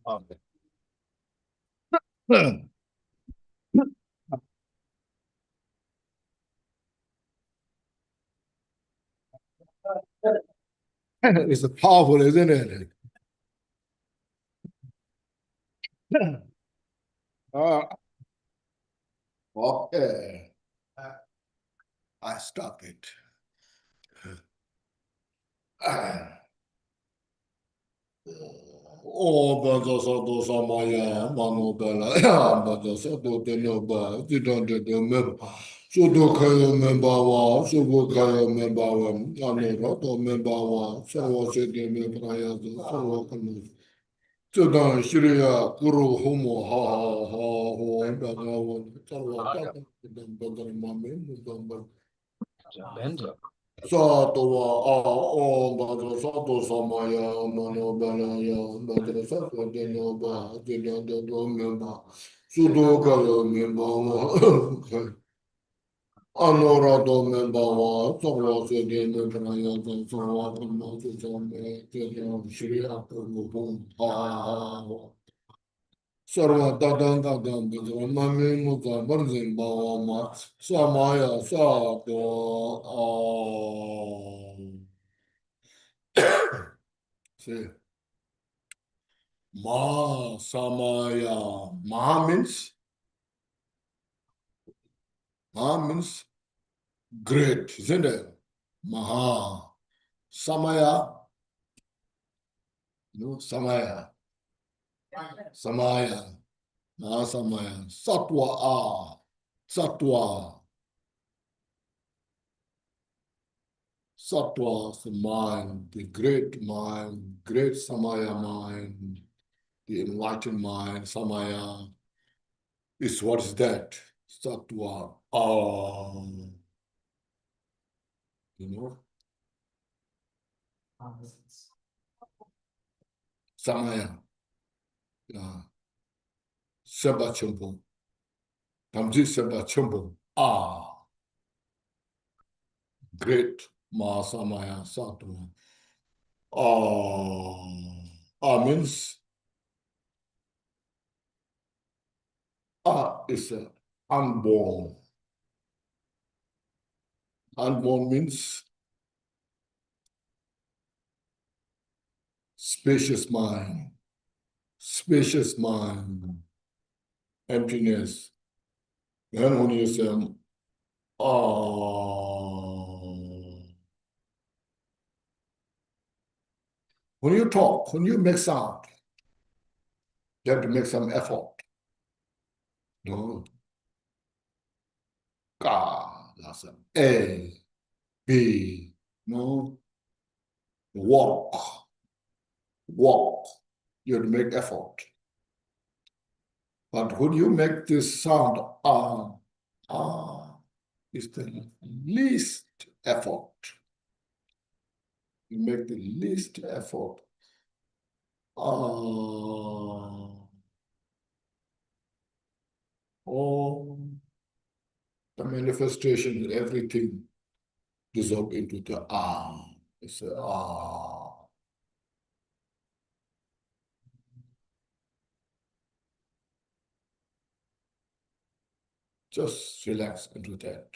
Okay. It's powerful, isn't it? Okay. I stop it. Oh, but those are my manobela. But those are the noble. You don't remember. So do I remember one? So do I remember one? I don't remember one. So was it in the prayer? So so then, Shriya Guru Homo Ha Ha Ha Ho and Bhagavan Sarvata and Bhagavan Satova Bhagava Sato Samaya Mano Balaya Bhagava Sato Denoba Dino Memba Sudokara Memba Anorado Memba Sawa Sedin Pranaya Sawa Pamata Same Shriya Guru Ha Sarva Dadan Dadan Mami Muka Barzin Bawama Samaya Sato say Ma Samaya Ma means great, isn't it? Maha Samaya, no Samaya Samaya Maha Samaya Satwa Satwa is the mind, the great mind, great Samaya mind, the enlightened mind, Samaya is what is that? Satwa. You know? Samaya. Seba Chumbo. Tamji Seba Chumbo. Great Ma Samaya Satwa. Means is unborn. Unborn means spacious mind, emptiness. Then when you say, when you talk, when you make sound, you have to make some effort. No, Ka, that's A, B, no, walk. You have to make effort. But when you make this sound, it's the least effort. You make the least effort. The manifestation, everything dissolve into the It's Just relax into that.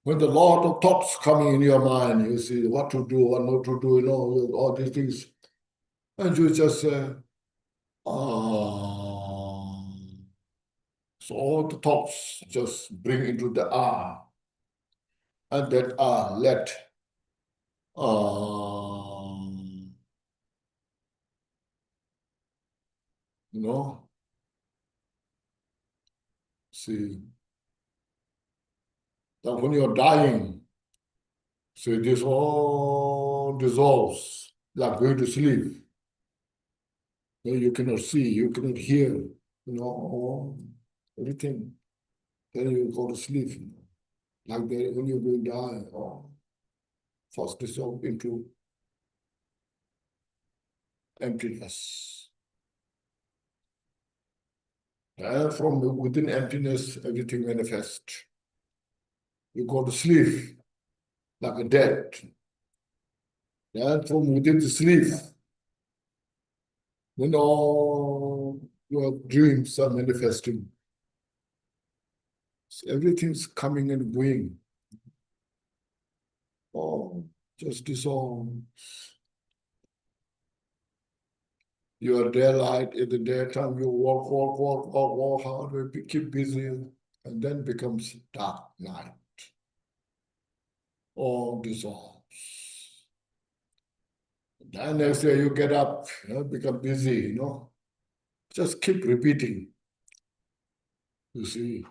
When the lot of thoughts coming in your mind, you see what to do, what not to do, all these things. And you just say, So all the thoughts just bring into the and that let see that when you're dying, so this all dissolves like going to sleep. You cannot see, you cannot hear, everything. Then you go to sleep. Like that, when you will die, first dissolve into emptiness. And from within emptiness, everything manifests. You go to sleep like a dead. And from within the sleep, When all your dreams are manifesting, everything's coming and going. Oh, just dissolve. Your daylight in the daytime, you walk hard, keep busy, and then becomes dark night. All dissolves. Then next day you get up, become busy, Just keep repeating. You see,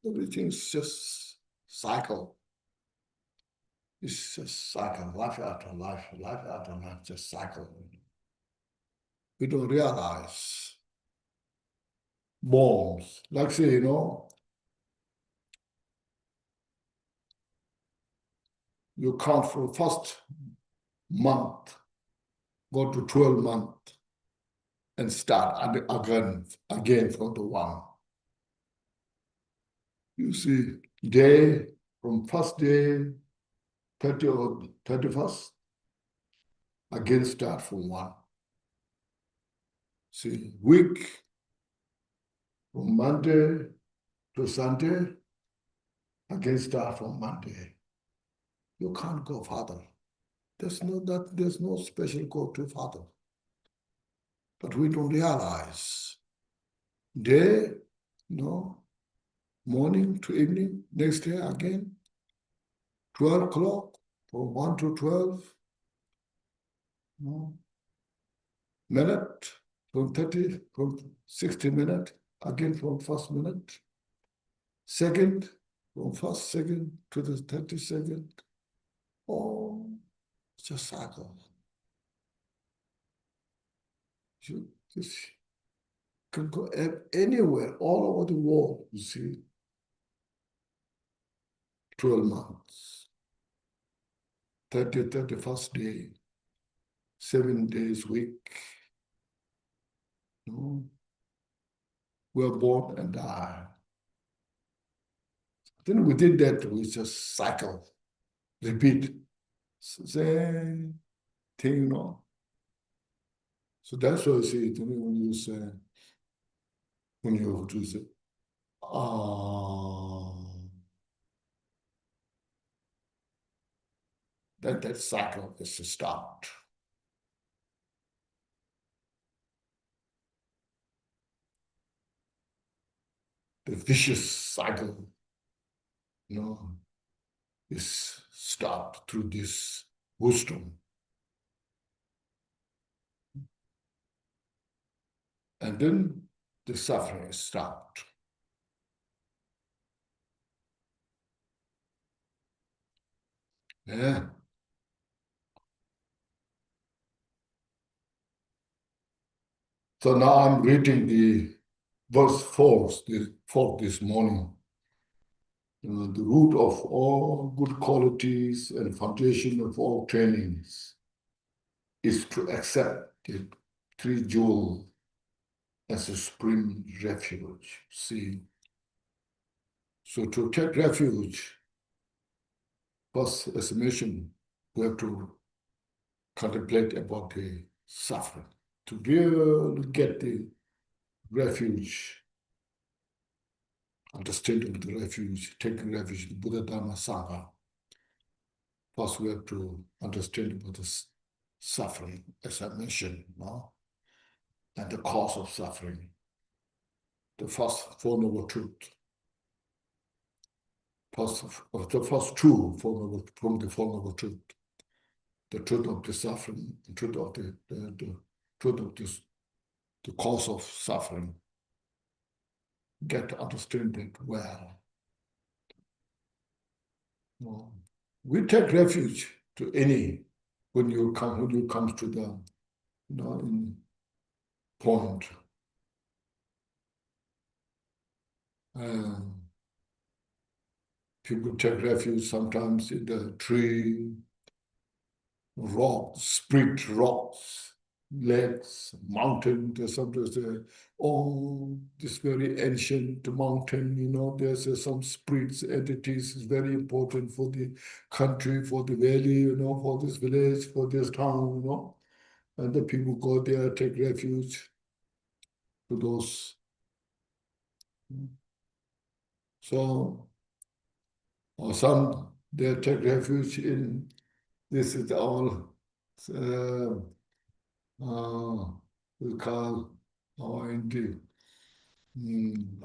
everything's just cycle. It's just cycle, life after life, life after life, just cycle. We don't realize bones. Like say, you count from first month, go to 12 months, and start again from the one. You see, day from first day, 30 or 31st, again start from one. See, week from Monday to Sunday, again start from Monday. You can't go further. There's no special go to further. But we don't realize. Day, morning to evening, next day again, 12 o'clock, from 1 to 12, minute, from 60 minutes, again from first minute, second, from first second to the 32nd. Oh, it's a cycle. You can go anywhere, all over the world, you see. 12 months, 31st day, 7 days week. We're born and die. Then within that, we just cycle, repeat, same thing, So that's why I say to me when you say, that cycle is stopped. The vicious cycle, is stopped through this wisdom. And then the suffering is stopped. Yeah. So now I'm reading the verse 4 this morning. The root of all good qualities and foundation of all trainings is to accept the three jewels as a supreme refuge. See, so to take refuge, first, as mentioned, we have to contemplate about the suffering. To be able to get the refuge, understanding the refuge, taking refuge in Buddha, Dharma, Sangha. First, we have to understand about the suffering, as I mentioned, and the cause of suffering. The first Four Noble Truth. The first two from the Four Noble Truth. The truth of the suffering, the truth of the truth of the cause of suffering. Get to understand it well. We take refuge to any when you come to the in point. People take refuge sometimes in the tree, rocks, split rocks, lakes, mountain. There's sometimes this very ancient mountain, there's some spirits, entities is very important for the country, for the valley, for this village, for this town, And the people go there, take refuge to those. So, or some, they take refuge in, this is all, we call our,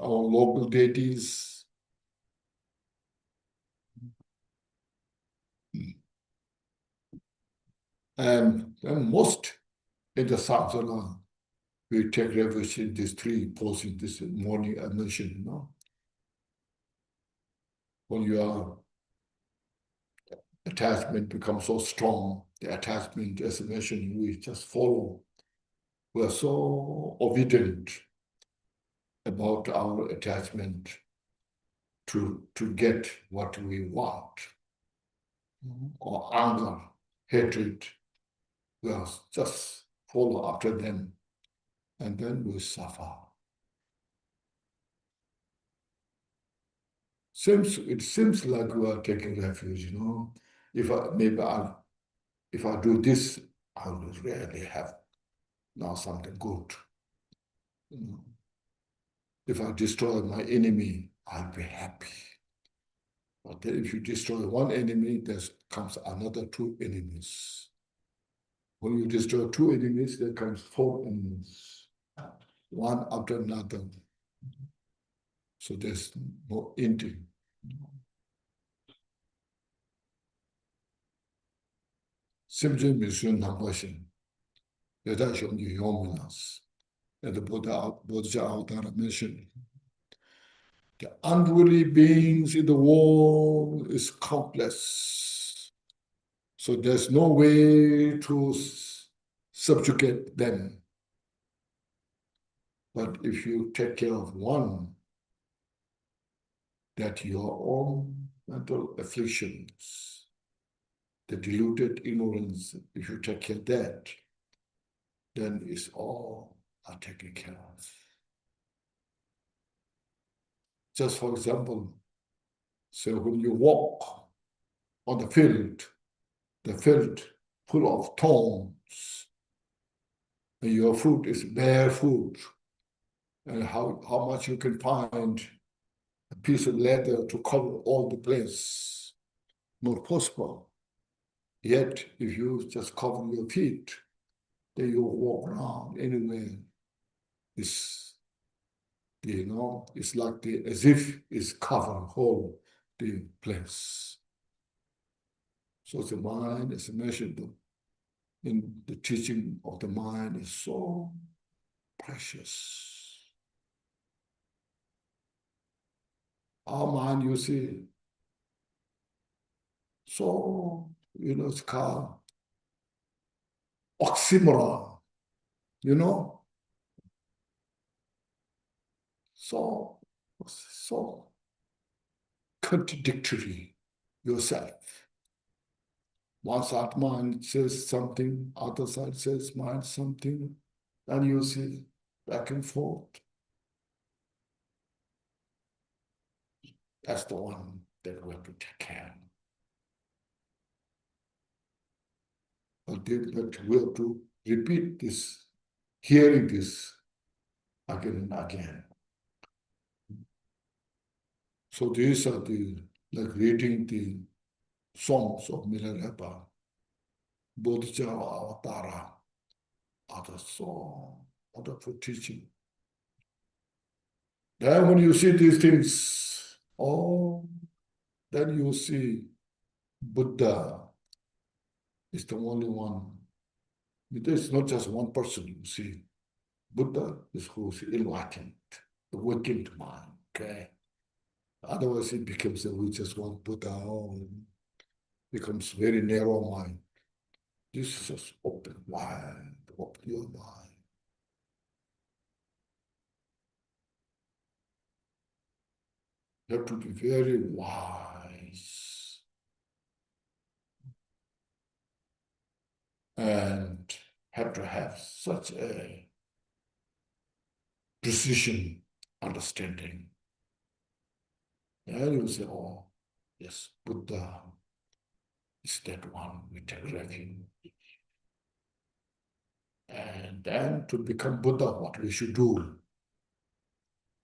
our local deities. And most in the sadhana, we take refuge in these three poses this morning I mentioned. When your attachment becomes so strong, the attachment, as I mentioned, we just follow. We are so obedient about our attachment to get what we want, or anger, hatred. We are just follow after them, and then we suffer. It seems like we are taking refuge, If I do this, I will really have now something good. If I destroy my enemy, I'll be happy. But then if you destroy one enemy, there comes another two enemies. When you destroy two enemies, there comes four enemies, one after another. So there's no ending. Simply mission Rinpoche, that shown you humanness. And the Buddha Avatar mentioned, the unruly beings in the world is countless. So there's no way to subjugate them. But if you take care of one, that your own mental afflictions, the deluded ignorance, if you take care of that, then it's all are taken care of. Just for example, so when you walk on the field full of thorns, and your foot is bare foot, and how much you can find a piece of leather to cover all the place, not possible. Yet, if you just cover your feet, then you walk around anywhere. It's, it's like as if it's covered whole the place. So the mind, as I mentioned, in the teaching of the mind is so precious. Our mind, you see, so, it's called oxymoron, so contradictory yourself. One side mind says something, other side says mind something, and you see back and forth. That's the one that we have to take care of. But we have to repeat this, hearing this again and again. So these are like reading the songs of Milarepa, Bodhisattva Avatara, other song, wonderful teaching. Then when you see these things, then you see Buddha is the only one. There's not just one person, you see. Buddha is who's enlightened, the awakened mind, okay? Otherwise it becomes that we just want Buddha, becomes very narrow mind. This is just open, wide, open your mind. You have to be very wise and have to have such a precision understanding. And you say, oh, yes, Buddha is that one we take refuge. And then to become Buddha, what we should do?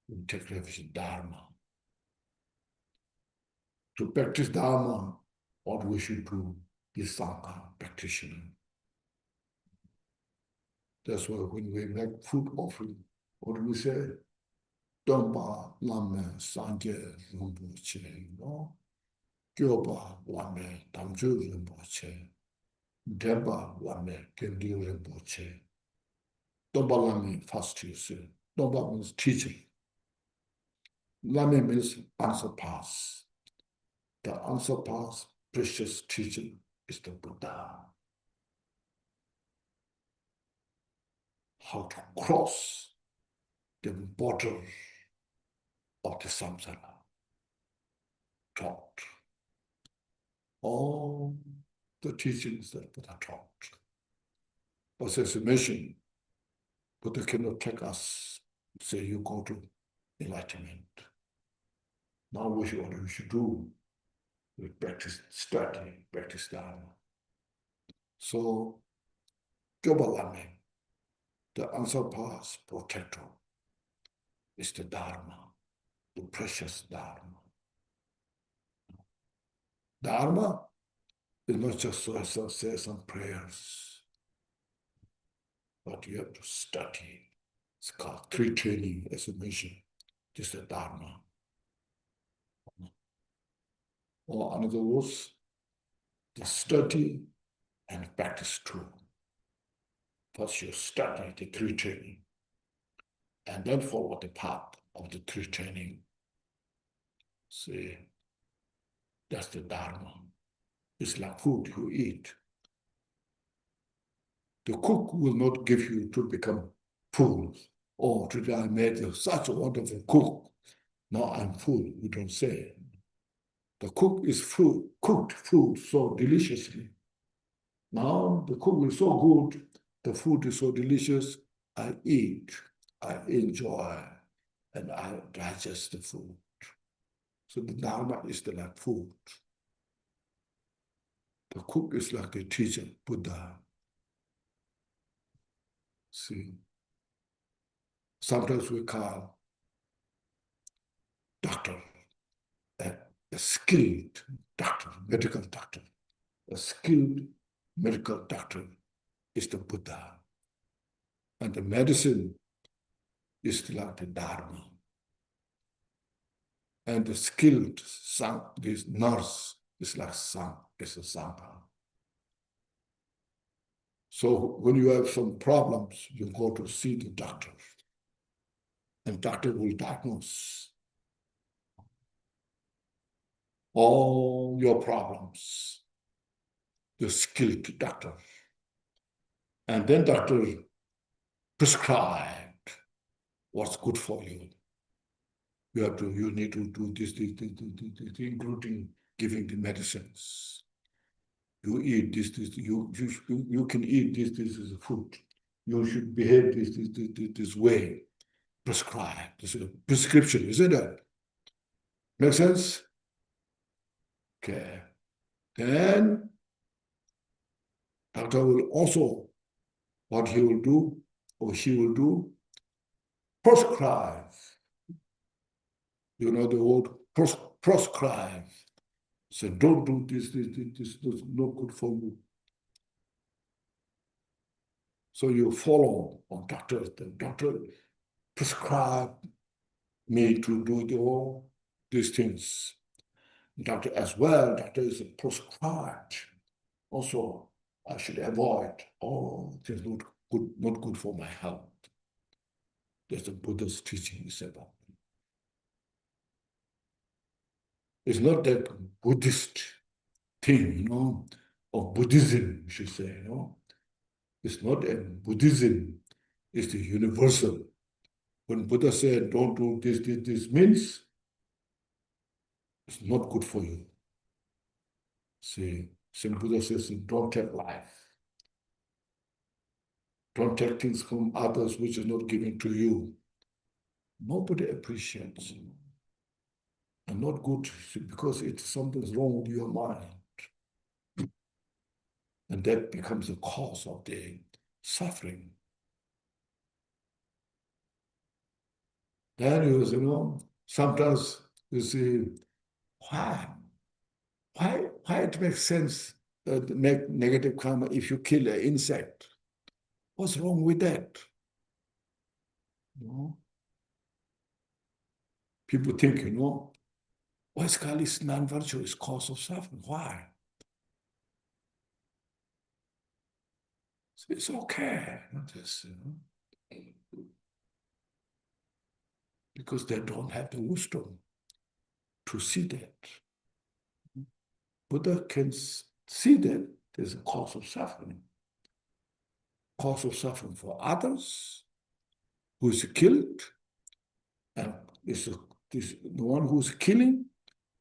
We take refuge in Dharma. To practice Dharma, what we should do is Sangha practitioner. That's why when we make food offering, what do we say? Dompa lame sangye rinpoche, no? Gyoba lame damju rinpoche. Demba lame kendyu rinpoche. Dompa lame fast use. Dompa means teaching. Lame means answer pass. The answer pass, precious teaching is the Buddha. How to cross the border of the samsara. Taught. All the teachings that Buddha taught. But as a mission, Buddha cannot take us, say you go to enlightenment. Now what we should do? We practice study, practice Dharma. So, Gyobalame, the answer pass protector, is the Dharma, the precious Dharma. Dharma is not just to say some prayers, but you have to study. It's called 3 training, as I mentioned. This is the Dharma. Or in other words, the study and practice too. First you study the 3 training, and then follow the path of the 3 training. See, that's the Dharma. It's like food you eat. The cook will not give you to become full. Oh, today I made such a wonderful cook. Now I'm full. We don't say. The cook is cooked food so deliciously. Now the cook is so good, the food is so delicious, I eat, I enjoy, and I digest the food. So the Dharma is like food. The cook is like the teacher, Buddha. See, sometimes we call doctor a skilled doctor, medical doctor. A skilled medical doctor is the Buddha. And the medicine is like the Dharma. And the skilled this nurse is like a Sangha. So when you have some problems, you go to see the doctor. And doctor will diagnose all your problems. The skilled doctor. And then doctor prescribed what's good for you. You need to do this, including giving the medicines. You eat this, you can eat this is food. You should behave this way. Prescribe. This is a prescription, isn't it? Make sense? Okay. Then doctor will also, what he will do or she will do, prescribe. You know the word prescribe. So don't do this is not good for you. So you follow on doctor. The doctor prescribe me to do all these things. Doctor as well, doctor is prescribed. Also, I should avoid all things not good for my health. That's the Buddha's teaching is about. It's not that Buddhist thing, of Buddhism, you should say, It's not a Buddhism, it's the universal. When Buddha said, don't do this means it's not good for you. See, Saint Buddha says, don't take life. Don't take things from others which is not given to you. Nobody appreciates you. And not good because something's wrong with your mind. And that becomes the cause of the suffering. Then you know, sometimes you see, why? Why it makes sense to make negative karma if you kill an insect? What's wrong with that? You know? People think, why Kali is non-virtue is cause of suffering? Why? So it's okay. Just, because they don't have the wisdom to see that. Buddha can see that there's a cause of suffering. Cause of suffering for others who is killed, and the one who's killing,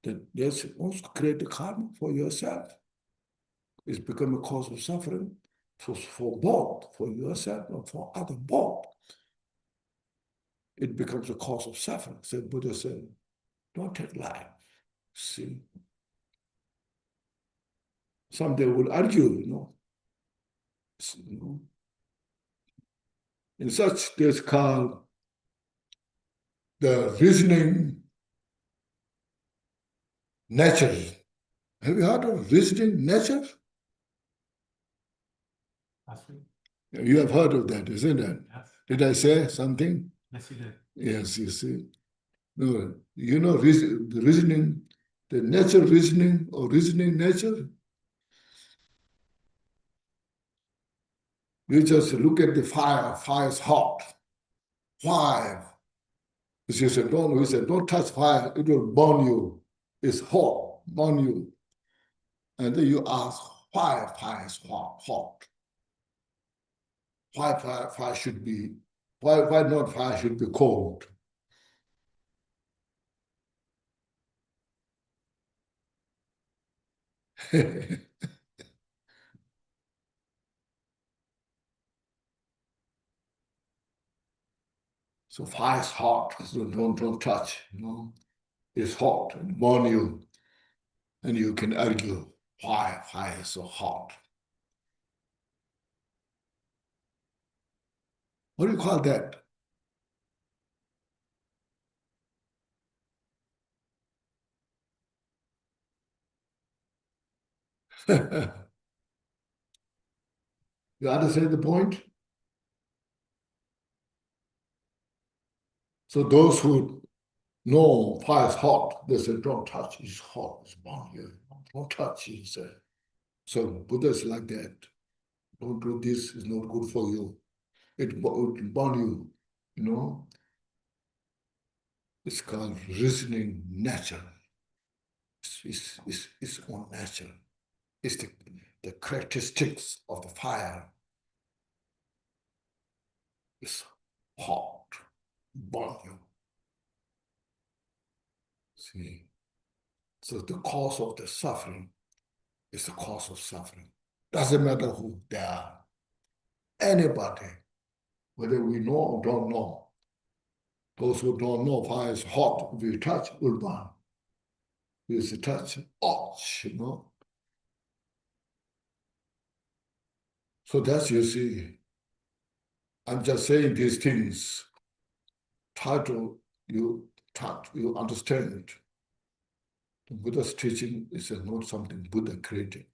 that there's also create the karma for yourself. It's become a cause of suffering for both, for yourself and for other both. It becomes a cause of suffering. So Buddha said, don't take life. See? Some they will argue, In such, there's called the reasoning nature. Have you heard of reasoning nature? You have heard of that, isn't it? Yes. Did I say something? Yes, you did. Yes, you see. No, the reasoning, the natural reasoning or reasoning nature. You just look at the fire. Fire is hot. Why? He said, don't touch fire. It will burn you. It's hot, burn you. And then you ask, why fire is hot? Why fire should be, why not fire should be cold? So fire is hot, so don't touch, It's hot and burn you. And you can argue why fire is so hot. What do you call that? You understand the point? So those who know fire is hot, they say, don't touch, it's hot, it's burn you. Don't touch, he said. So Buddha is like that. Don't do this, it's not good for you. It will burn you, It's called reasoning nature. It's own nature. It's the characteristics of the fire. It's hot, burn you. See? So the cause of the suffering is the cause of suffering. Doesn't matter who they are. Anybody, whether we know or don't know. Those who don't know fire is hot, if you touch, it will burn. If you touch, So that's, you see, I'm just saying these things, try to, you understand it. The Buddha's teaching is not something Buddha created.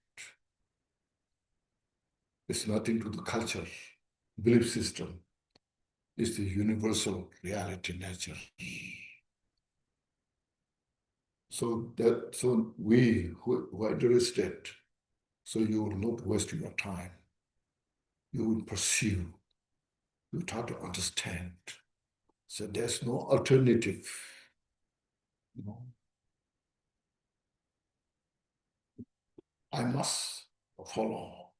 It's nothing to the culture, belief system. It's the universal reality nature. So we who are interested, so you will not waste your time. You will pursue. You try to understand. So there's no alternative. I must follow.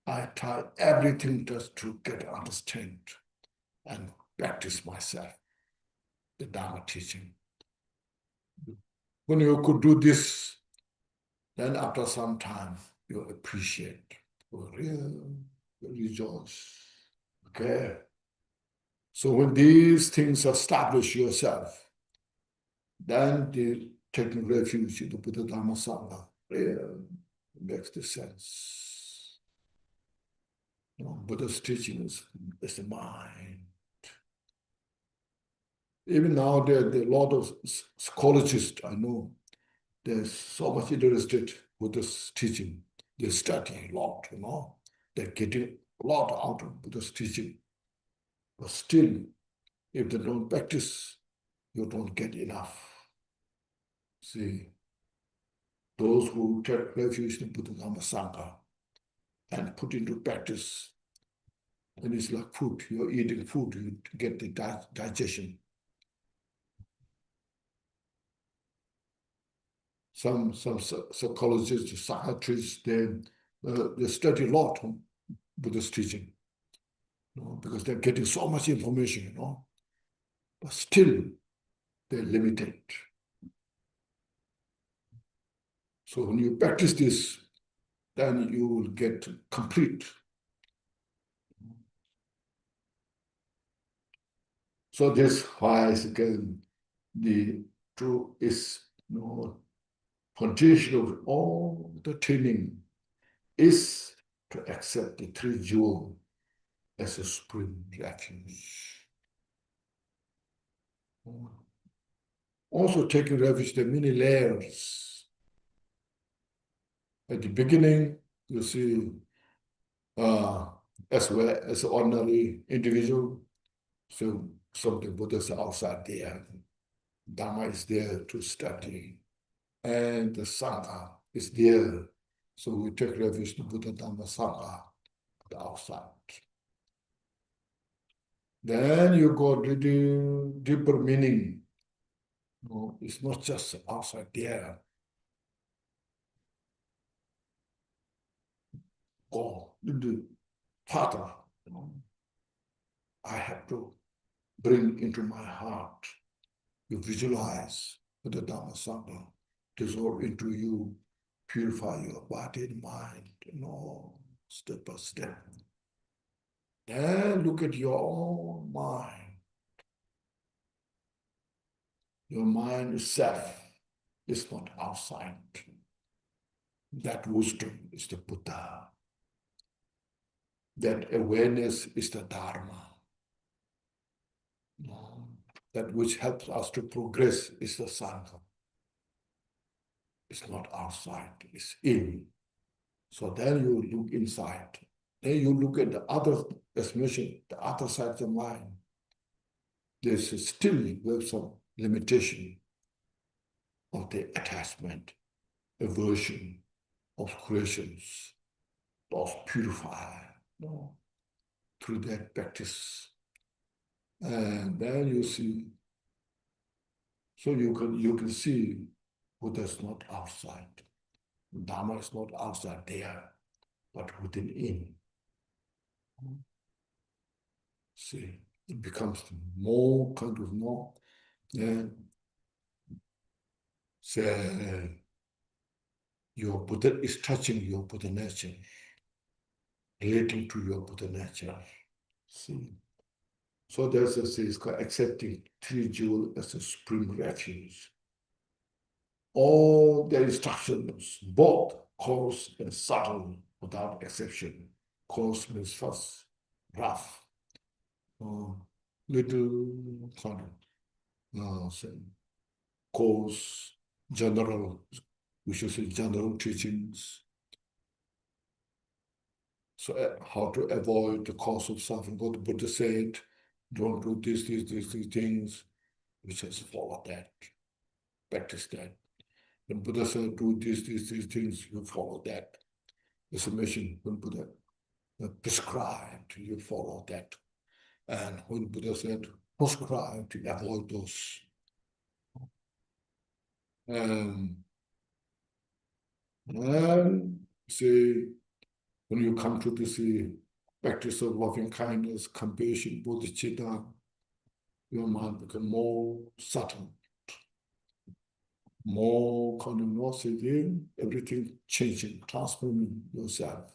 I try everything just to get understand and practice myself, the Dharma teaching. When you could do this, then after some time, you appreciate, you really rejoice. Okay? So when these things establish yourself, then the taking refuge in the Buddha Dharma Sangha really makes the sense. Buddha's teaching is the mind. Even now, there are a lot of psychologists I know. They're so much interested with this teaching. They study a lot, They're getting a lot out of this teaching. But still, if they don't practice, you don't get enough. See, those who take refuge in Buddha Dharma Sangha and put into practice, and it's like food. You're eating food, you get the digestion. Some psychologists, psychiatrists, they study a lot on Buddhist teaching, because they're getting so much information, but still they're limited. So when you practice this, then you will get complete. So this why again the true is foundation of all the training is to accept the three jewels as a supreme refuge. Also taking refuge, there are many layers. At the beginning, you see, as well as an ordinary individual, so something Buddhas are outside there. Dharma is there to study. And the Sangha is there. So we take refuge in Buddha Dharma Sangha, the outside. Then you go to the deeper meaning. It's not just outside there. Go into Father. I have to bring into my heart. You visualize Buddha Dharma Sangha dissolve into you, purify your body and mind, step by step. Then look at your own mind. Your mind itself is not outside. That wisdom is the Buddha. That awareness is the Dharma. That which helps us to progress is the Sangha. It's not outside, it's in. So then you look inside. Then you look at the other, as mentioned, the other side of the mind. There's still some limitation of the attachment, aversion of creations, of purify through that practice. And then you see, so you can see Buddha is not outside. Dharma is not outside there, but within in. See, it becomes more kind of more, say, your Buddha is touching your Buddha nature, relating to your Buddha nature. See, so there's a say it's called accepting three jewels as a supreme refuge. All the instructions, both coarse and subtle, without exception. Coarse means first, rough, little kind of coarse, general, we should say general teachings. So how to avoid the cause of suffering, what the Buddha said, don't do these things. We just follow that, practice that. When Buddha said do these things, you follow that. It's a mission. When Buddha prescribed, you follow that. And when Buddha said prescribed, you avoid those. And see, when you come to this practice of loving kindness, compassion, bodhicitta, your mind becomes more subtle, more kind of more sitting, everything changing, transforming yourself.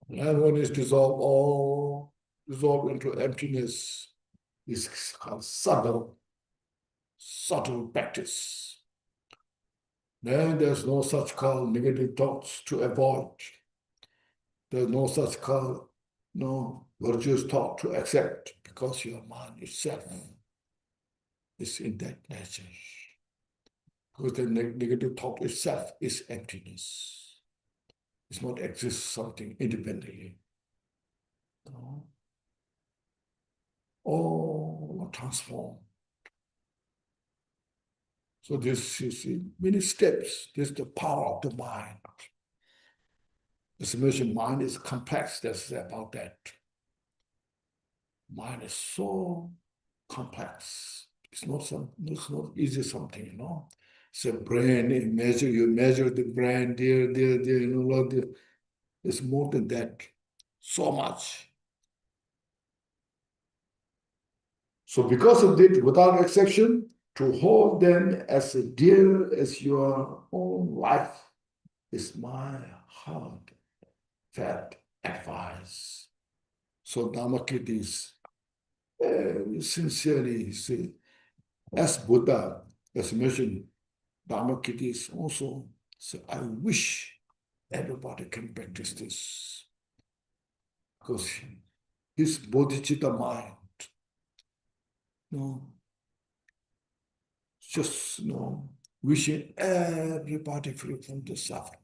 And when it's dissolved into emptiness, it's called subtle practice. Then there's no such called negative thoughts to avoid. There's no such called virtuous thought to accept because your mind itself is in that nature. Because the negative thought itself is emptiness. It's not exist something independently. No. All transform. So this is in many steps. This is the power of the mind. As I mentioned, mind is complex. That's about that. Mind is so complex. It's not easy something, you know. It's a brain, you measure the brain there, you know, it's more than that. So much. So because of it, without exception, to hold them as dear as your own life is my heartfelt advice. So Dharmakirti is sincerely say, as Buddha, as mentioned, Dharmakirti is also, so I wish everybody can practice this. Because his bodhicitta mind, just wishing everybody free from the suffering,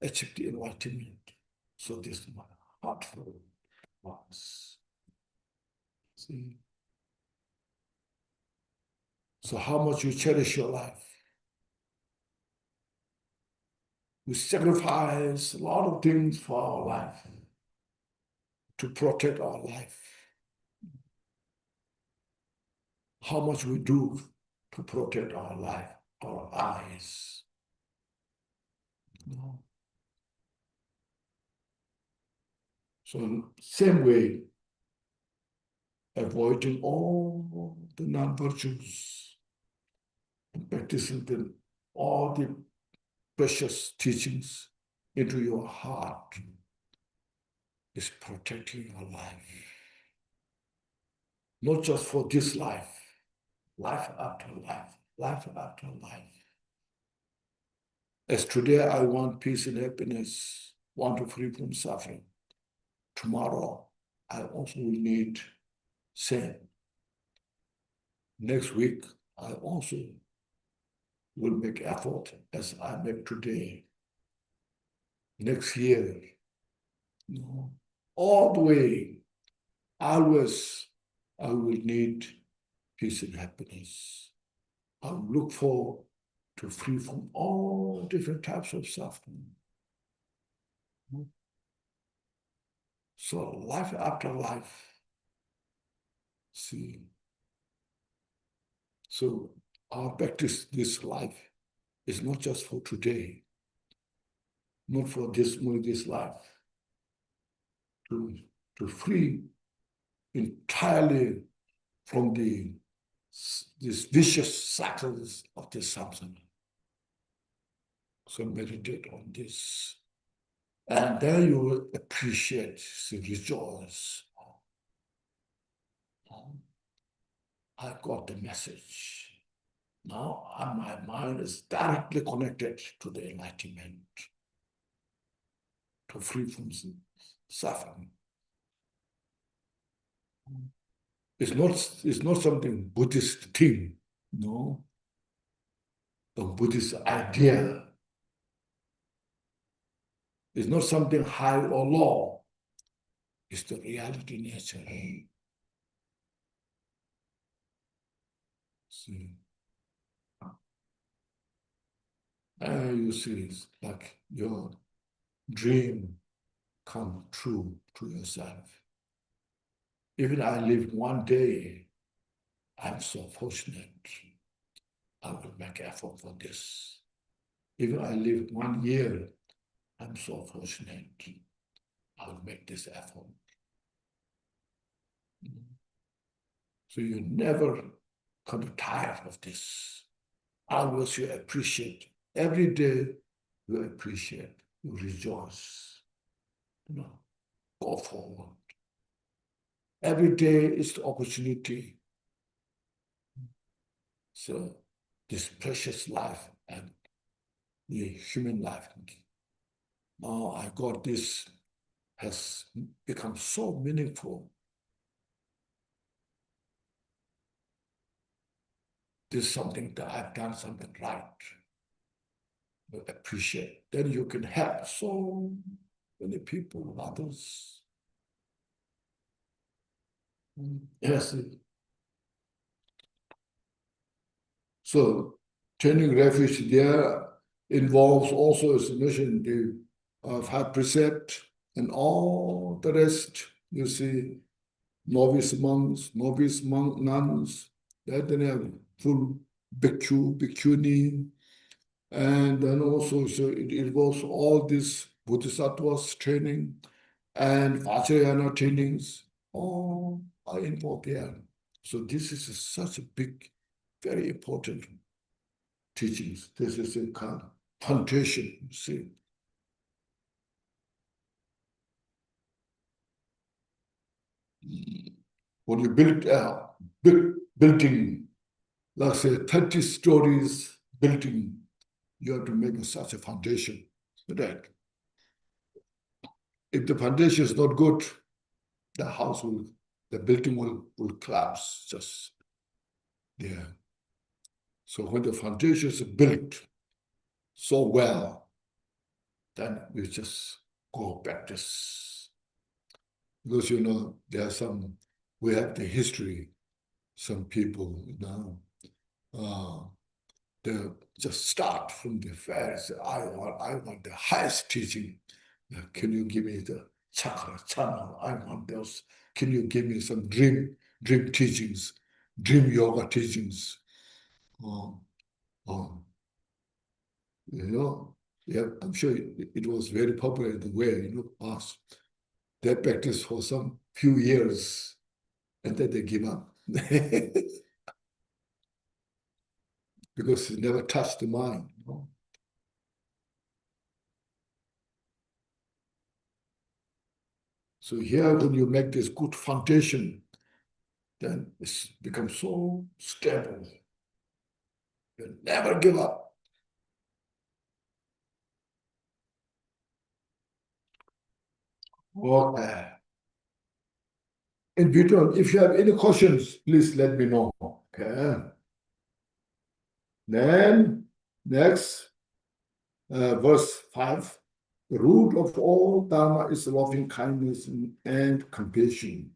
achieve the enlightenment. So this is my heartfelt advice. See? So how much you cherish your life. We sacrifice a lot of things for our life to protect our life. How much we do to protect our life, our eyes. So same way, avoiding all the non-virtues and practicing all the precious teachings into your heart is protecting your life. Not just for this life, life after life, life after life. As today I want peace and happiness, want to free from suffering. Tomorrow I also will need same. Next week I also will make effort as I make today. Next year, all the way, always I will need peace and happiness. I will look for to free from all different types of suffering. So life after life, see. So our practice, this life, is not just for today, not for this life, to free entirely from these vicious cycles of this samsara. So meditate on this. And then you will appreciate, rejoice. I got the message. Now my mind is directly connected to the enlightenment, to free from suffering. It's not something Buddhist thing, no. The Buddhist idea. It's not something high or low. It's the reality nature. See. You see, it's like your dream come true to yourself. Even I live one day, I'm so fortunate. I will make effort for this. Even I live 1 year, I'm so fortunate. I will make this effort. So you never come tired of this. Always you appreciate. Every day you appreciate, you rejoice. Go forward. Every day is the opportunity. So this precious life and the human life. Now I got this has become so meaningful. This is something that I've done something right. You appreciate. Then you can help so many people, others. Yes. So training refuge there involves also, as mentioned, the five precept and all the rest. You see, novice monks, novice monk nuns, that then have full bhikshu, bhikshuni, and then also so it involves all these bodhisattvas training and vajrayana trainings, all are involved there. So this is such a big, very important teachings. This is a kind of foundation, you see. When you build a big building, like say 30 stories building, you have to make such a foundation for that. If the foundation is not good, the building will collapse just there. So when the foundation is built so well, then we just go practice. Because, we have the history, some people, they just start from the first, I want the highest teaching. Can you give me the chakra, channel? I want those. Can you give me some dream teachings, dream yoga teachings? Yeah, I'm sure it was very popular in the way, past. They practice for some few years and then they give up. Because it never touched the mind. So here, when you make this good foundation, then it becomes so stable. You never give up. Okay. In between, if you have any questions, please let me know. Okay. Then, next, verse 5. The root of all Dharma is loving kindness and compassion.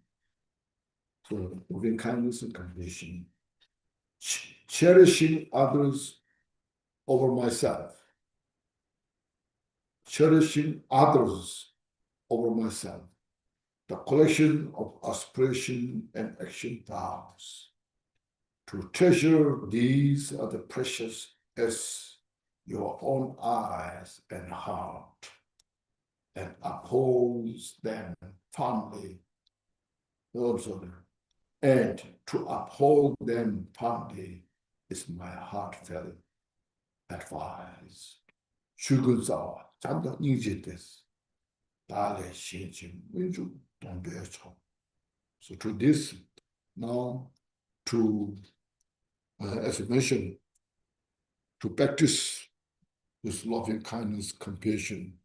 So, loving kindness and compassion. Cherishing others over myself. Cherishing others over myself. The collection of aspiration and action paths. To treasure these are the precious as your own eyes and heart, and upholds them firmly. Also, and to uphold them firmly is my heartfelt advice. 죽은사와 잠깐 인지됐어. 달의 신심 민주 동대처. So to this, now to, as I mentioned, to practice this loving kindness, compassion,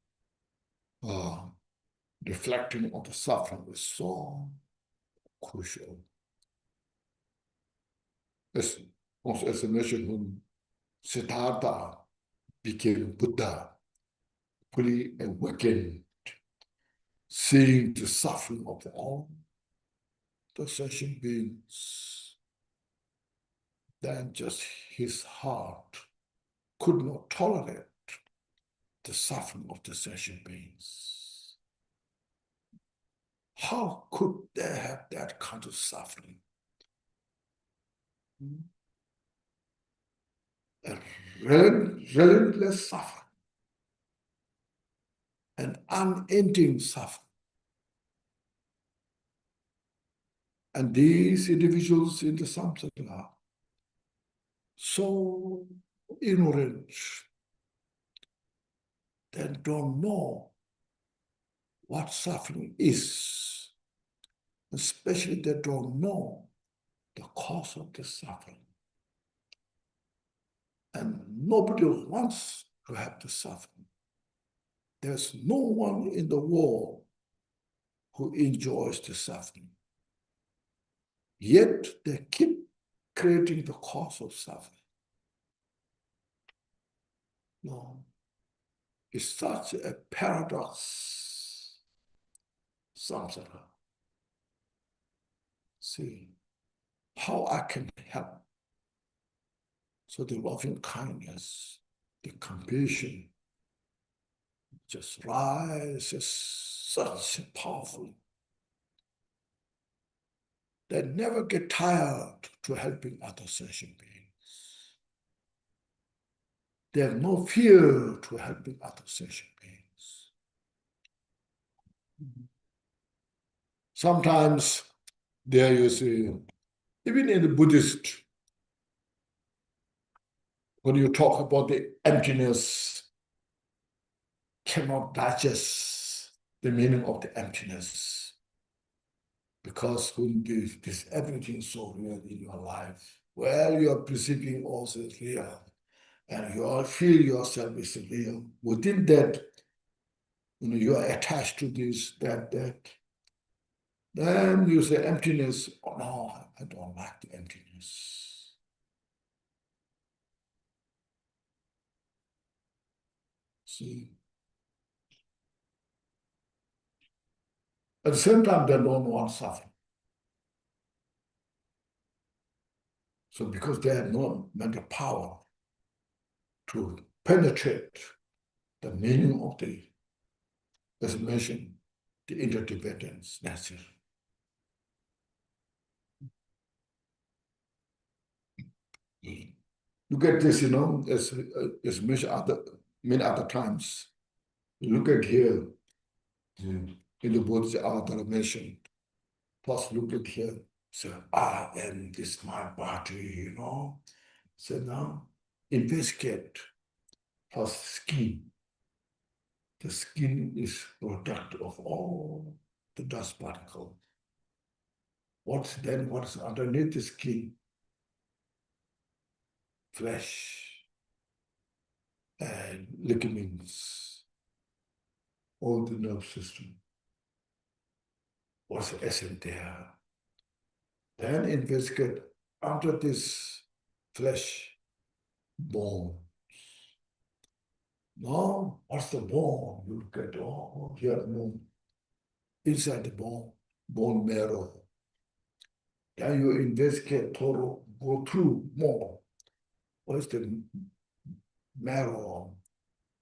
reflecting on the suffering is so crucial. As I mentioned, when Siddhartha became Buddha, fully awakened, seeing the suffering of all the sentient beings, then just his heart could not tolerate the suffering of the sentient beings. How could they have that kind of suffering? A relentless suffering, an unending suffering. And these individuals in the samsara, so ignorant, they don't know what suffering is. Especially they don't know the cause of the suffering. And nobody wants to have the suffering. There's no one in the world who enjoys the suffering. Yet they keep creating the cause of suffering. No. It's such a paradox. Samsara. See how I can help. So the loving kindness, the compassion, just rises such powerful. They never get tired to helping other sentient beings. They have no fear to helping other sentient beings. Sometimes there you see, even in the Buddhist, when you talk about the emptiness, cannot digest the meaning of the emptiness. Because when this everything is so real in your life, well, you are perceiving also is real, and you all feel yourself is real. Within that, you are attached to this, that. Then you say emptiness. Oh, no, I don't like the emptiness. See? At the same time, they don't want suffering. So because they have no mental power to penetrate the meaning of the, as mentioned, the interdependence nature. You get this, as many other times. You look at here, in the Buddha's mentioned. Plus look at here, say, I am this my body, So now investigate plus skin. The skin is product of all the dust particle. What's underneath the skin? Flesh and ligaments, all the nerve system. What's the essence there? Then investigate under this flesh, bone. Now, what's the bone? You look at, here, inside the bone marrow. Then you investigate thorough, go through more. What's the marrow?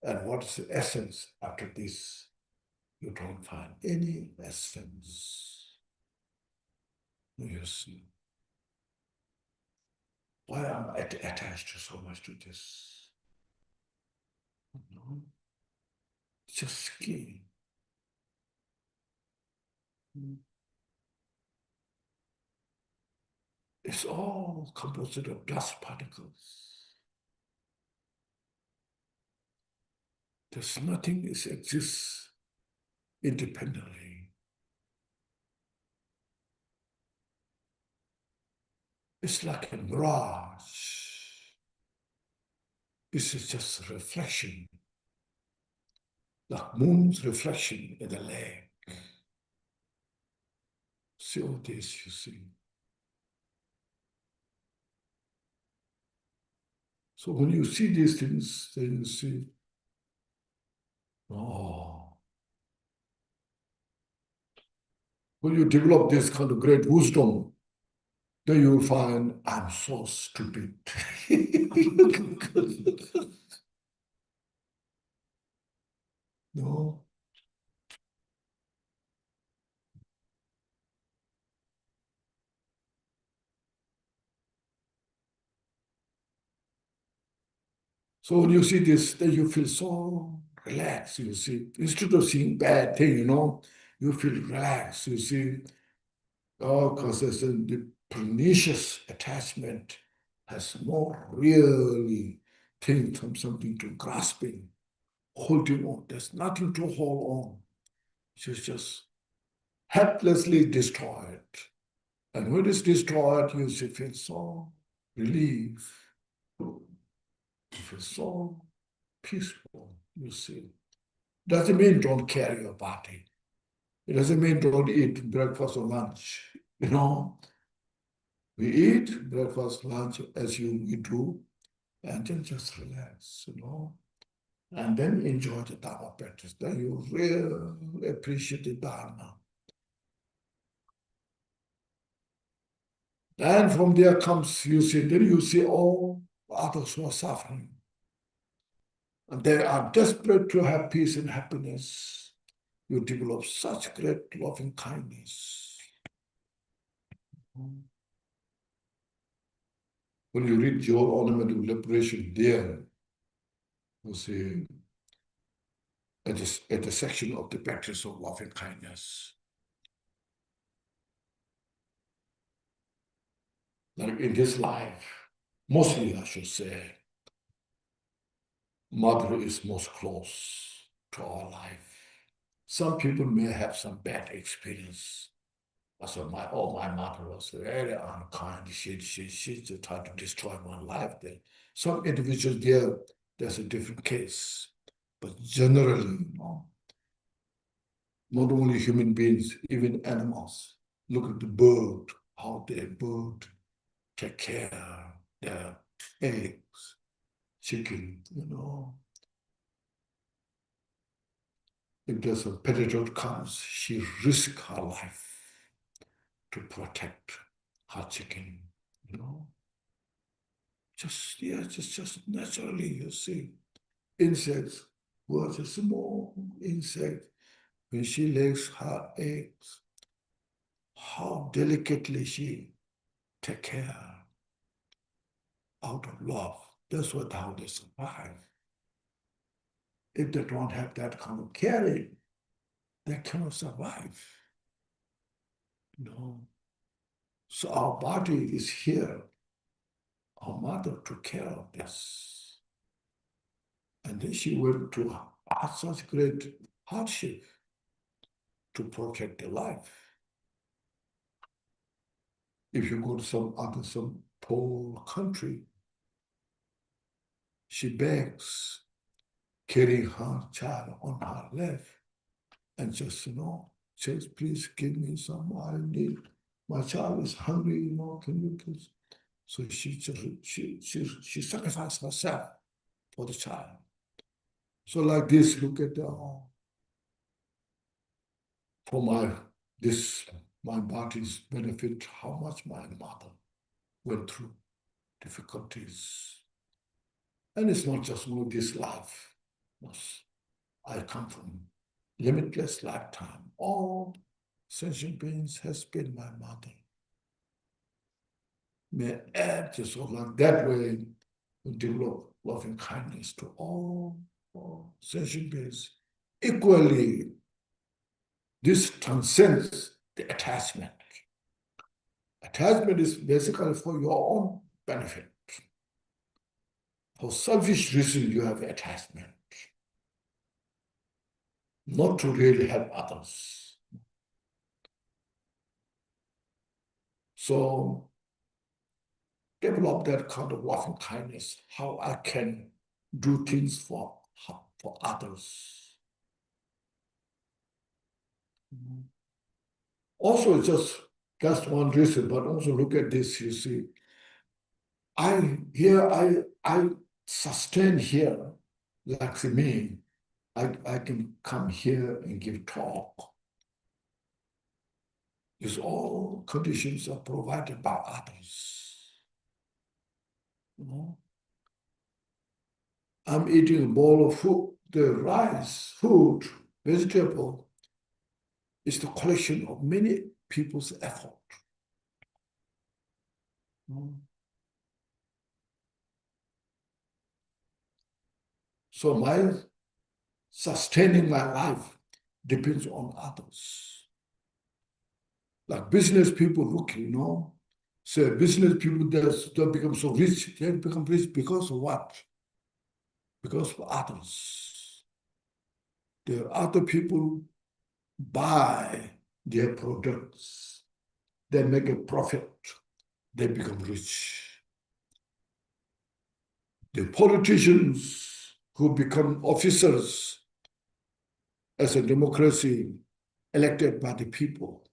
And what's the essence after this? You don't find any essence. You see. Why am I attached so much to this? It's just skin. It's all composed of dust particles. There's nothing that exists independently. It's like a mirage. This is just a reflection, like moon's reflection in the lake. See all this, you see. So when you see these things, then you see, when you develop this kind of great wisdom, then you'll find I'm so stupid. No. So when you see this, then you feel so relaxed, you see. Instead of seeing bad thing, you feel relaxed, you see. Because the pernicious attachment has no really thing from something to grasping, holding on. There's nothing to hold on. It's just helplessly destroyed. And when it's destroyed, you feel so relieved. You feel so peaceful, you see. Doesn't mean don't carry your body. It doesn't mean don't eat breakfast or lunch. We eat breakfast, lunch as we do, and then just relax, and then enjoy the Dharma practice. Then you really appreciate the Dharma. And from there comes, then you see all others who are suffering. And they are desperate to have peace and happiness. You develop such great loving kindness. When you read your ornament of liberation there, you see, at the section of the practice of loving kindness. Like in this life, mostly I should say, mother is most close to our life. Some people may have some bad experience. So my mother was very unkind. She tried to destroy my life there. Some individuals there, there's a different case. But generally, not only human beings, even animals. Look at the bird, how the bird take care their eggs, chicken, If there's a predator comes, she risks her life to protect her chicken, Just naturally, you see. Insects, was a small insect, when she lays her eggs, how delicately she take care out of love. That's how they survive. If they don't have that kind of caring, they cannot survive. So our body is here. Our mother took care of this. And then she went to such great hardship to protect the life. If you go to some poor country, she begs, carrying her child on her lap, and just, please give me some, I need, my child is hungry, can you please? So she sacrificed herself for the child. So like this, look at my body's benefit, how much my mother went through difficulties. And it's not just only this life. I come from limitless lifetime. All sentient beings has been my mother. May add just like that way develop loving kindness to all sentient beings equally. This transcends the attachment. Attachment is basically for your own benefit. For selfish reason, you have attachment, not to really help others. So develop that kind of loving kindness, how I can do things for others. Also, just one reason, but also look at this, you see. I sustain here, like me. I can come here and give talk. Because all conditions are provided by others. I'm eating a bowl of food, the rice, food, vegetable, is the collection of many people's effort. So my sustaining my life depends on others. Like business people look, say business people that become so rich, they become rich because of what? Because of others. The other people buy their products, they make a profit, they become rich. The politicians who become officers as a democracy, elected by the people.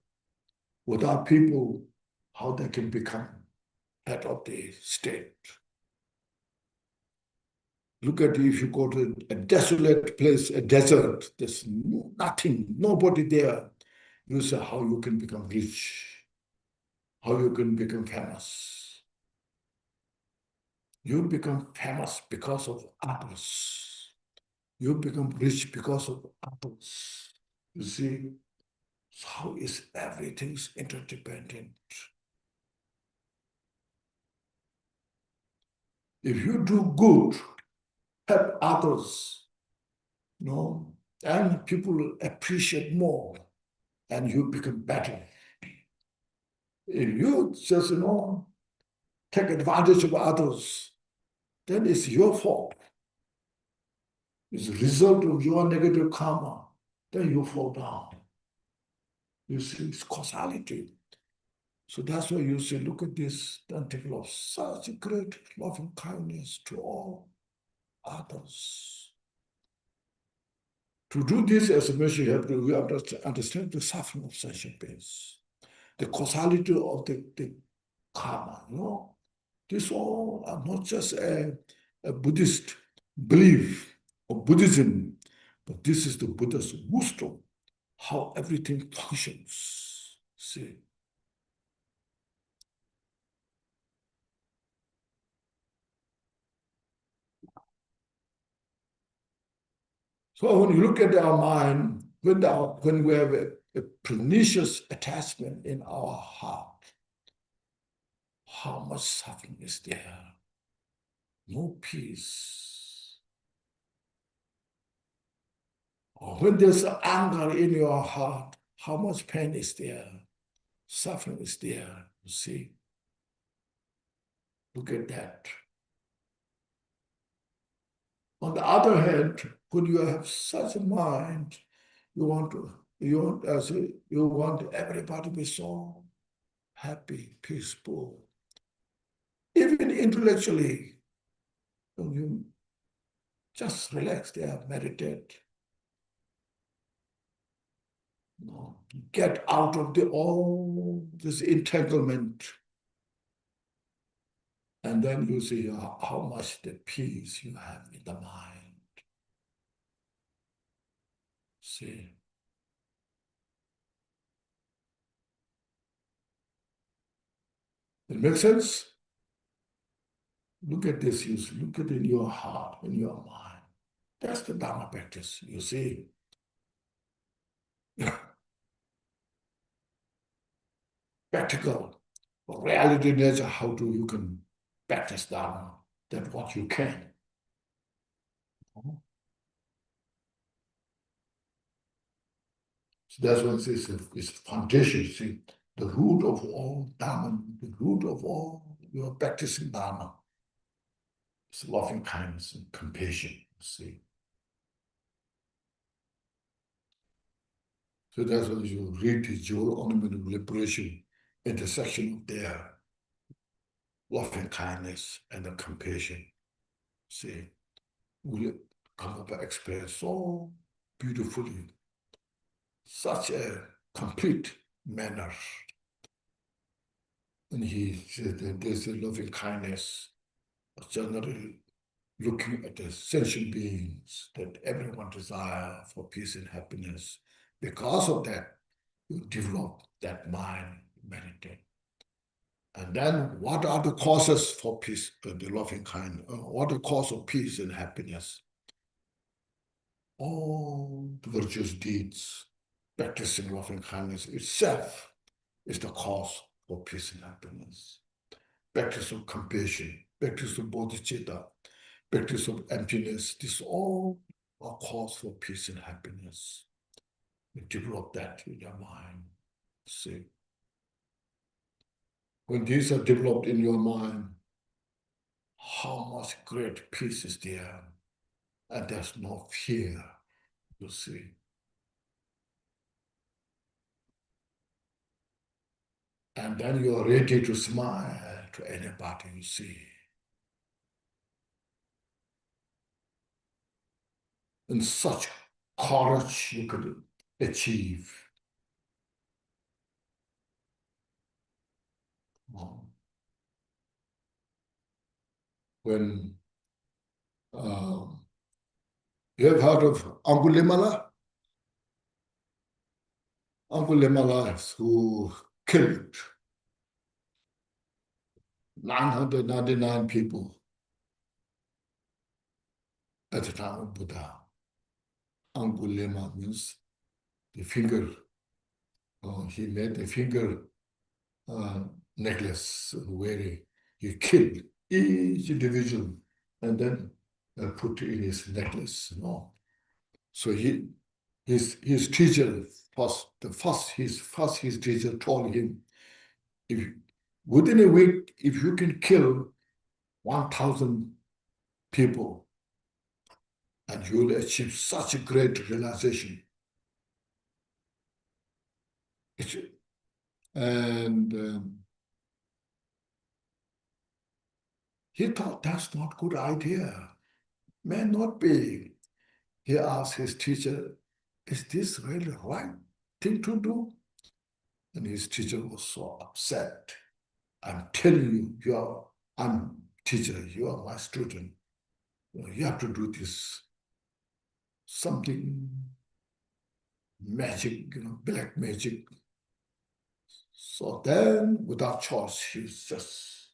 Without people, how they can become head of the state? Look at if you go to a desolate place, a desert, there's nothing, nobody there. You say how you can become rich, how you can become famous. You become famous because of others. You become rich because of others. You see, how is everything's interdependent? If you do good, help others, and people will appreciate more, and you become better. If you just, take advantage of others, then it's your fault. It's a result of your negative karma. Then you fall down. You see, it's causality. So that's why you say, look at this, then develop such a great loving kindness to all others. To do this as a mission, you have to understand the suffering of sentient beings, the causality of the karma, This all are not just a Buddhist belief or Buddhism, but this is the Buddha's wisdom, how everything functions. See. So when you look at our mind, when we have a pernicious attachment in our heart, how much suffering is there? No peace. Or when there's anger in your heart, how much pain is there? Suffering is there, you see. Look at that. On the other hand, when you have such a mind, you want everybody to be so happy, peaceful. Even intellectually, you just relax there, meditate. Get out of all this entanglement. And then you see how much the peace you have in the mind. See. It makes sense? Look at this, look at it in your heart, in your mind. That's the Dharma practice, you see. Practical, reality nature, how do you can practice Dharma? That's what you can. So that's what it's foundation, see. The root of all Dharma, the root of all your practicing Dharma is loving kindness and compassion, see. So that's why you read the jewel ornament of liberation, intersection of their loving kindness and the compassion. See, will come up express so beautifully, such a complete manner. And he said that there's a loving kindness, generally looking at the sentient beings that everyone desire for peace and happiness. Because of that, you develop that mind, meditate. And then what are the causes for peace, the loving kind? What are the cause of peace and happiness? All the virtuous deeds, practicing loving kindness itself is the cause for peace and happiness. Practice of compassion, practice of bodhicitta, practice of emptiness, this all are cause for peace and happiness. You develop that in your mind. See. When these are developed in your mind, how much great peace is there, and there's no fear, you see. And then you're ready to smile to anybody you see. And such courage you could achieve When you have heard of Angulimala? Angulimala who killed 999 people at the time of Buddha. Angulema means the finger. He made a finger necklace where he killed each individual and then put in his necklace. So his teacher his teacher told him, if within a week, if you can kill 1,000 people, and you will achieve such a great realization. And he thought that's not a good idea. May not be. He asked his teacher, is this really the right thing to do? And his teacher was so upset. I'm telling you, I'm teacher, you are my student. You have to do this. Something magic, black magic. So then, without choice, he's just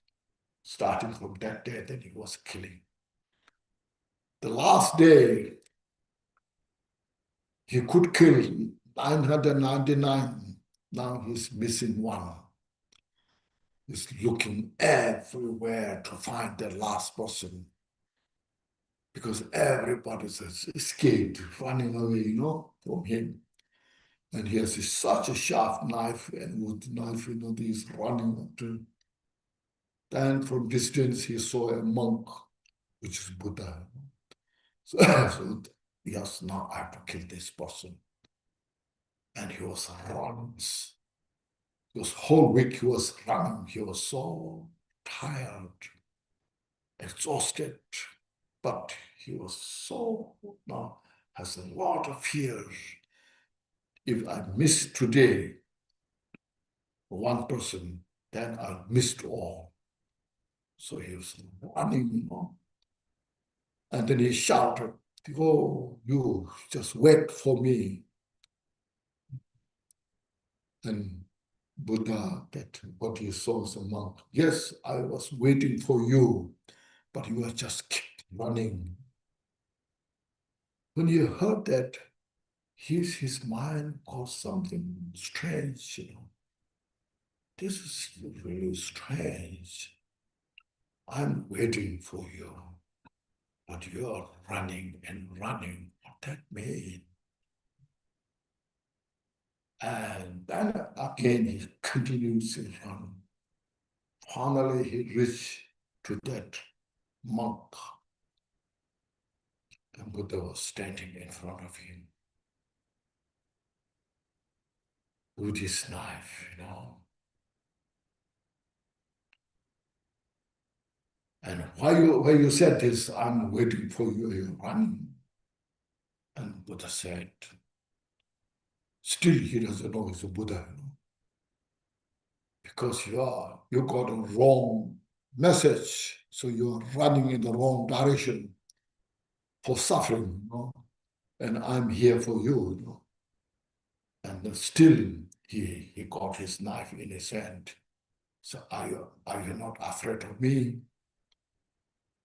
starting from that day, then he was killing. The last day, he could kill 999. Now he's missing one. He's looking everywhere to find the last person. Because everybody's escaped, running away, from him. And he has such a sharp knife, and with the knife, he's running up to. Then from distance, he saw a monk, which is Buddha. So yes, now I have to kill this person. And he was running. This whole week he was running. He was so tired, exhausted, but he was so now has a lot of fear. If I miss today one person, then I missed all. So he was running, and then he shouted, "Oh, you just wait for me." And Buddha, that what he saw as a monk, yes, I was waiting for you, but you are just kept running. When he heard that, his mind caused something strange, This is really strange. I'm waiting for you, but you are running and running. What that mean? And then again he continues to run. Finally he reached to that monk. And Buddha was standing in front of him with his knife, And why you said this, I'm waiting for you, you're running. And Buddha said, still he doesn't know he's a Buddha, because you got a wrong message, so you're running in the wrong direction for suffering, and I'm here for you, And still he got his knife in his hand. So are you not afraid of me?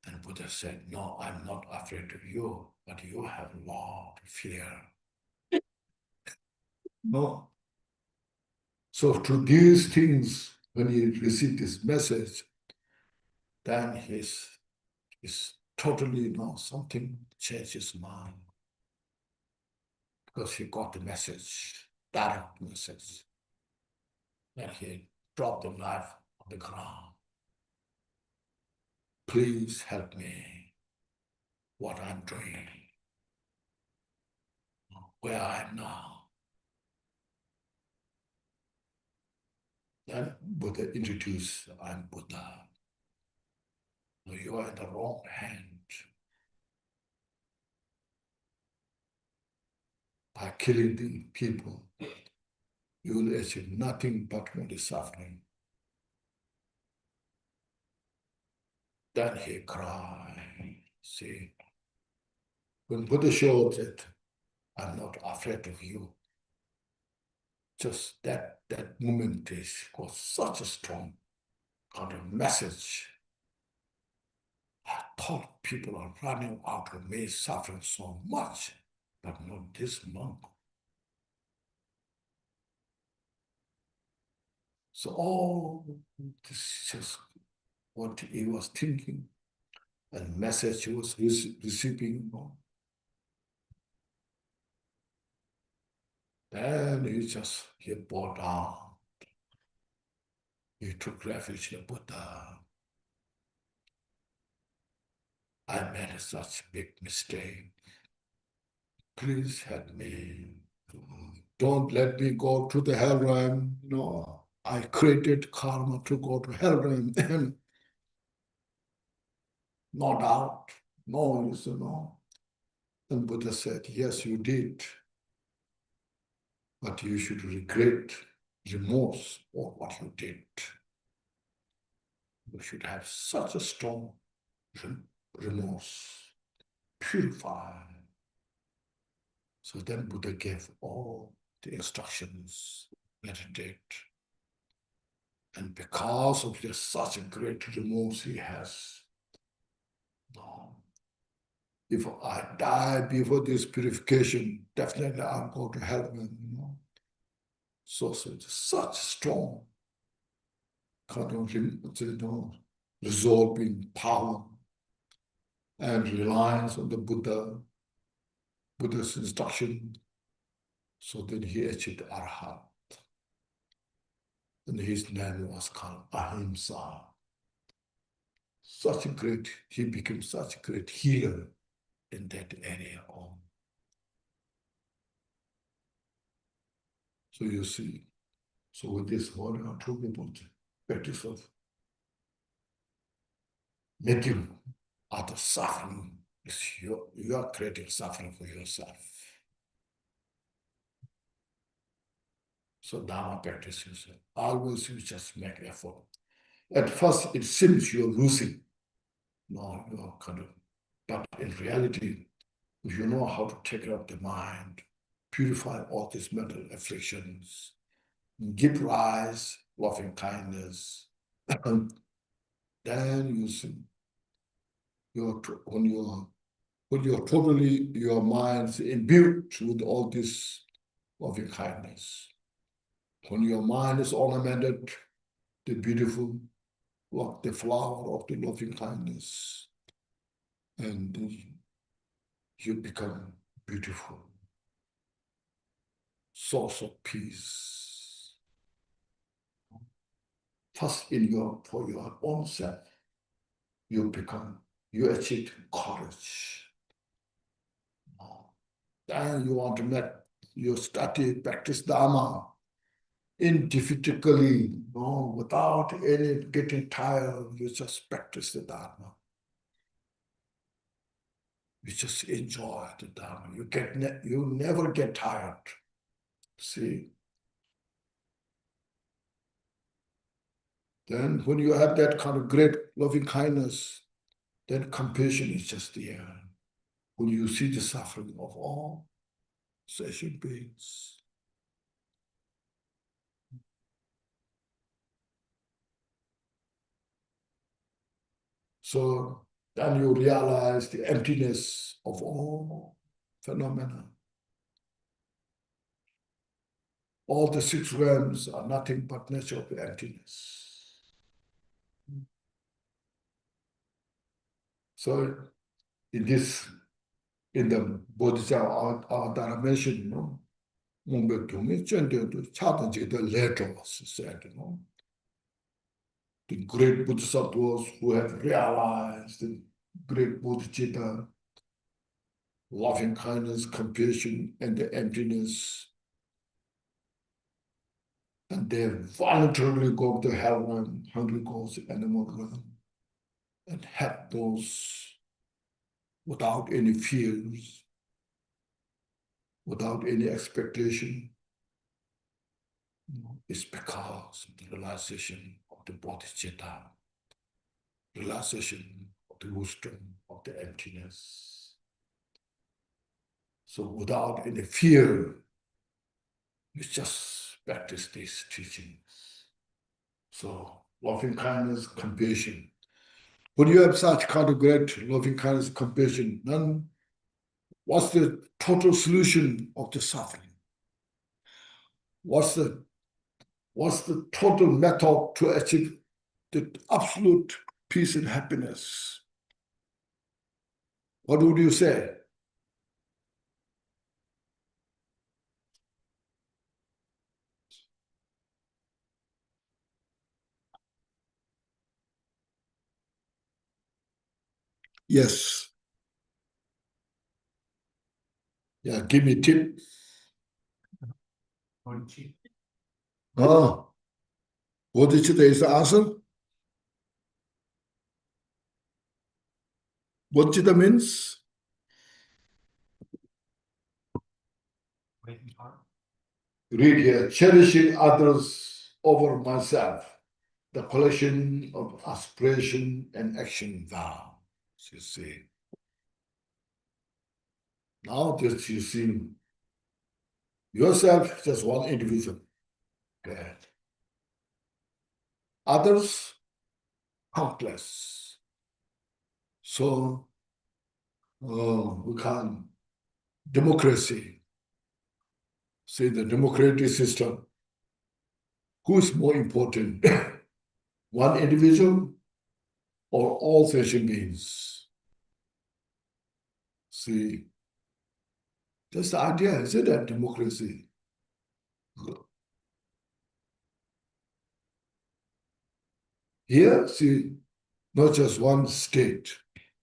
And Buddha said, no, I'm not afraid of you, but you have a lot of fear. No. So to these things, when he received this message, then he's totally, something changed his mind. Because he got the message, direct message. Then he dropped the knife on the ground. Please help me, what I'm doing, where I am now. Then Buddha introduced, I'm Buddha. You are in the wrong hand. By killing the people, you will achieve nothing but only suffering. Then he cried. See, when Buddha showed that I'm not afraid of you, just that moment was such a strong kind of message. I thought people are running out of me, suffering so much, but not this monk. So all this is just what he was thinking and message he was receiving. Then he bowed down. He took refuge in the Buddha. I made such a big mistake. Please help me. Don't let me go to the hell realm. No, I created karma to go to hell realm. No doubt. No, you say no. And Buddha said, yes, you did. But you should regret, remorse for what you did. You should have such a strong remorse, purify. So then Buddha gave all the instructions, meditate. And because of just such a great remorse he has, no, if I die before this purification, definitely I'll go to heaven. So it's such strong kind of resolving power and reliance on the Buddha's instruction. So then he achieved Arhat. And his name was called Ahimsa. He became such a great healer in that area. So you see, so with this whole I'm talking about practice of making others suffering. You are creating suffering for yourself. So Dharma practice is always you just make effort. At first it seems you're losing. No, you're kind of, but in reality, if you know how to take care of the mind, purify all these mental afflictions, give rise, loving kindness, then you see when you're totally your mind's imbued with all this loving kindness. When your mind is ornamented, the beautiful, like the flower of the loving kindness, and you become beautiful, source of peace. First, for your own self, you achieve courage. Then you study, practice Dharma indefatigably, without any getting tired. You just practice the Dharma. You just enjoy the Dharma. You never get tired. See? Then when you have that kind of great loving kindness, then compassion is just there. When you see the suffering of all sentient beings. So then you realize the emptiness of all phenomena. All the six realms are nothing but nature of emptiness. So in the Bodhisattva, our dimension, said, the great Bodhisattvas who have realized the great Bodhicitta, loving kindness, compassion, and the emptiness, and they voluntarily go to hell realm, hungry ghosts, animal realm, and help those without any fears, without any expectation. It's because of the realization of the bodhicitta. realization of the wisdom of the emptiness. So without any fear, you just practice these teachings. So loving kindness, compassion. When you have such kind of great loving kindness, compassion, then what's the total solution of the suffering? What's the total method to achieve the absolute peace and happiness? What would you say? Yes. Yeah, give me a tip. Oh, bodhicitta is the answer? Bodhicitta means? Read here, cherishing others over myself, the collection of aspiration and action vow. You see. Now that you see yourself just one individual. Okay. Others, countless. So we can democracy. See the democratic system. Who is more important? One individual or all sentient beings? See, that's the idea, isn't it? Democracy. Here, see, not just one state,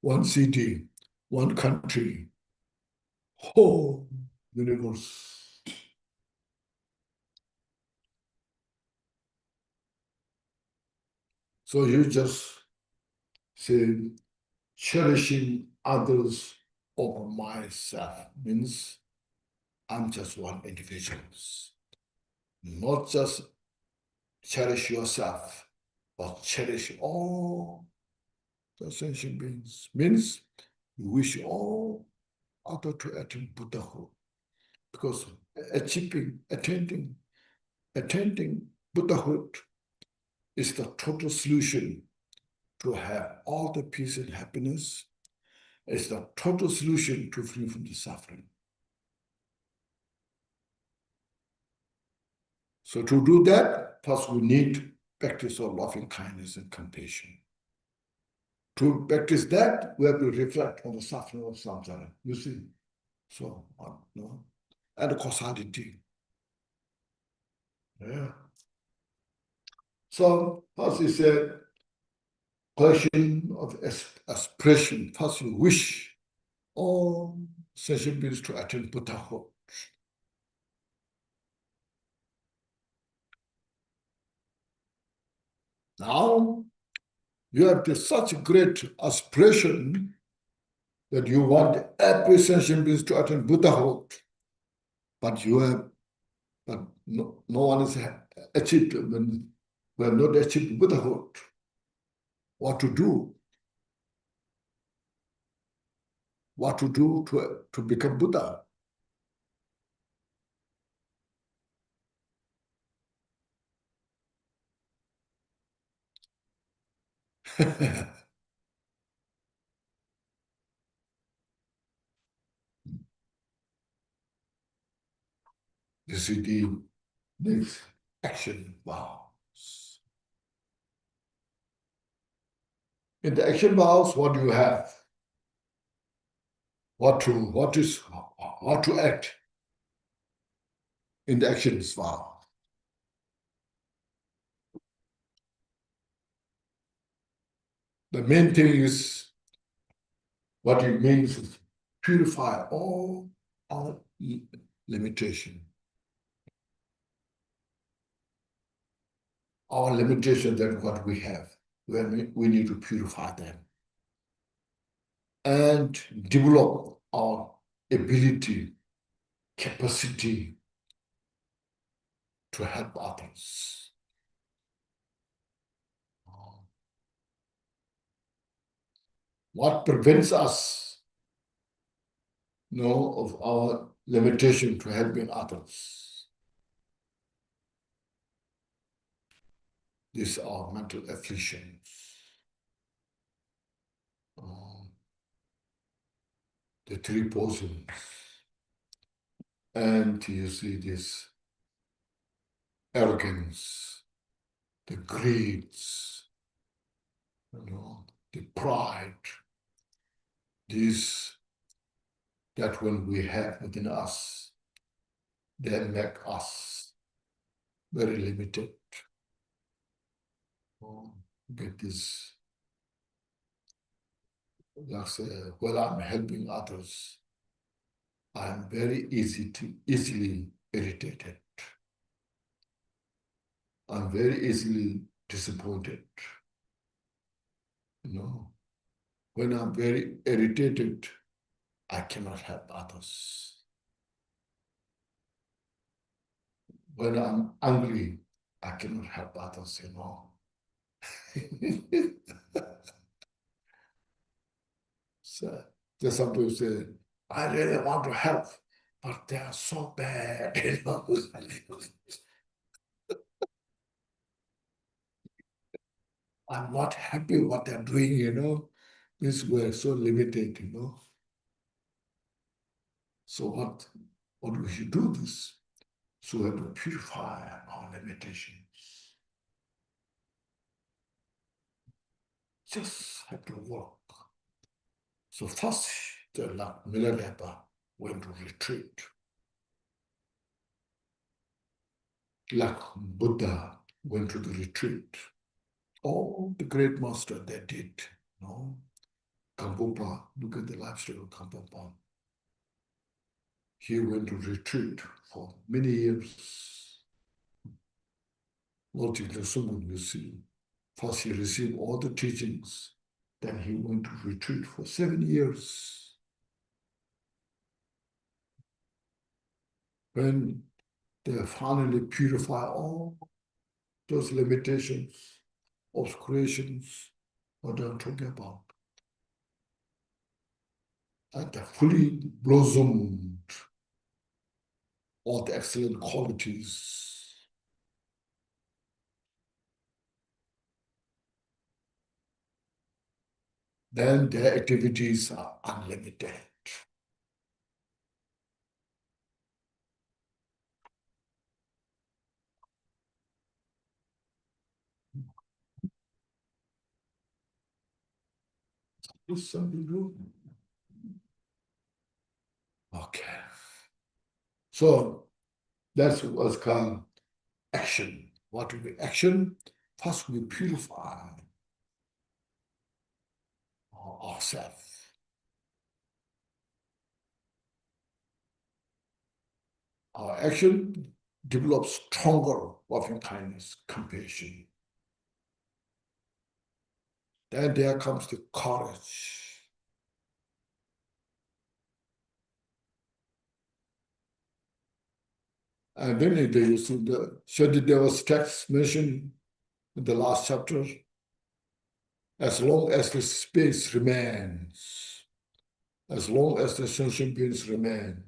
one city, one country, whole universe. So you just say, cherishing others over myself means I'm just one individual. Not just cherish yourself, but cherish all the sentient beings. Means you wish all others to attain Buddhahood. Because attending Buddhahood is the total solution to have all the peace and happiness. It's the total solution to free from the suffering. So to do that, first we need practice of loving kindness and compassion. To practice that, we have to reflect on the suffering of samsara. You see, so no, and the causality. Yeah. So first he said, question of aspiration. First you wish all sentient beings to attain Buddhahood. Now you have such great aspiration that you want every sentient being to attain Buddhahood, but no one has achieved when we have not achieved Buddhahood. What to do? What to do to become Buddha? This is the next action vows. In the action vows, what do you have? How to act in the actions vow. The main thing is what it means is purify all our limitation. Our limitation that what we have, when we need to purify them and develop our ability, capacity to help others. what prevents us, of our limitation to helping others? These are mental afflictions. The three poisons. And you see this arrogance, the greeds, the pride, that when we have within us, they make us very limited. Get this, like say, when I'm helping others, I'm very easily irritated. I'm very easily disappointed. When I'm very irritated, I cannot help others. When I'm angry, I cannot help others, So there's some people say, I really want to help, but they are so bad, I'm not happy with what they're doing, This we're so limited, So what we should do this? So we have to purify our limitations. Just have to work. So first, the Milarepa went to retreat. Like Buddha went to the retreat. All the great masters they did, Drikungpa, look at the lifestyle of Drikungpa. He went to retreat for many years. Not in the Suman, you see. First he received all the teachings, then he went to retreat for 7 years. When they finally purify all those limitations, obscurations, what I'm talking about, and they fully blossomed all the excellent qualities. Then their activities are unlimited. Is something good? Okay. So that's what's called action. What will be action? First, we purify ourselves. Our action develops stronger loving kindness, compassion. Then there comes the courage. And then you see the Shantidev's text mentioned in the last chapter, as long as the space remains, as long as the sentient beings remain,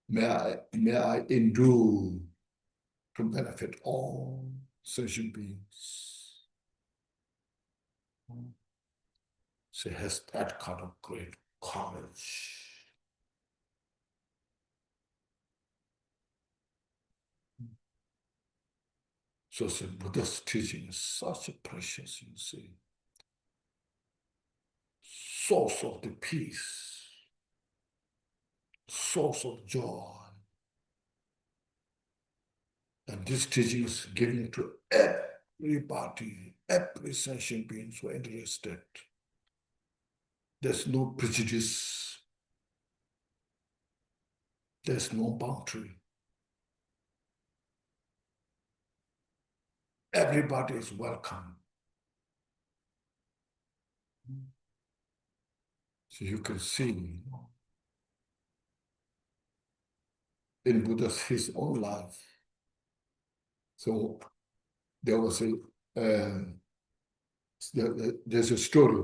may I endure to benefit all sentient beings. She has that kind of great courage. So the Buddha's teaching is such a precious, source of the peace, source of joy. And this teaching is given to everybody, every sentient being who are interested. There's no prejudice. There's no boundary. Everybody is welcome. So you can see in Buddha's his own life. So there was there's a story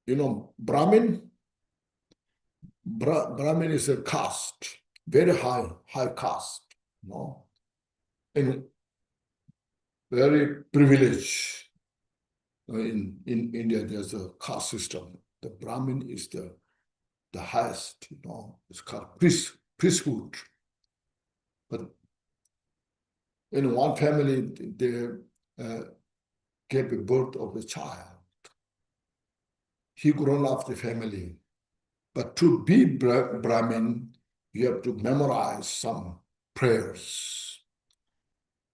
Brahmin is a caste, very high caste, and very privileged. In India, there's a caste system. The Brahmin is the highest, it's called priesthood. But in one family, they gave a birth of a child. He grown up the family. But to be Brahmin, you have to memorize some prayers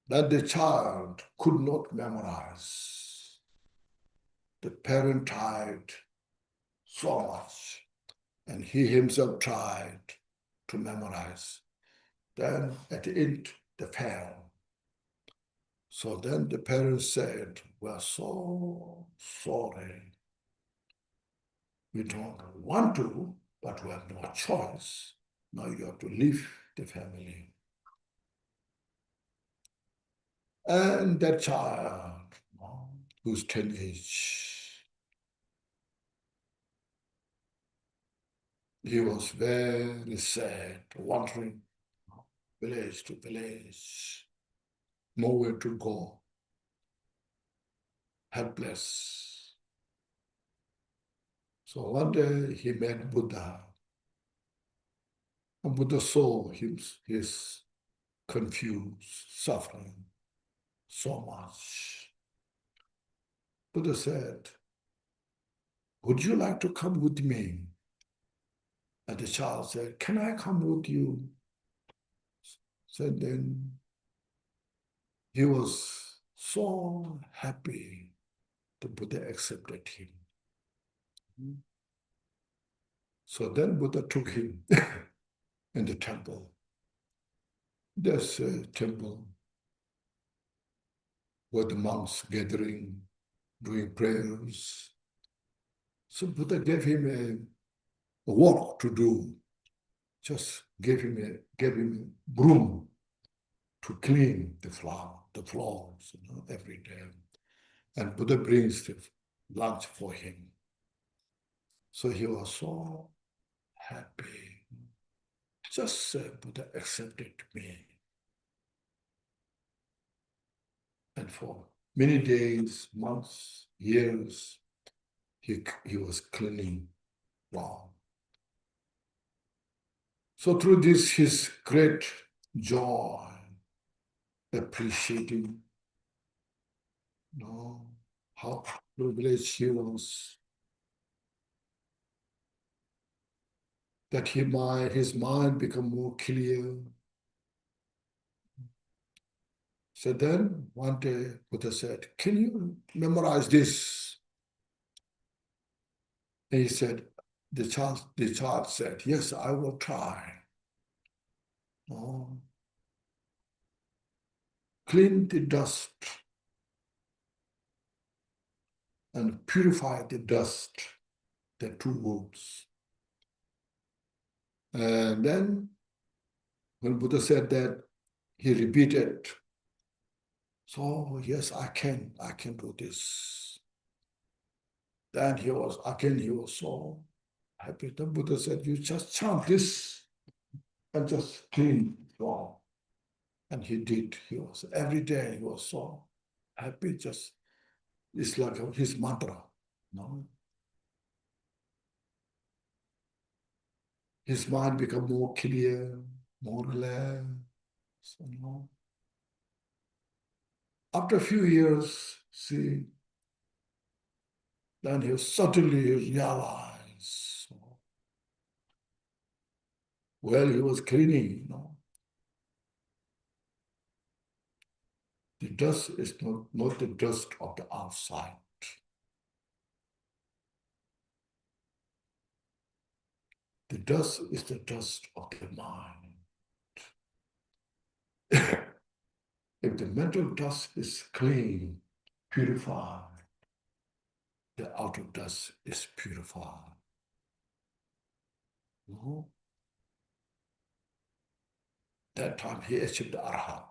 that the child could not memorize. The parent tried so much, and he himself tried to memorize. Then at the end, they failed. So then the parents said, "We're so sorry. We don't want to, but we have no choice. Now you have to leave the family." And that child, who's teenage, he was very sad, wandering village to village, nowhere to go, helpless. So one day he met Buddha. And Buddha saw his confused, suffering so much. Buddha said, "Would you like to come with me?" And the child said, "Can I come with you?" So then he was so happy the Buddha accepted him. So then Buddha took him in the temple. There's a temple where the monks gathering, doing prayers. So Buddha gave him a work to do. Just gave him a broom to clean the floors, every day. And Buddha brings the lunch for him. So he was so happy. Just Buddha accepted me. And for many days, months, years, he was cleaning. Wow. So through this, his great joy, appreciating, how privileged he was, that his mind become more clear. So then one day Buddha said, "Can you memorize this?" And he said, the child said, "Yes, I will try." Clean the dust and purify the dust, the two words. And then when Buddha said that, he repeated, "So yes, I can do this." Then he was so happy. The Buddha said, "You just chant this and just clean it all." And he did. Every day he was so happy. It's like his mantra. His mind became more clear, more relaxed. After a few years, then he suddenly realized, while he was cleaning, the dust is not the dust of the outside. The dust is the dust of the mind. If the mental dust is clean, purified, the outer dust is purified. That time he achieved the arhat.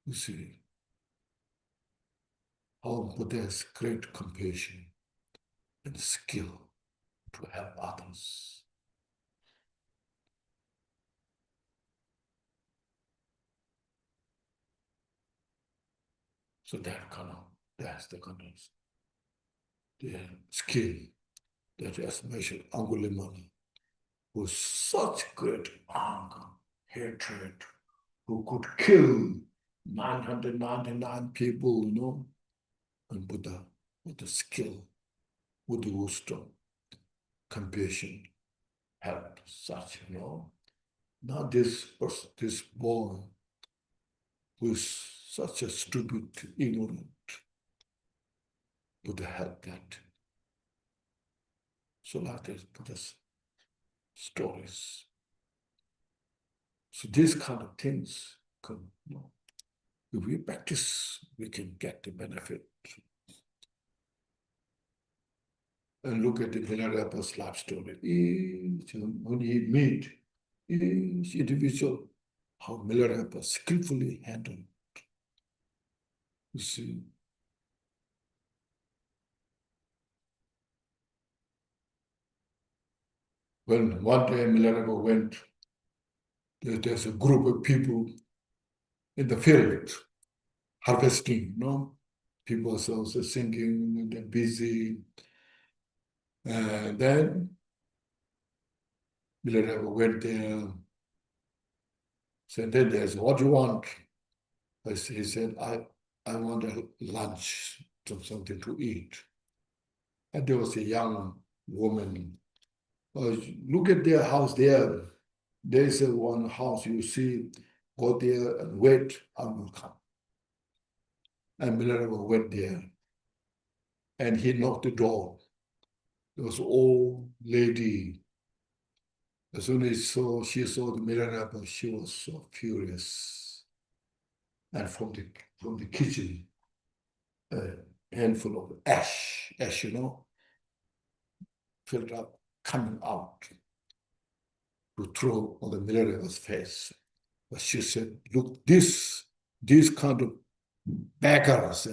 You see, how Buddha has great compassion and skill to help others. So that's the kind of the skill that has measured Angulimala, with such great anger, hatred, who could kill 999 people, and Buddha, with the skill, with the wisdom, compassion, helped such, Now this person, this boy, who is such a stupid, ignorant, Buddha helped that. So like this, Buddha's stories. So these kind of things, if we practice, we can get the benefit. And look at the Milarepa's life story. When he meet each individual, how Milarepa skillfully handled. You see, when one day Milarepa went, there's a group of people in the field harvesting, People are also singing, they're busy. And then Milarepa went there, said, then there's what you want. He said, I want a lunch, something to eat. And there was a young woman. Look at their house there. There's one house you see, go there and wait, I will come. And Milarepa went there. And he knocked the door. There was an old lady. As soon as she saw the Milarepa, she was so furious. And from the kitchen, a handful of ash, filled up, coming out to throw on the Milarepa's face. But she said, look, these kind of beggars,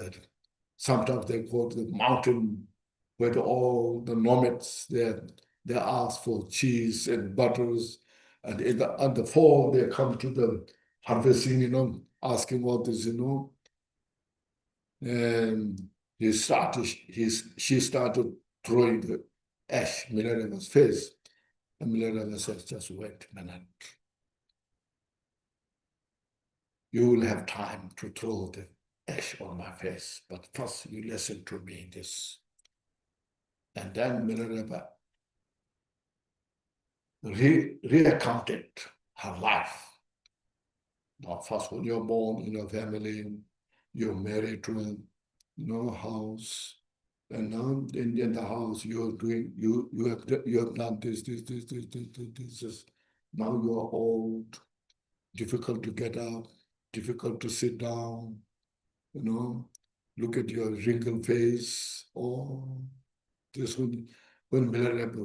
sometimes they go to the mountain where all the nomads, they ask for cheese and butters. And on the fall, they come to the harvesting, asking what is, And she started throwing the ash in Milarepa's face. And Milarepa says, just wait a minute. You will have time to throw the ash on my face, but first you listen to me this. And then Milarepa recounted her life. Now, first, when you're born in a family, you're married to a house, and now in the house you're doing you have done this. Now you are old, difficult to get up, difficult to sit down. Look at your wrinkled face. Oh, this when Milarepa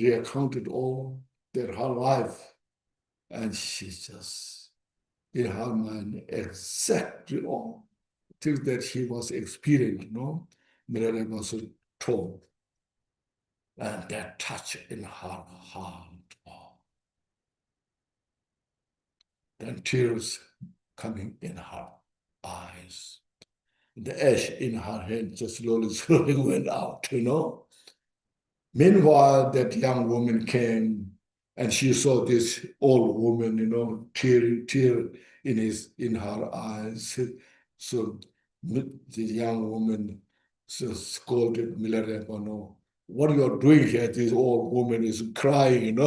recounted all her life, and she just in her mind exactly all things that she was experiencing, Milarepa was told, and that touch in her heart. Oh. Then tears coming in her eyes. The ash in her hand just slowly went out, Meanwhile, that young woman came and she saw this old woman, tear in her eyes. So the young woman scolded Milarepa, no, what you are doing here? This old woman is crying,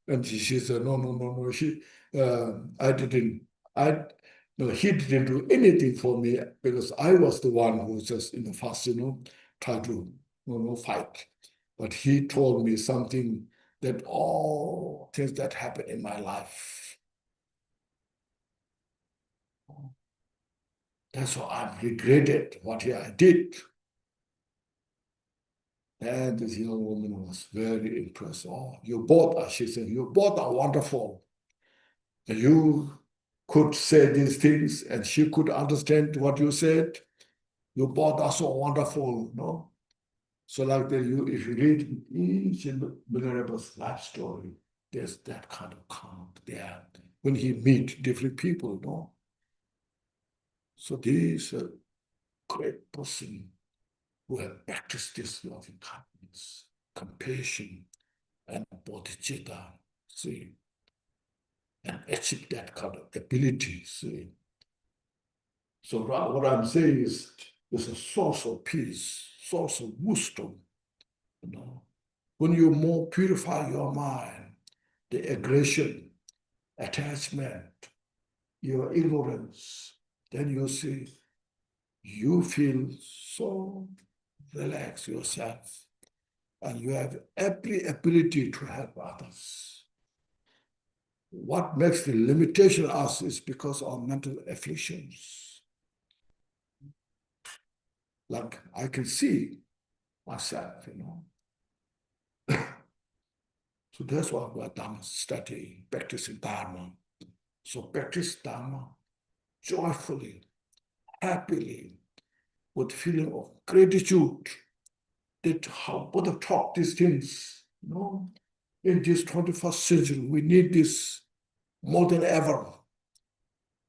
And she said, no. I didn't, no, he didn't do anything for me because I was the one who just in the first, tried to, fight. But he told me something that all things that happened in my life. That's why I regretted what I did. And this young woman was very impressed. Oh, you both, she said, you both are wonderful. You could say these things and she could understand what you said. You both are so wonderful, no? So like if you read each Venerable's life story, there's that kind of count there when he meet different people, no? So this great person who have practiced this loving kindness, compassion, and bodhicitta, see, and achieve that kind of ability, see. So what I'm saying is, it's a source of peace, source of wisdom, you know. When you more purify your mind, the aggression, attachment, your ignorance, then you see, you feel so relaxed yourself, and you have every ability to help others. What makes the limitation us is because of mental afflictions. Like I can see myself, you know. So that's why we're Dharma studying, practicing Dharma. So practice Dharma joyfully, happily, with feeling of gratitude that how Buddha taught these things. You know, in this 21st century, we need this more than ever.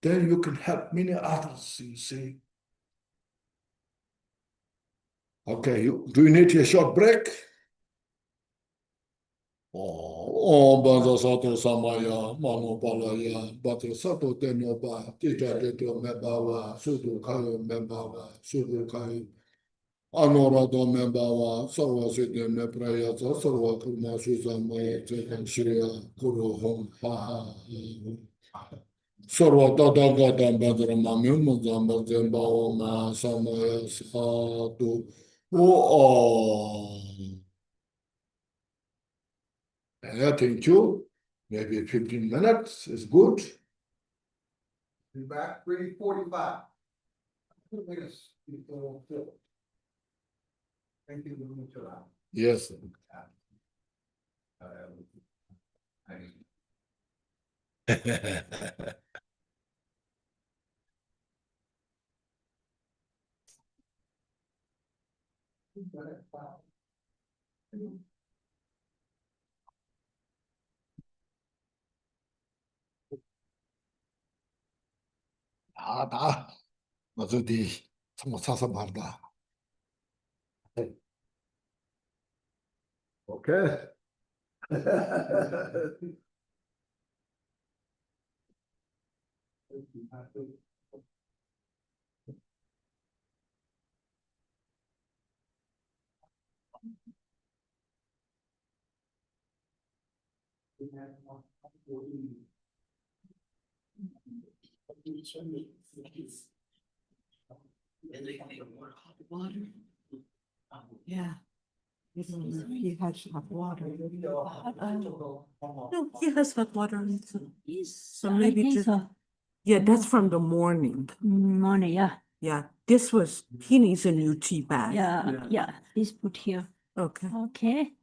Then you can help many others, you see. Okay, do you need a short break? Banza sato samaya, mano palaya, batra sato tenyoba, tija teto mebawa, sudu kayo mebawa, sudu kayo. Anorado mebawa, sarva siddhi mepraya, sarva kurma suzamaya, jekan shriya, kuru hum paha. Sarva tata gata badra mami, muzamba zembawa ma samaya sadu. Yeah, thank you. Maybe 15 minutes is good. Be back 3:45. Thank you very much. Yes. 나, 어디, 정말 사서 말다. Okay. Water. Yeah. He has hot water. No, he has hot water. So maybe just, yeah, that's from the morning. Morning, yeah. Yeah, this was, he needs a new tea bag. Yeah. Please put here. Okay. Okay.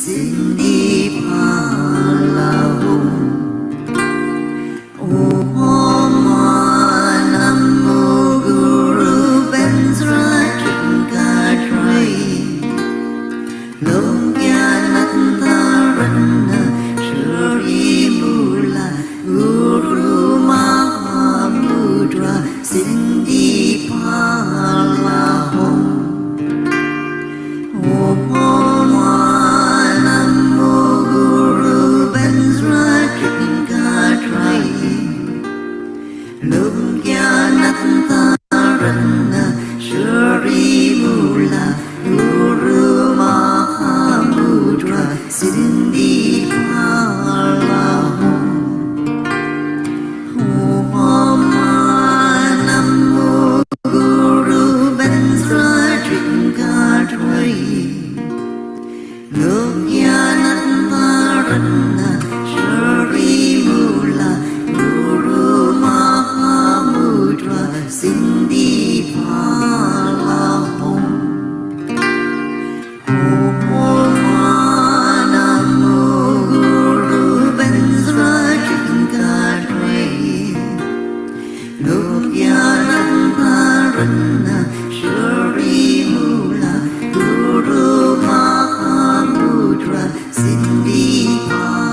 Cindy Palahum Om Namo Guru Bensra Chinkatray Longyanantarana Shuri Mula Guru Mahamudra Cindy Palahum Om Namo Guru Bensra Chinkatray Longyanantarana Shuri Mula Guru Mahamudra Cindy Palahum Om Namo Guru Bensra Chinkatray Longyanantarana Shuri Mula Guru Mahamudra Cindy Palahum Om Namo Guru Bensra Chinkatray Longyanantarana Shuri Mula Guru Mahamudra Cindy Palahum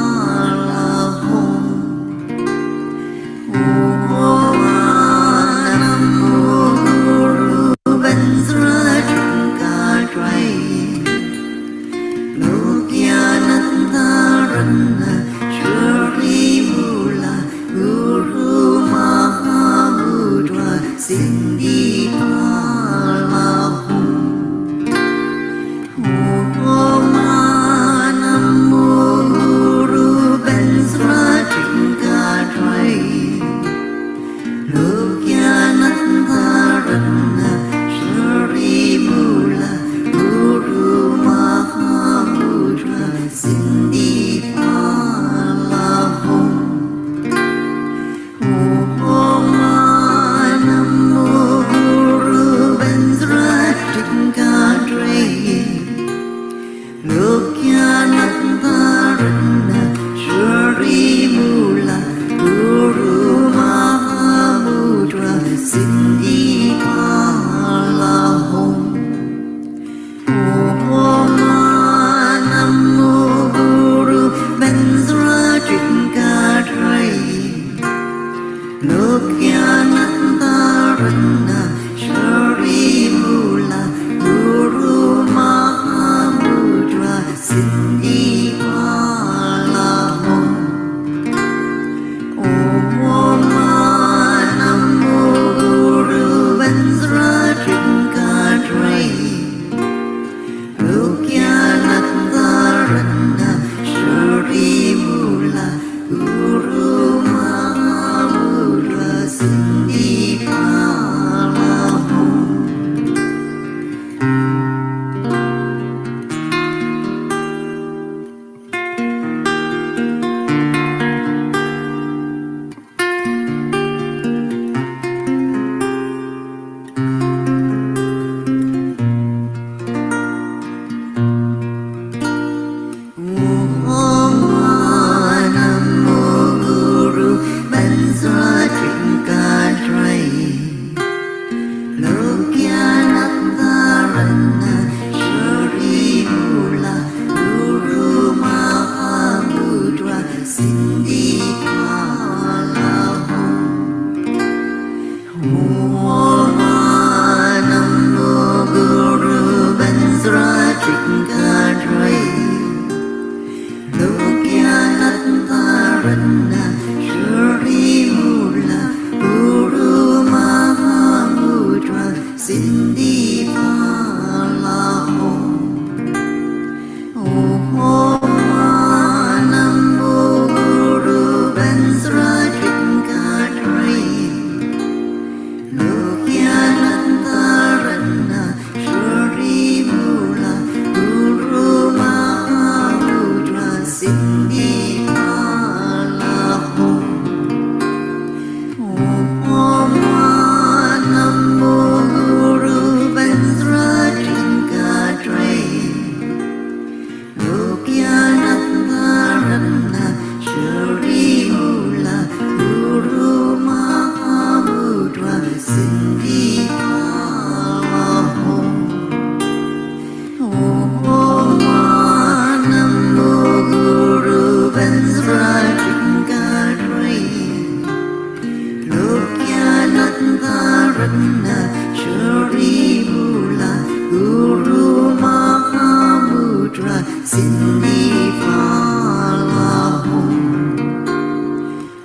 Cindy Palahum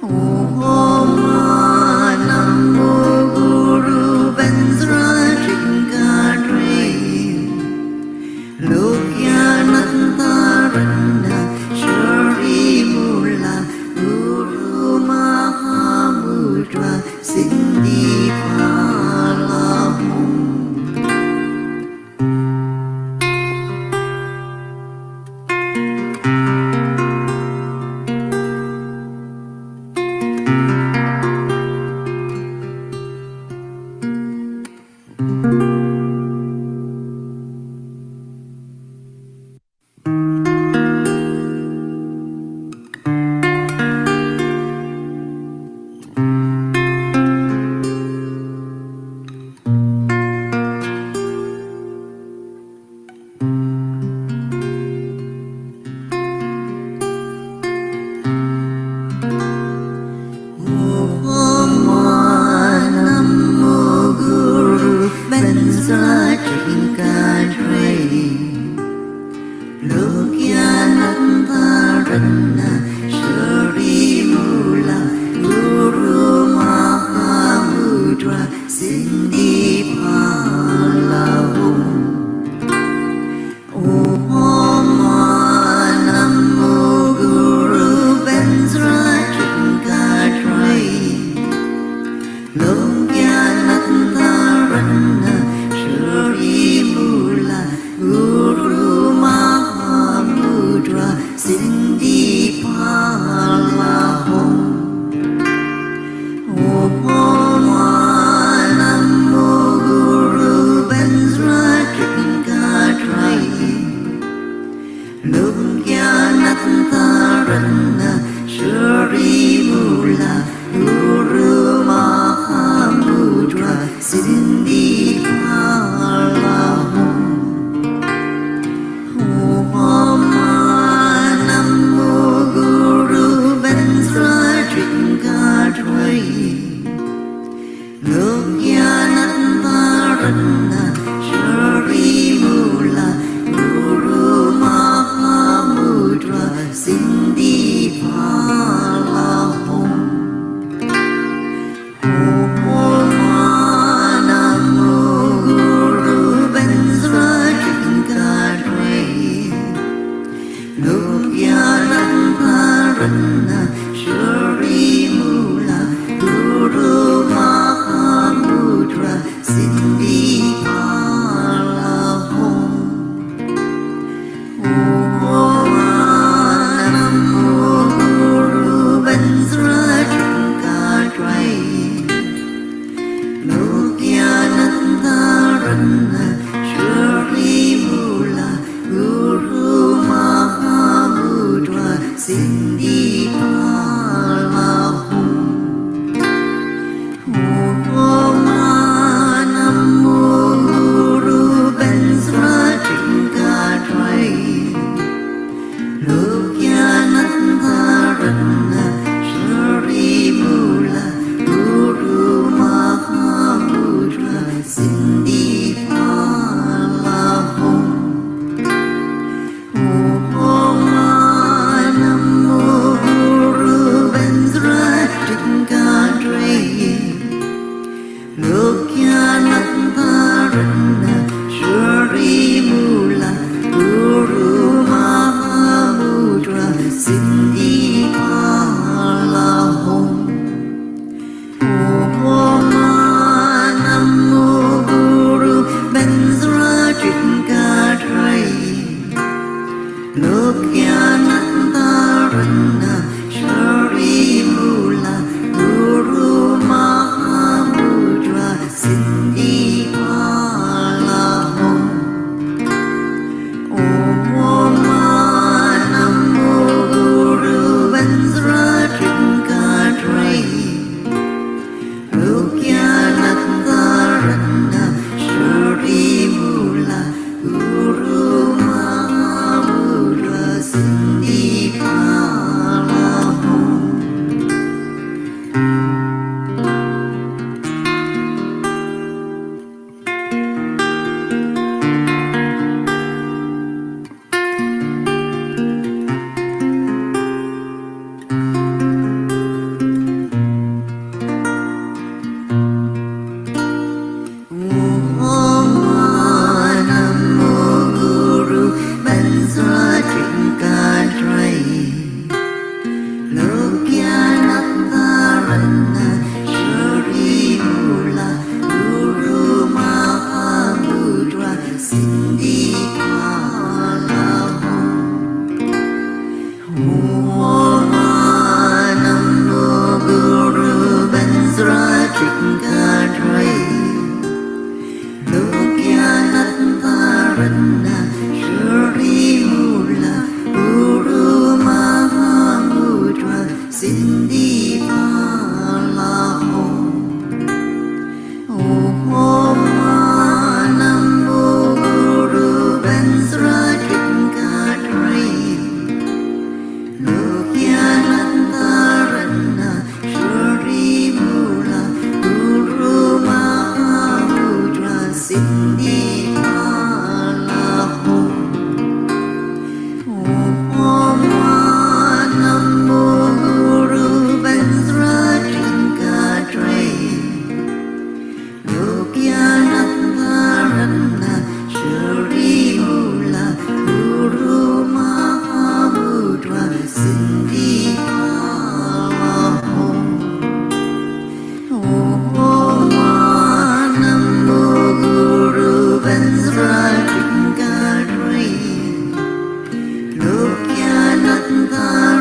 Om Namo Guru Benzra Chinkadre Lokyanantarana Shri Mula Guru Mahamudra Cindy Palahum Guru Mahamudra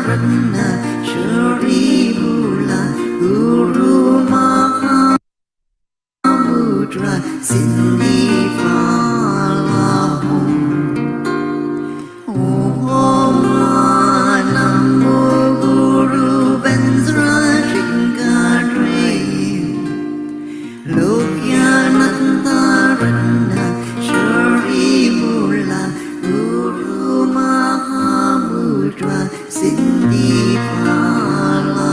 Ratna Shri Mula Guru Mahamudra Sindhi Phala Om Namo Guru Benzra Trinkadre Lokyananda Ratna Shri Mula Guru Mahamudra Sindhi Phala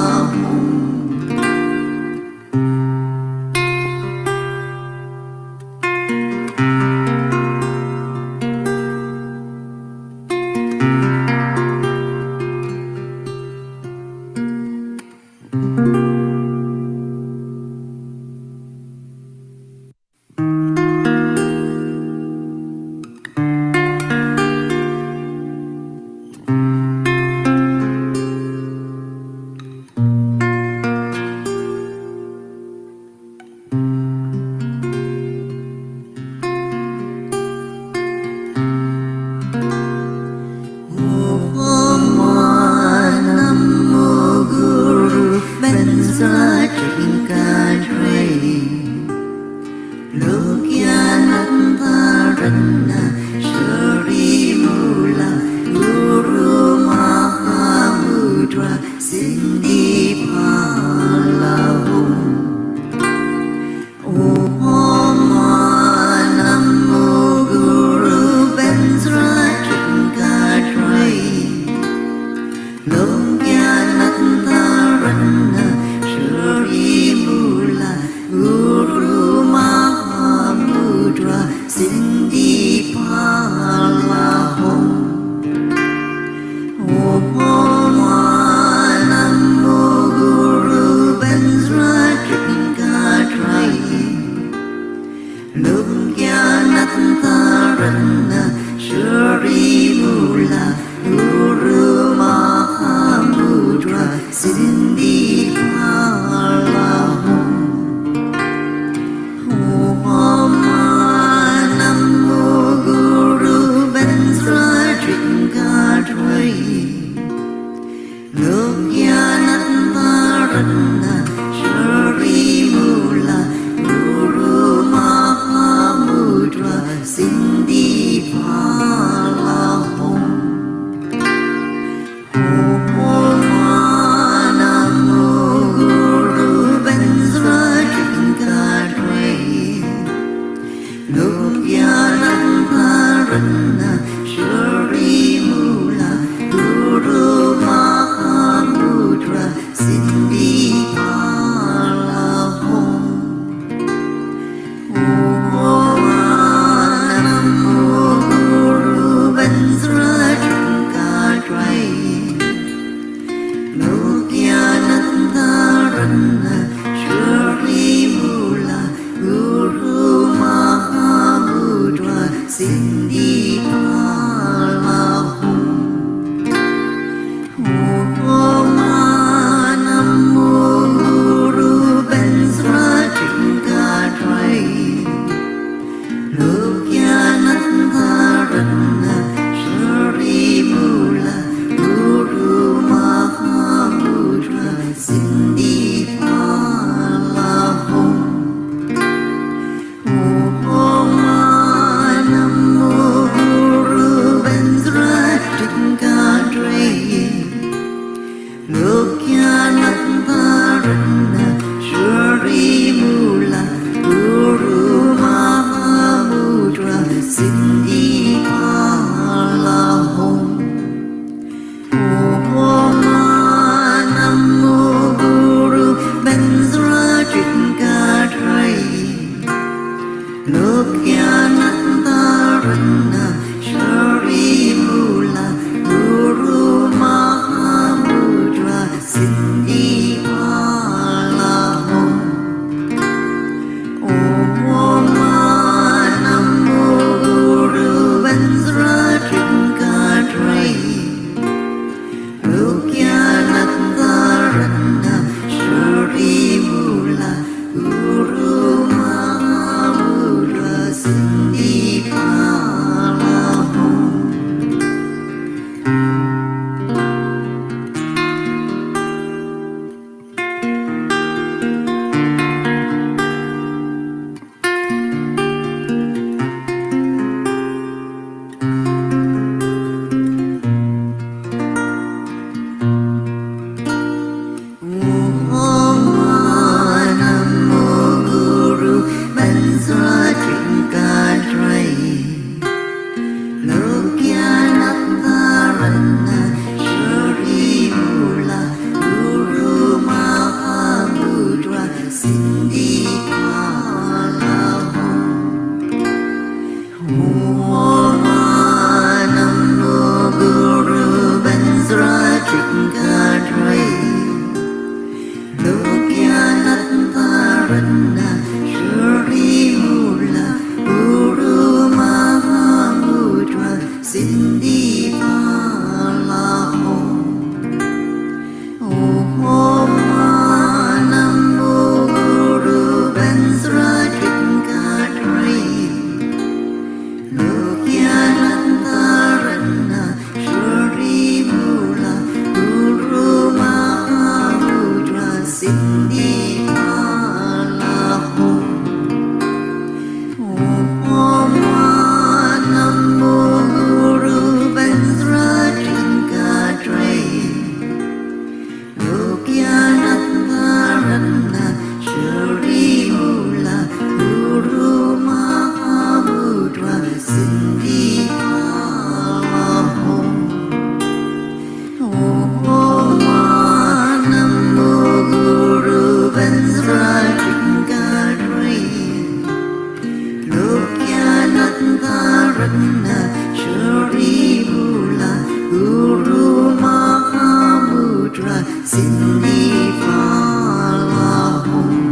xin đi pha la hồng.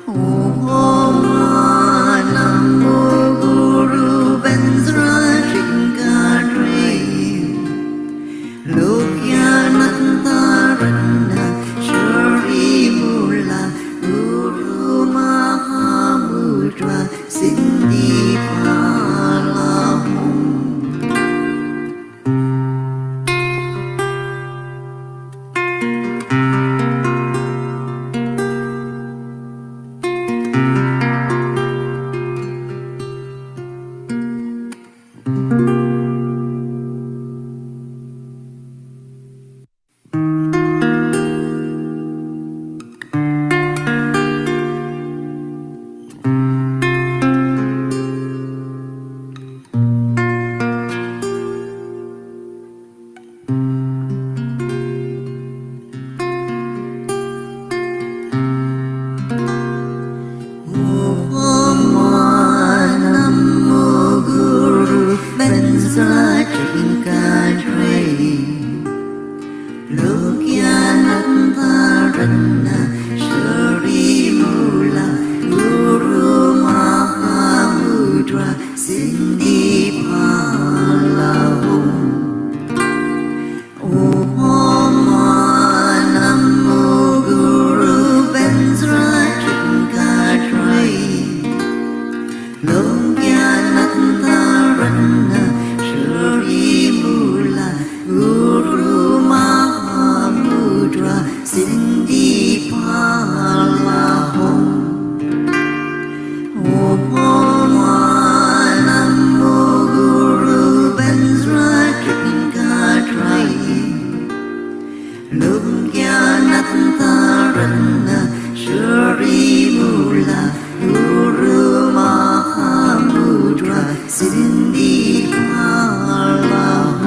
Om Nam Mô Guru Benzra Chinkadre Lokyananta Rana Shri Mula Guru Mahamudra Sindhi Palamum.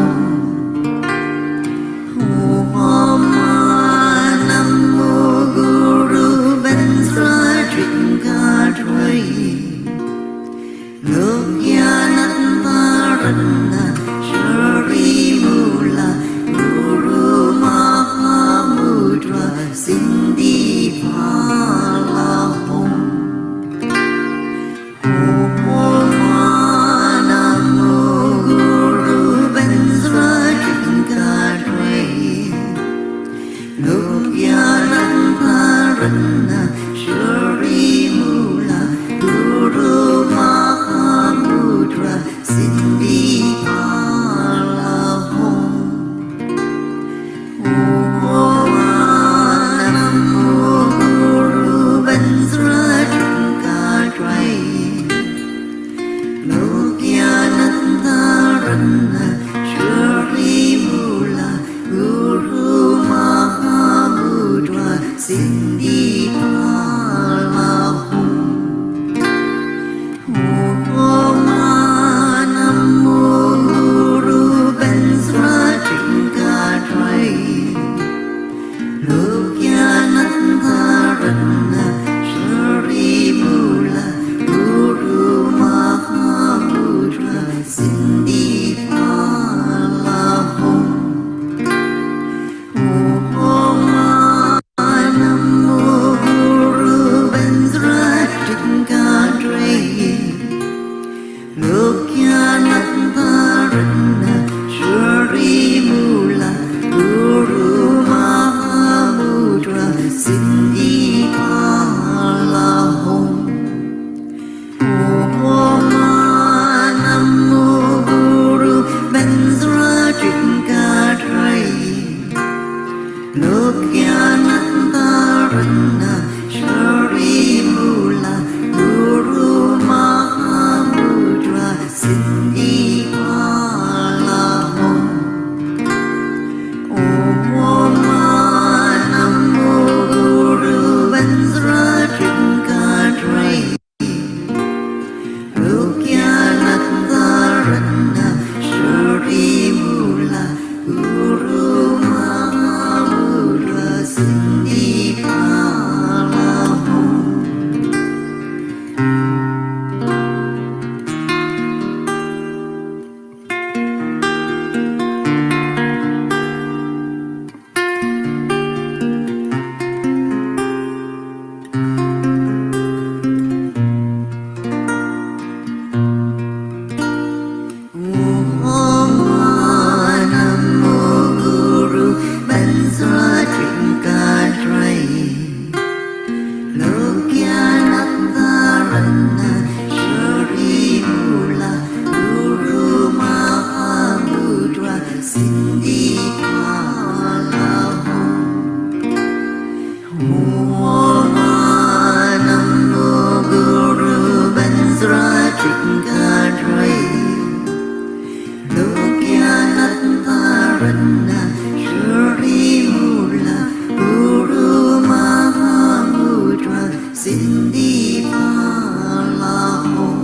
Guru Mahamudra Cindy Namo Guru Bensra Chikadre Lokyanatmarana Shri Mula Guru Mahamudra Cindy Palahom.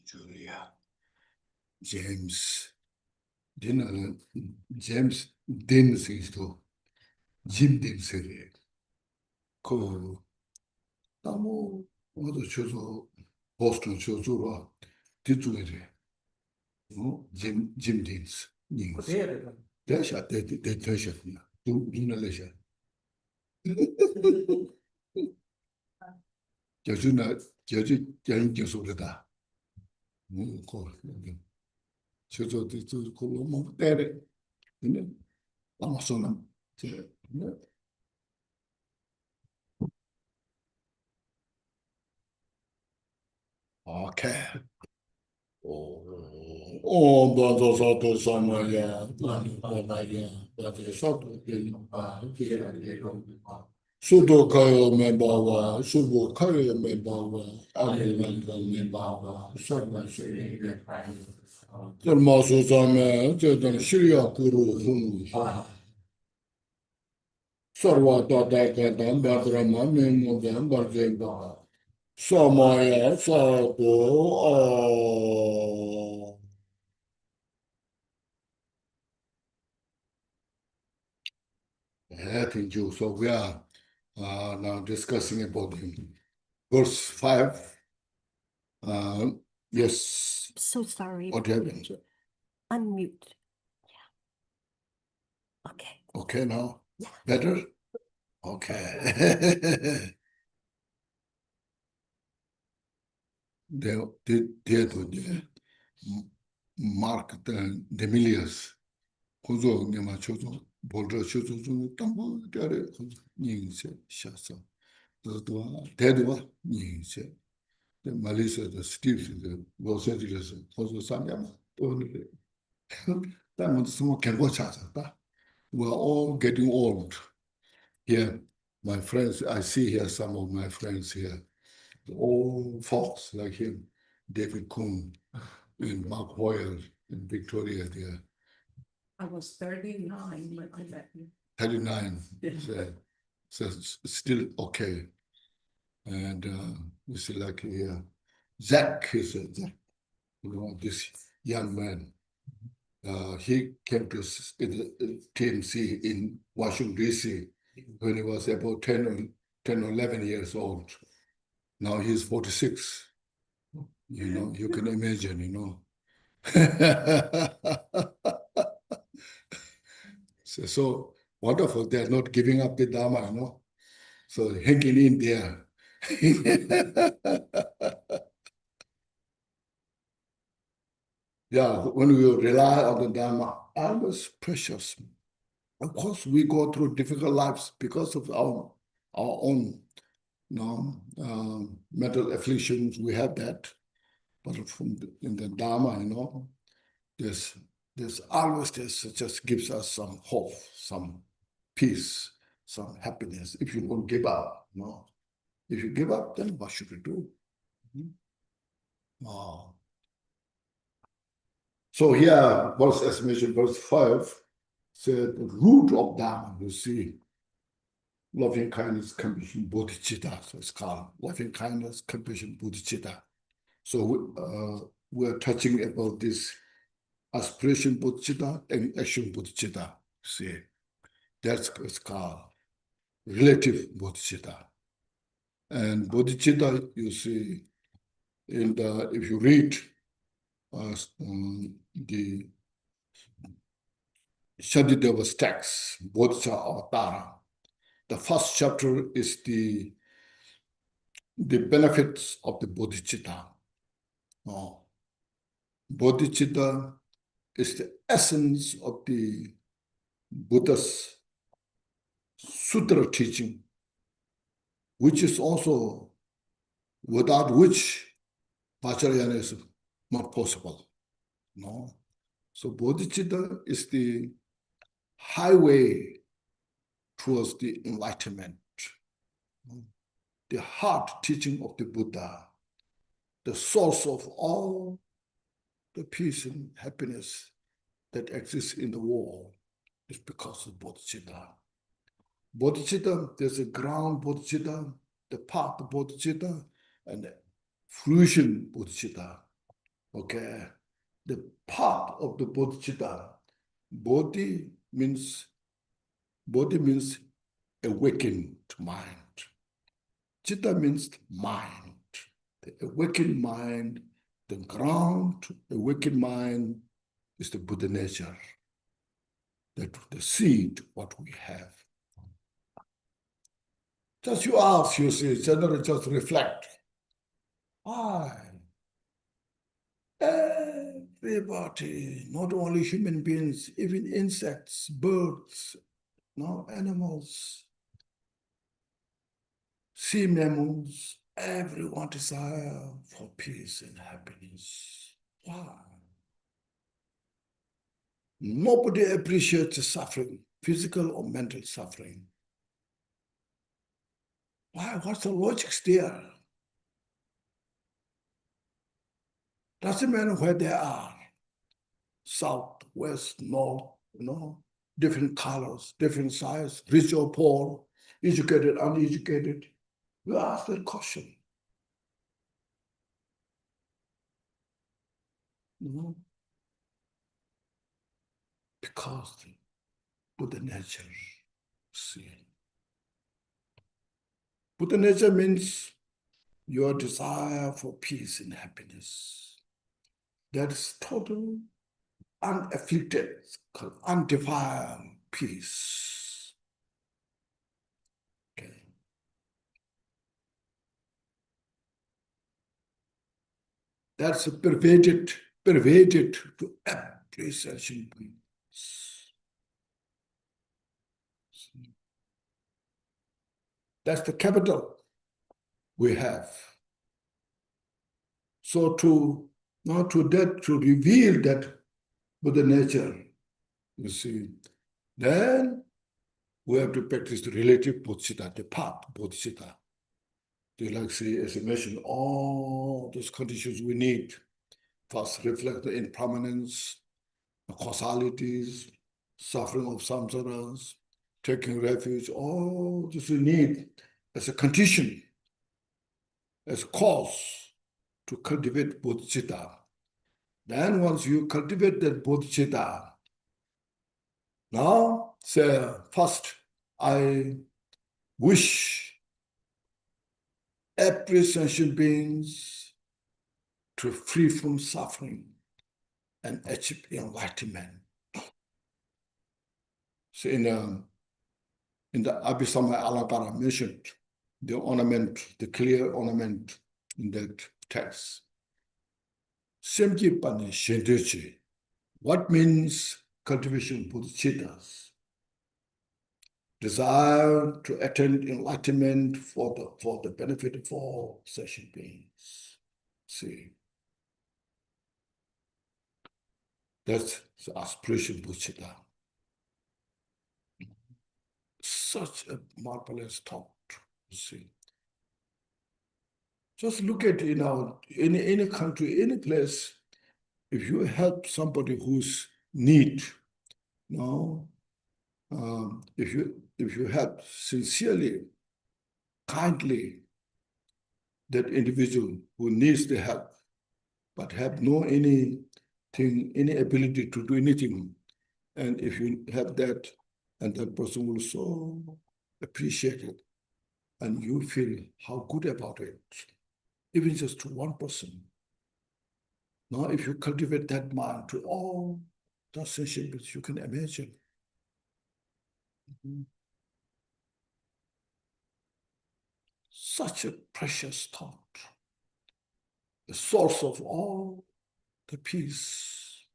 Julia, James, dinner, James Dins is to Jim Dins. Ko Tamo, what the Chozo, Boston Chozura, Tituere, Jim Dins. That's a treasure. Do leisure. Jajuna, Jaji, Jan Josuda. Chozo to Colombo, Derek. Amazon. Okay. Oh, Bado Sato Samaya, Panaya, Bado Sato, Sudo Kayo Membawa, Subo Kayo Membawa, Abilanda Membawa, Termaso Same, Jetan Shirya Kuru Hum, Sarva Tata Katan, Badrama, Nemodan, Barjemba, Samaya, Sato, Thank you. So we are now discussing about verse 5. Yes. So sorry. What happened? Unmute. Yeah. Okay. Okay now? Yeah. Better? Okay. They mark the millions. Kuzo Nima Chozo, Boulder Chozo, Tambo, Dere, Yingse, Shasa. Tedua, Yingse. The Malaysia, the Steve, the Los Angeles, Kozo Sanyama, that was someone can watch us. We're all getting old. Here, my friends, I see here some of my friends here, the old folks like him, David Kuhn, and Mark Hoyle, in Victoria there. I was 39 when I met you. 39, so still okay. And you see, like here, Zach is Zach, this young man. He came to TMC in Washington, D.C. when he was about 10 or 11 years old. Now he's 46. You know, you can imagine, you know. So wonderful. They're not giving up the Dharma, you know. So hanging in there. Yeah, when we rely on the Dharma, always precious. Of course, we go through difficult lives because of our own, you know, mental afflictions. We have that, but in the Dharma, you know, there's always this. It just gives us some hope, some peace, some happiness. If you don't give up, you know, if you give up, then what should we do? Wow. So here, verse estimation, verse 5 said the root of Dharma, you see, loving kindness, compassion, bodhicitta. So it's called loving kindness, compassion, bodhicitta. So we're touching about this aspiration bodhicitta and action bodhicitta. See, that's it's called relative bodhicitta. And bodhicitta, you see, if you read the Shadideva's text, Bodhisattva Avatara, the first chapter is the benefits of the bodhicitta. Bodhicitta is the essence of the Buddha's sutra teaching, which is also without which Vajrayana is not possible. No? So bodhicitta is the highway towards the enlightenment, the heart teaching of the Buddha, the source of all the peace and happiness that exists in the world is because of bodhicitta. Bodhicitta, there's a ground bodhicitta, the path bodhicitta, and the fruition bodhicitta. Okay, the path of the bodhicitta. Bodhi means awakened mind. Chitta means mind. The awakened mind, the ground awakened mind is the Buddha nature. That the seed, what we have. Just you ask, you see, generally just reflect. Why? Everybody, not only human beings, even insects, birds, no animals, sea mammals, everyone desire for peace and happiness. Why? Nobody appreciates the suffering, physical or mental suffering. Why? What's the logic there? Doesn't matter where they are, south, west, north, you know, different colors, different size, rich or poor, educated, uneducated. We ask that question. You know? Because the Buddha nature, see. Buddha nature means your desire for peace and happiness. That is total, unafflicted, undefiled peace. Okay. That's pervaded to every sentient being. That's the capital we have. So to reveal that Buddha nature, you see, then we have to practice the relative bodhicitta, the path bodhicitta. They like say, as I mentioned, all those conditions we need. First, reflect the impermanence, the causalities, suffering of samsaras, taking refuge, all this we need as a condition, as a cause to cultivate bodhicitta. Then once you cultivate that bodhicitta, now say, first, I wish every sentient beings to free from suffering and achieve enlightenment. So in the Abhisama Alankara mentioned the ornament, the clear ornament in that text. Semji Pani Shendechi. What means cultivation bodhicittas? Desire to attain enlightenment for the benefit of all sentient beings. See, that's the aspiration bodhicitta. Such a marvelous thought. See, just look at any country, any place. If you help somebody who's need, if you help sincerely, kindly, that individual who needs the help, but have no any ability to do anything, and if you have that, and that person will so appreciate it, and you feel how good about it, even just to one person. Now, if you cultivate that mind to all the sensations you can imagine. Such a precious thought, the source of all the peace.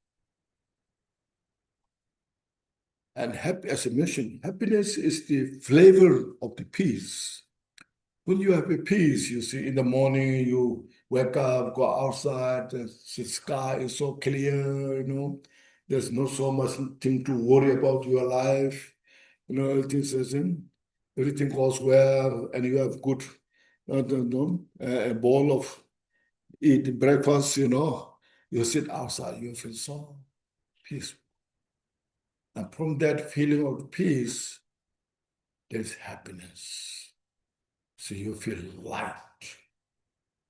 And as I mentioned, happiness is the flavor of the peace. When you have a peace, you see, in the morning, you wake up, go outside, the sky is so clear, there's not so much thing to worry about your life, everything goes well, and you have good, a bowl of eat breakfast, you sit outside, you feel so peaceful. And from that feeling of peace, there's happiness. So you feel light.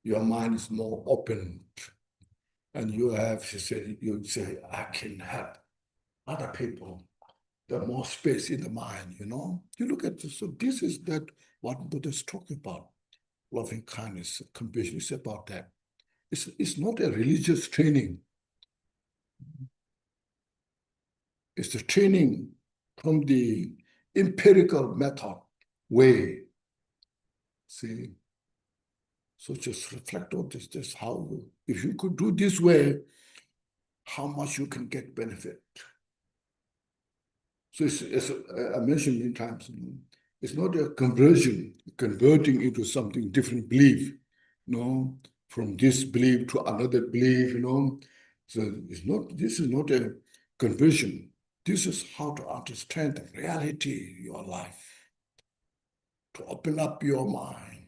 Your mind is more open. And you say, I can help other people. There's more space in the mind, You look at this, so this is what Buddha is talking about. Loving kindness, compassion is about that. It's not a religious training. It's the training from the empirical method way. See? So just reflect on this how, if you could do this way, how much you can get benefit. So as I mentioned many times, it's not a converting into something different belief, from this belief to another belief, So this is not a conversion. This is how to understand the reality of your life, to open up your mind.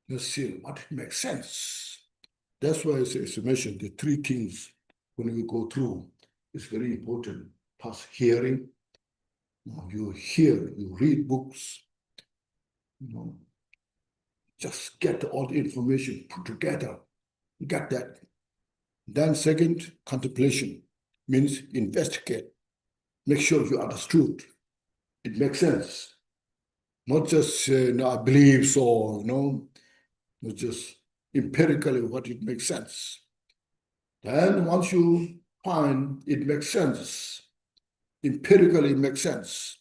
You see what it makes sense. That's why as I mentioned, the three things when we go through is very important. Plus hearing, you hear, you read books, just get all the information put together, get that. Then second, contemplation means investigate, make sure you understood. It makes sense. Not just I believe so, not just empirically what it makes sense. Then once you find it makes sense, empirically it makes sense,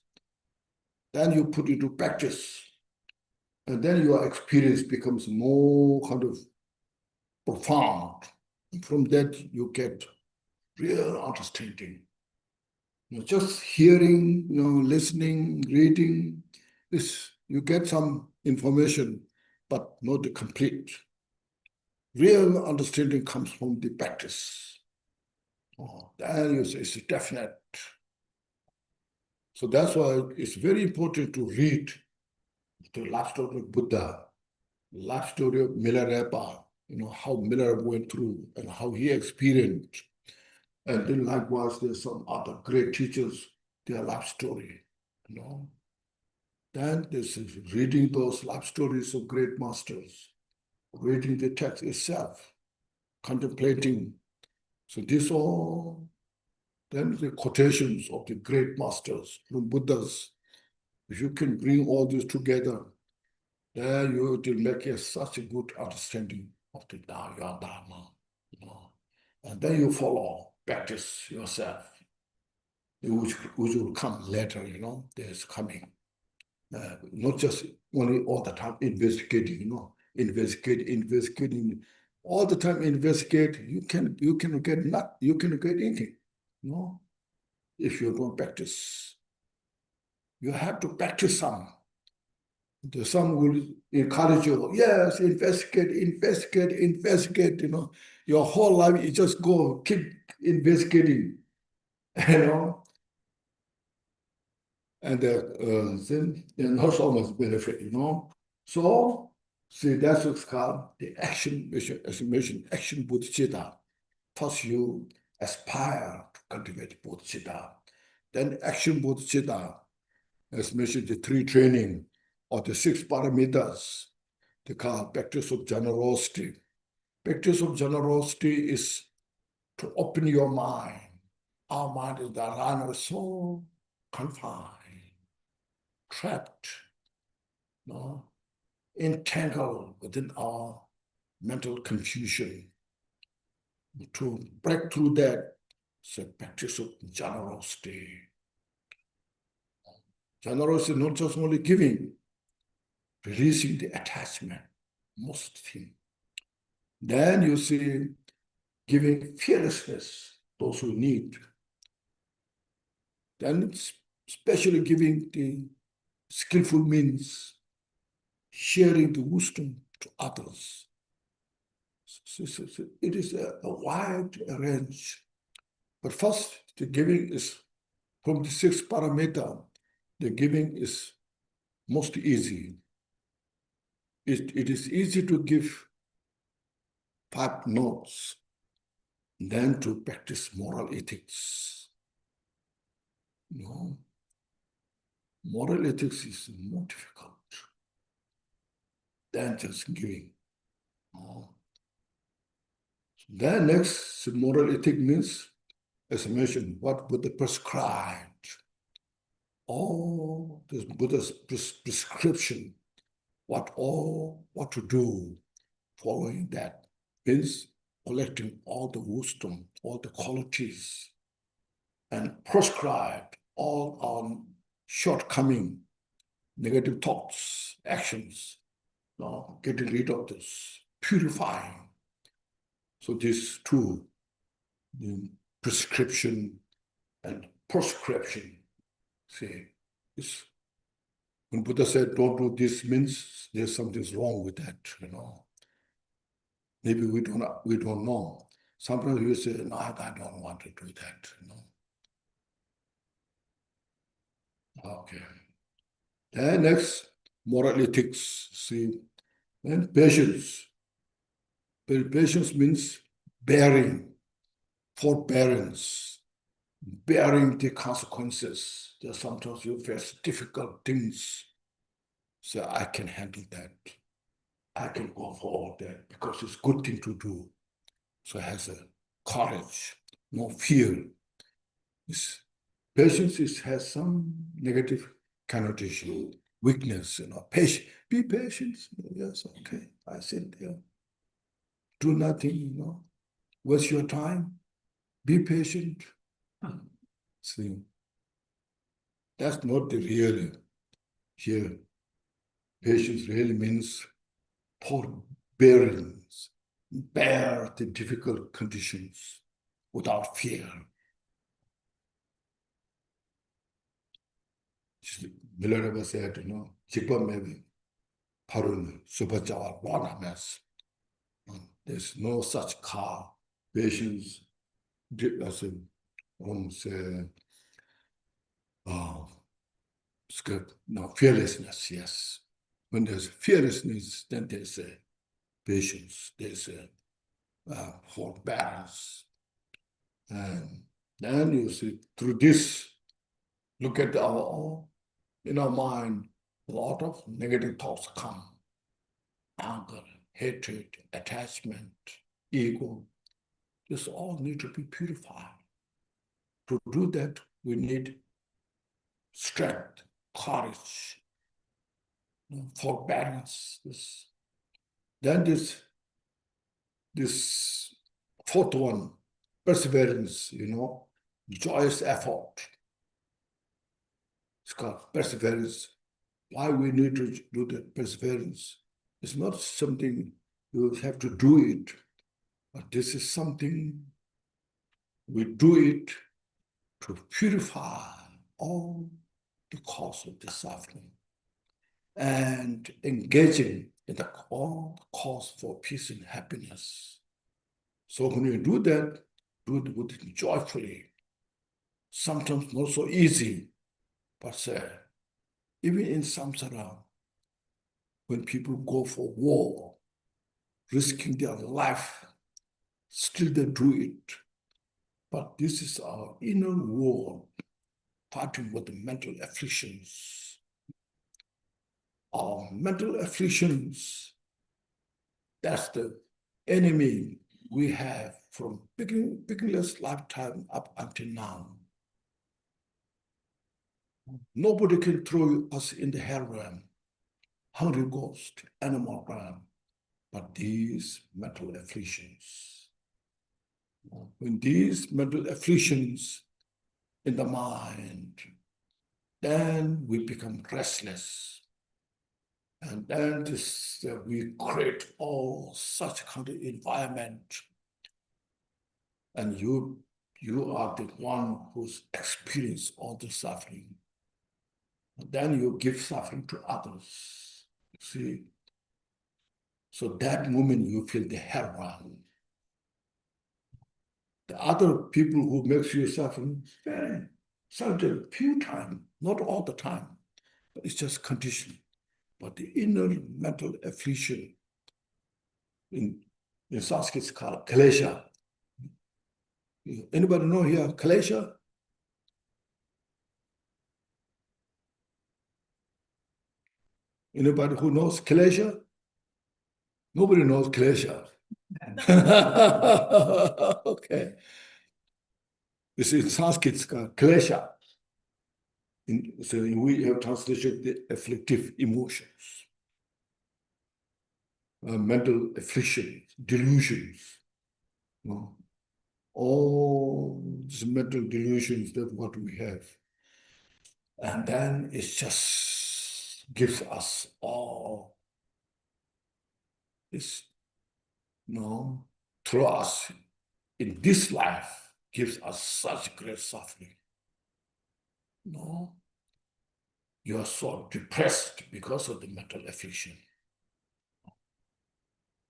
then you put it to practice. And then your experience becomes more kind of profound. And from that, you get real understanding. Just hearing, listening, reading, you get some information, but not the complete. Real understanding comes from the practice. Then you say it's definite. So that's why it's very important to read the life story of Buddha, life story of Milarepa, how Milarepa went through and how he experienced. And then likewise, there's some other great teachers, their life story, Then this is reading those life stories of great masters, reading the text itself, contemplating. So this all, then the quotations of the great masters, from Buddhas. If you can bring all this together, then you will make such a good understanding of the your Dharma, you know. And then you follow, practice yourself, which will come later, you know, there's coming. Not just only all the time investigating, you know, investigating, all the time investigate, you can get anything, you know, if you don't practice. You have to practice some. Some will encourage you, yes, investigate, you know. Your whole life, you just keep investigating, you know. And then not so much benefit, you know. So, see, that's what's called the action mission, as you mentioned, action bodhicitta. First, you aspire to cultivate bodhicitta. Then action bodhicitta, as mentioned, the 3 training or the 6 parameters, they call practice of generosity. Practice of generosity is to open your mind. Our mind is the line so confined, trapped, no, entangled within our mental confusion. To break through that, it's a practice of generosity. Generosity not just only giving, releasing the attachment, most thing. Then you see giving fearlessness, those who need. Then especially giving the skillful means, sharing the wisdom to others. It is a wide range. But first, the giving is from the 6 parameter, the giving is most easy. It is easy to give 5 notes than to practice moral ethics. No. Moral ethics is more difficult than just giving. No. Then next, moral ethic means, as I mentioned, what Buddha prescribed. All this Buddha's prescription, what to do, following that means collecting all the wisdom, all the qualities, and prescribe all our shortcoming, negative thoughts, actions, getting rid of this, purifying. So these 2, the prescription and prescription, see, when Buddha said, don't do this, means there's something's wrong with that, you know. Maybe we don't know. Sometimes you say, no, I don't want to do that, you know. Okay. Then next, moral ethics, see, and patience. Patience means bearing, forbearance, bearing the consequences. That sometimes you face difficult things. So I can handle that. I can go forward that because it's a good thing to do. So it has a courage, no fear. Patience has some negative connotation, weakness, you know. Be patient. Yes, okay. I sit there. Do nothing, you know. Waste your time. Be patient. See, that's not the real here. Patience really means forbearance, bear the difficult conditions without fear. Milarepa said, you know, Jigpa maybe, Parun, Subajawa, Wanamas. There's no such car. Patience, as a say, no, fearlessness, yes. When there's fearlessness, then there's a patience, there's a forbearance. And then you see, through this, look at in our mind, a lot of negative thoughts come. Anger, hatred, attachment, ego. This all need to be purified. To do that, we need strength, courage, forbearance. Then this fourth one, perseverance, joyous effort. It's called perseverance. Why we need to do that perseverance? It's not something you have to do it, but this is something we do it to purify all the cause of the suffering and engaging in all the cause for peace and happiness. So when you do that, do it with it joyfully. Sometimes not so easy, but even in samsara, when people go for war, risking their life, still they do it. But this is our inner war, fighting with the mental afflictions. Our mental afflictions, that's the enemy we have from beginningless lifetime up until now. Nobody can throw us in the hell realm, hungry ghost, animal realm, but these mental afflictions. When these mental afflictions in the mind, then we become restless. And then we create all such kind of environment. And you are the one who's experienced all the suffering. And then you give suffering to others. See? So that moment you feel the hell realm. The other people who makes you suffering, very seldom, few times, not all the time, but it's just condition. But the inner mental affliction, in Sanskrit, it's called klesha. Anybody know here klesha? Anybody who knows klesha? Nobody knows klesha. Okay. This is Sanskrit, it's called klesha. So we have translated the afflictive emotions, mental afflictions, delusions. All these mental delusions, that's what we have. And then it just gives us all this, through us in this life, gives us such great suffering. You are so depressed because of the mental affliction.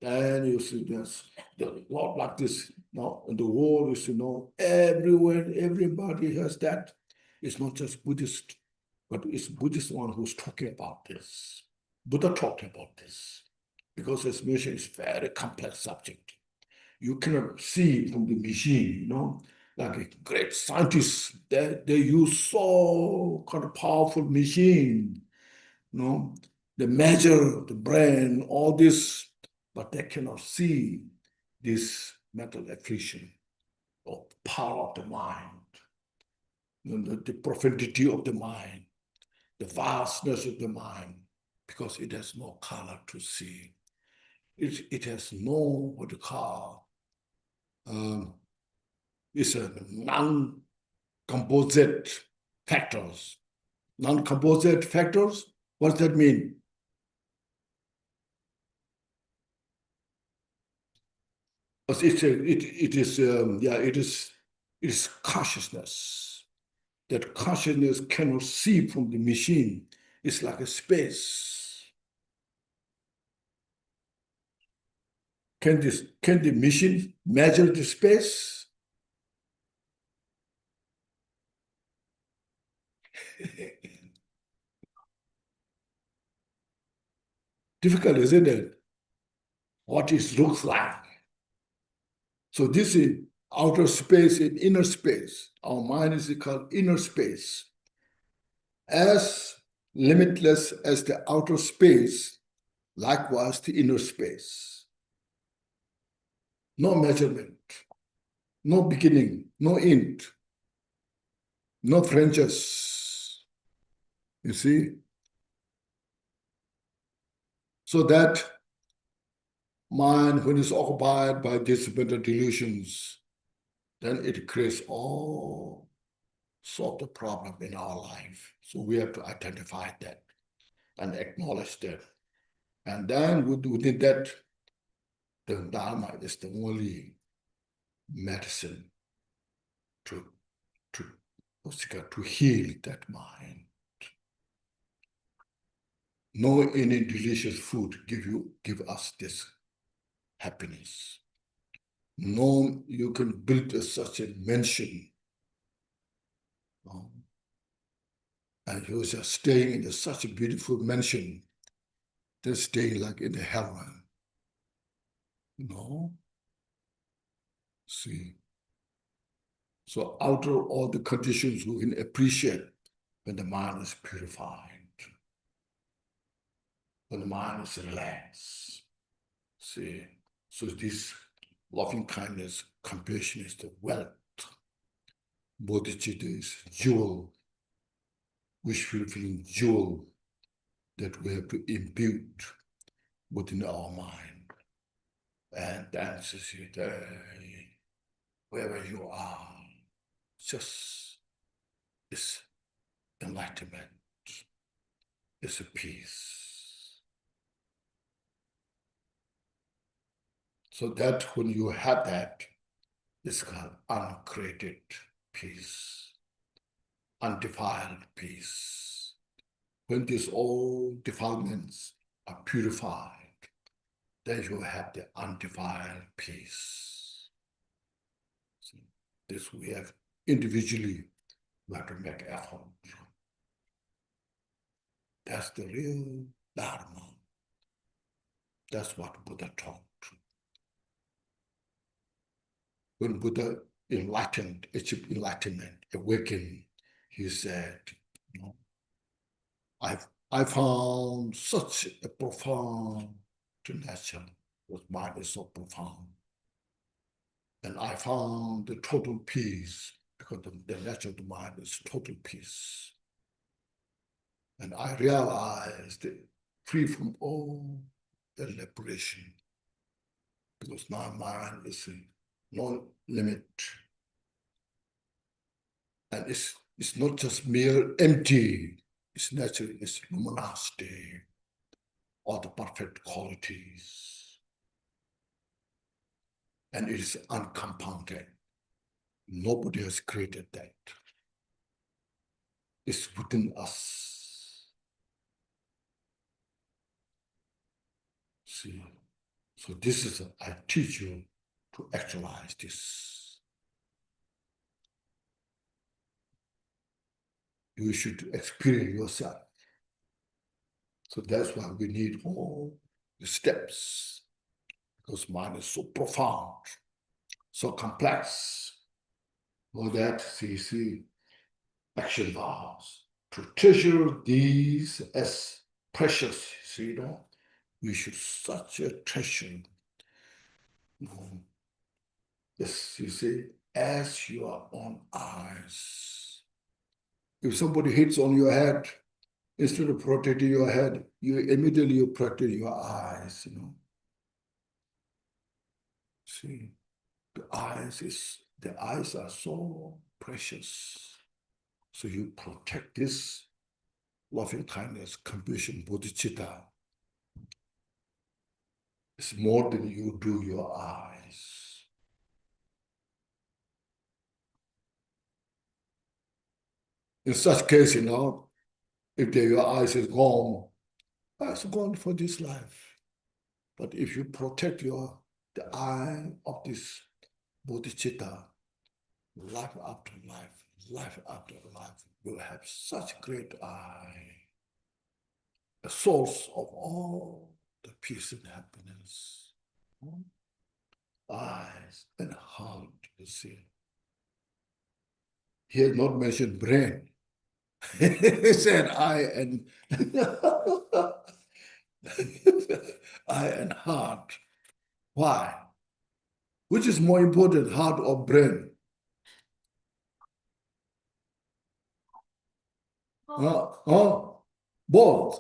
Then you see this, the lot like this, in the world, everywhere, everybody has that. It's not just Buddhist, but it's Buddhist one who's talking about this. Buddha talked about this because this mission is very complex subject. You cannot see from the machine, like a great scientist, they use so kind of powerful machine, they measure the brain, all this, but they cannot see this mental affliction or power of the mind, the profundity of the mind, the vastness of the mind, because it has no color to see. It has no, what you call, it's a non-composite factors. Non-composite factors, what does that mean? It is consciousness. That consciousness cannot see from the machine. It's like a space. Can the machine measure the space? Difficult, isn't it? What it looks like. So this is outer space and inner space. Our mind is called inner space. As limitless as the outer space, likewise the inner space. No measurement, no beginning, no end, no fringes. You see? So that mind, when it's occupied by these mental delusions, then it creates all sorts of problems in our life. So we have to identify that and acknowledge that. And then within that, the Dharma is the only medicine to heal that mind. No any delicious food give us this happiness. No, you can build such a mansion, and you're just staying in such a beautiful mansion, than staying like in the heaven. No. See. So out of all the conditions, we can appreciate when the mind is purified, when the mind is relaxed. See. So this loving kindness, compassion is the wealth. Bodhicitta is jewel, wish fulfilling jewel that we have to imbue within our mind. And that's it. Wherever you are, just is enlightenment, is a peace. So that when you have that, it's called uncreated peace, undefiled peace. When these all defilements are purified, then you have the undefiled peace. So this we have individually, we have to make effort. That's the real Dharma. That's what Buddha taught. When Buddha enlightened, achieved enlightenment, awakened, he said, you know, I found such a profound nature, because mind is so profound. And I found the total peace, because the nature of the mind is total peace. And I realized that free from all the liberation, because my mind is no limit. And it's not just mere empty, it's naturally, it's luminosity, all the perfect qualities. And it is uncompounded. Nobody has created that. It's within us. See, so this is, I teach you to actualize this. You should experience yourself. So that's why we need all the steps, because mind is so profound, so complex. For that, see, action vows to treasure these as precious. See, you know, we should such a treasure. Yes, you see, as your own eyes. If somebody hits on your head, instead of protecting your head, you immediately protect your eyes, you know. See, the eyes are so precious. So you protect this loving kindness, compassion, bodhicitta. It's more than you do your eyes. In such case, you know, if your eyes is gone, it's gone for this life. But if you protect the eye of this bodhicitta, life after life, you have such great eye, the source of all the peace and happiness. Eyes and heart, you see. He has not mentioned brain. He said eye and eye and heart. Why? Which is more important, heart or brain? Both.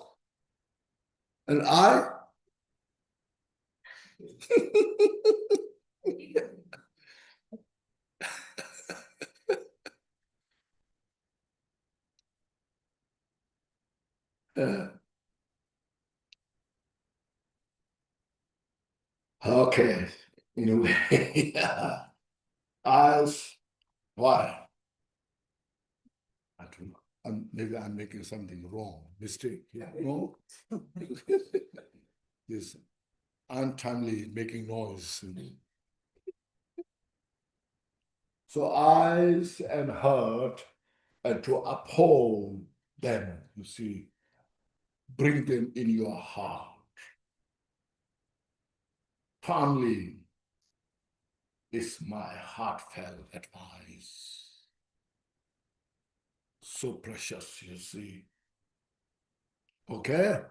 And eye Okay, in a way, as why? I don't know. Maybe I'm making something wrong, mistake here. No, this untimely making noise. So eyes and heart, and to uphold them, you see, bring them in your heart. Family is my heartfelt advice. So precious, you see. Okay?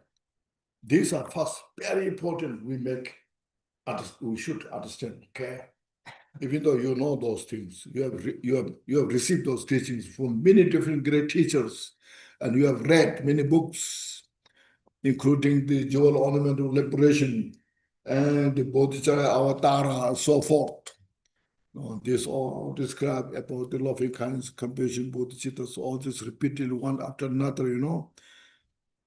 These are first very important. We should understand, okay? Even though you know those things, you have received those teachings from many different great teachers, and you have read many books, including the Jewel Ornament of Liberation and the Bodhicitta Avatara, and so forth. This all describe about the loving kindness, compassion, bodhicittas, all this repeated one after another,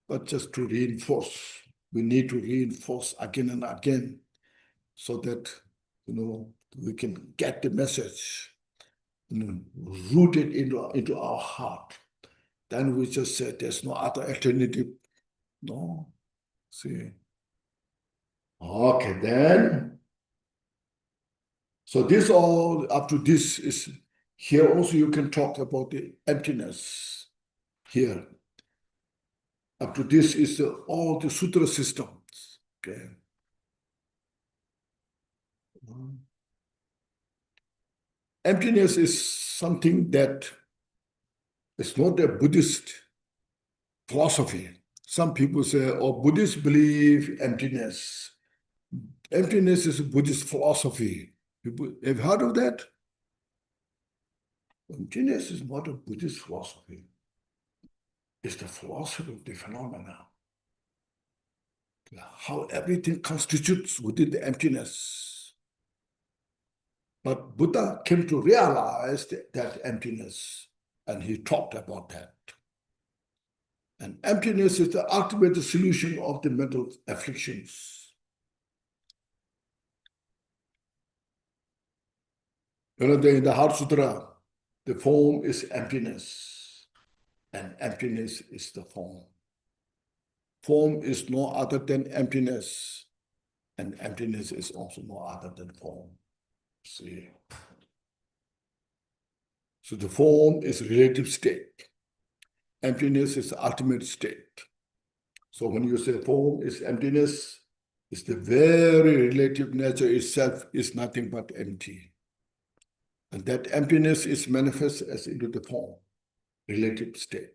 but just to reinforce. We need to reinforce again and again so that, we can get the message, rooted into our heart. Then we just said there's no other alternative. No. See. Okay, then. So this all up to this is here also you can talk about the emptiness here. Up to this is all the sutra systems. Okay. Emptiness is something that is not a Buddhist philosophy. Some people say, oh, Buddhists believe emptiness. Emptiness is a Buddhist philosophy. People have heard of that? Emptiness is not a Buddhist philosophy. It's the philosophy of the phenomena. How everything constitutes within the emptiness. But Buddha came to realize that emptiness, and he talked about that. And emptiness is the ultimate solution of the mental afflictions. In the Heart Sutra, the form is emptiness, and emptiness is the form. Form is no other than emptiness, and emptiness is also no other than form. See? So the form is relative state. Emptiness is the ultimate state. So when you say form is emptiness, it's the very relative nature itself is nothing but empty. And that emptiness is manifest as into the form, relative state.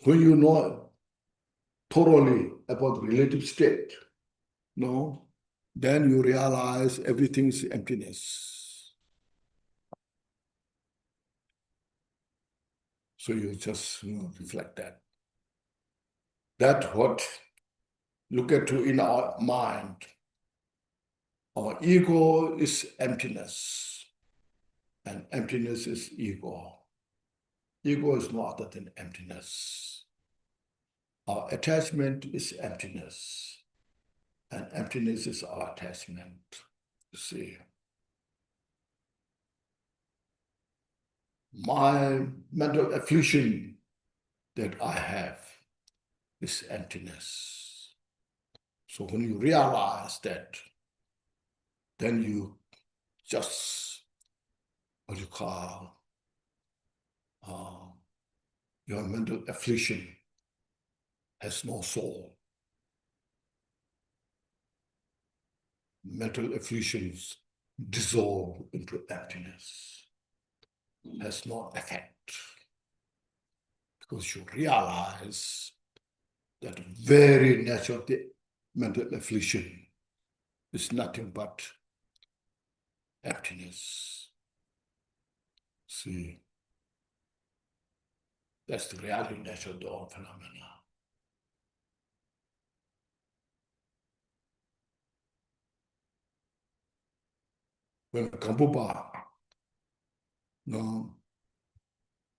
When you know thoroughly about relative state, then you realize everything is emptiness. So you just reflect that. That's what look at in our mind. Our ego is emptiness, and emptiness is ego. Ego is no other than emptiness. Our attachment is emptiness, and emptiness is our attachment. You see, my mental affliction that I have is emptiness. So when you realize that, then you just, what you call, your mental affliction has no soul. Mental afflictions dissolve into emptiness, has no effect. Because you realize that very nature of the mental affliction is nothing but emptiness. See, that's the reality nature of the all phenomena. when Kampupa,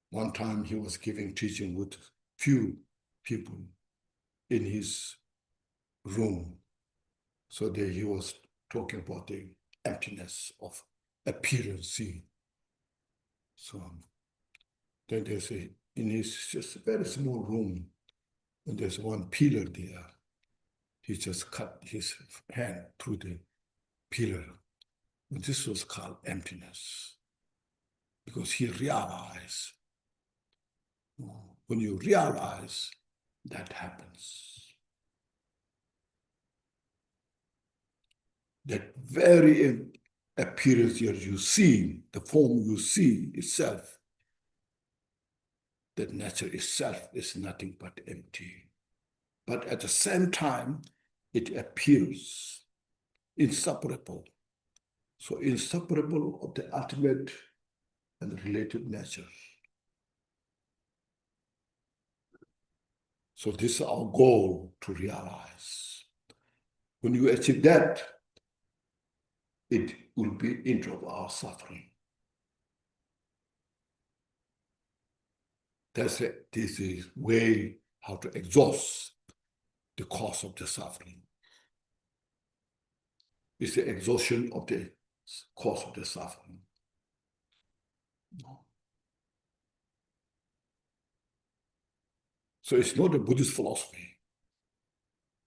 one time he was giving teaching with few people in his room. So there he was talking about the emptiness of appearance. So then there's in his just very small room, and there's one pillar there. He just cut his hand through the pillar. And this was called emptiness. Because he realized, when you realize, that happens. That very appearance that you see, the form you see itself, that nature itself is nothing but empty. But at the same time, it appears inseparable. So inseparable of the ultimate and related nature. So this is our goal to realize. When you achieve that, it will be end of our suffering. This is way how to exhaust the cause of the suffering. It's the exhaustion of the cause of the suffering. So it's not a Buddhist philosophy,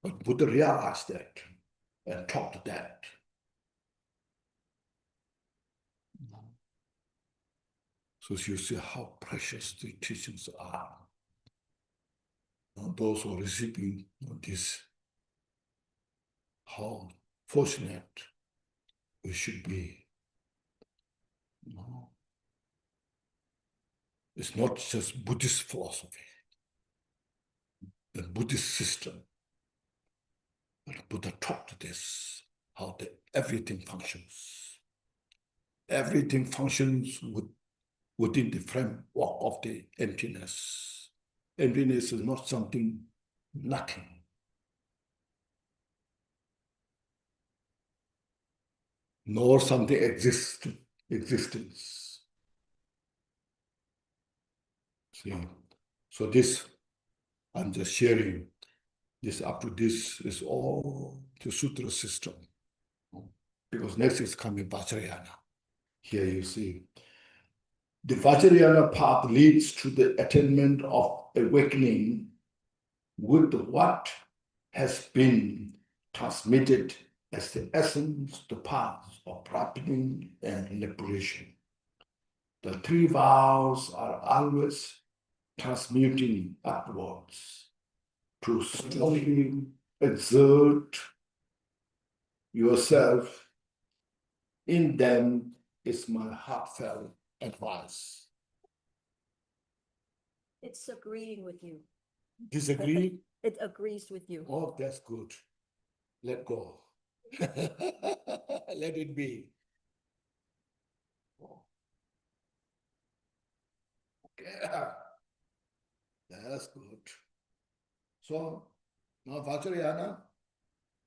but Buddha realized that and taught that. So you see how precious the teachings are. Those who are receiving this, how fortunate we should be. It's not just Buddhist philosophy, the Buddhist system. But Buddha taught this, how everything functions. Everything functions within the framework of the emptiness. Emptiness is not something, nothing. Nor something existence. See? So this, I'm just sharing this up to this is all the sutra system. Because next is coming Vajrayana. Here you see. The Vajrayana path leads to the attainment of awakening with what has been transmitted as the essence, the path of ripening and liberation. The three vows are always transmuting upwards to strongly exert yourself. In them is my heartfelt advice. It's agreeing with you. Disagree? It agrees with you. Oh, that's good. Let go. Let it be. Okay. That's good. So now Vajrayana,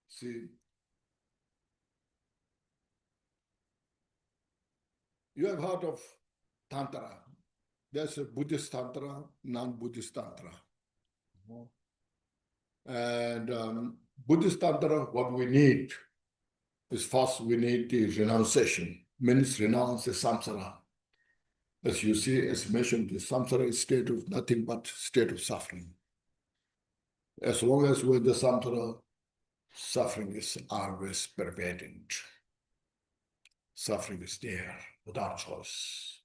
see, you have heard of Tantra. There's a Buddhist Tantra, non-Buddhist Tantra. And Buddhist Tantra, what we need is first we need the renunciation. Means renounce the samsara. As you see, as mentioned, the samsara is state of nothing but state of suffering. As long as we're the samsara, suffering is always pervading. Suffering is there without choice.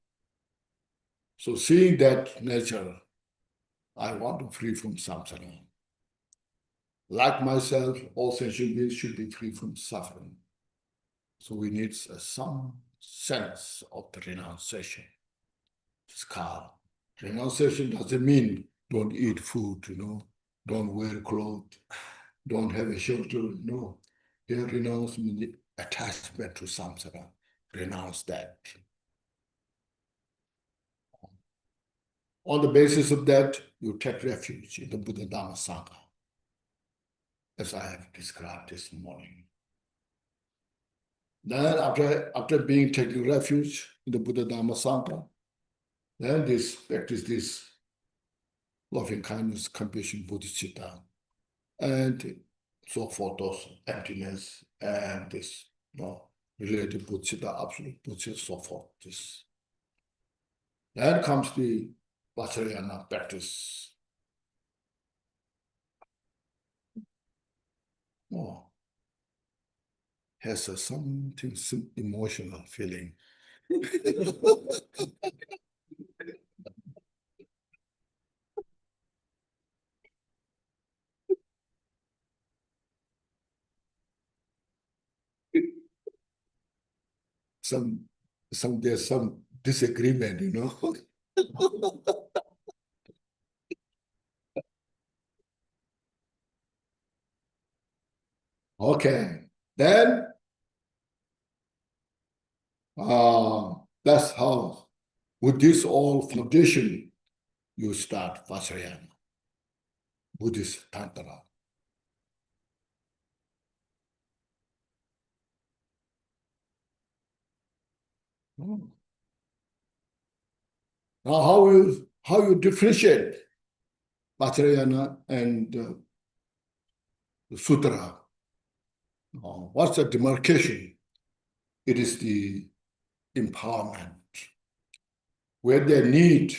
So seeing that nature, I want to free from samsara. Like myself, all sentient beings should be free from suffering. So we need some sense of the renunciation. It's called renunciation doesn't mean don't eat food, don't wear clothes, don't have a shelter. No. Here renounce means attachment to samsara. Renounce that. On the basis of that, you take refuge in the Buddha Dharma Sangha, as I have described this morning. Then after being taking refuge in the Buddha Dharma Sangha, then this practice this loving kindness, compassion, bodhicitta, and so forth, those emptiness and this related bodhicitta, absolute bodhicitta, so forth. This. Then comes the Vajrayana practice. Has something, some emotional feeling. There's some disagreement, Okay, then that's how, with this all foundation, you start Vajrayana, Buddhist Tantra. Now, how you differentiate Vajrayana and the Sutra? What's the demarcation? It is the empowerment. Where they need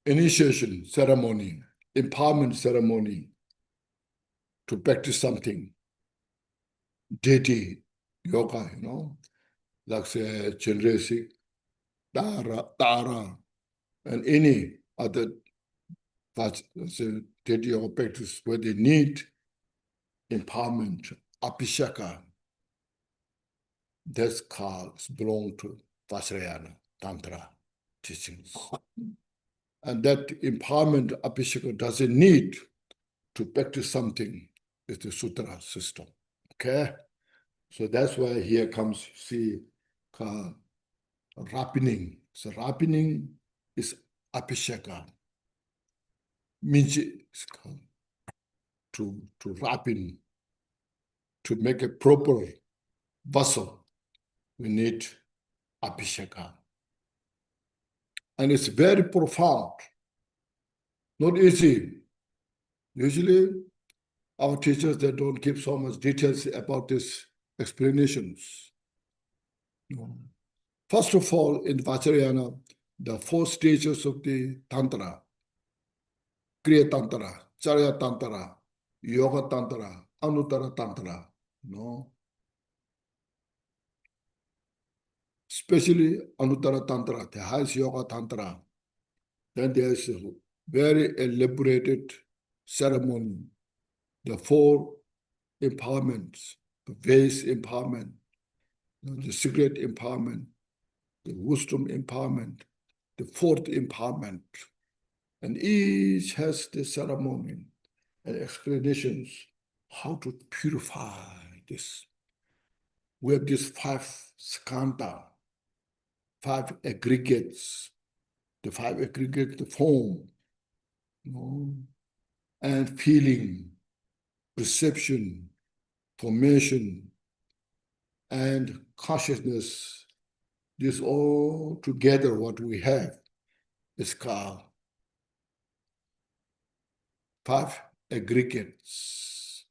initiation ceremony, empowerment ceremony to practice something, deity, yoga, like say Chenresi, Tara, and any other deity yoga practice where they need empowerment, apishaka. That's called, belong to Vajrayana Tantra teachings. And that empowerment, apishaka, doesn't need to practice something. It's the sutra system. Okay? So that's why here comes, see, ripening. So ripening is apishaka. Means to ripen, to make a proper vessel, we need apishaka. And it's very profound, not easy. Usually, our teachers, they don't give so much details about these explanations. First of all, in Vajrayana, the 4 stages of the Tantra, Kriya Tantra, Charya Tantra, Yoga Tantra, Anuttara Tantra, especially Anuttara Tantra, the highest Yoga Tantra. Then there's a very elaborated ceremony, the 4 empowerments, the base empowerment, the secret empowerment, the wisdom empowerment, the 4th empowerment. And each has the ceremony and explanations how to purify this. We have these 5 skandha, 5 aggregates, the 5 aggregates, the form, and feeling, perception, formation, and consciousness. This all together, what we have is called 5 aggregates.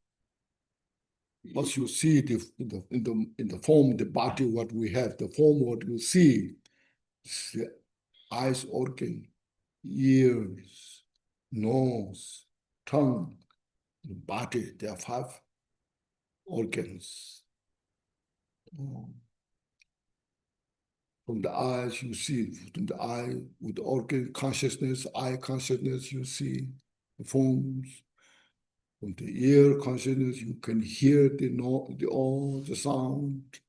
What you see in the form, the body, what we have, the form, what you see, the eyes organ, ears, nose, tongue, the body. There are 5 organs. From the eyes, you see, from the eye, with the organ consciousness, eye consciousness, you see the forms. From the ear consciousness, you can hear the sound.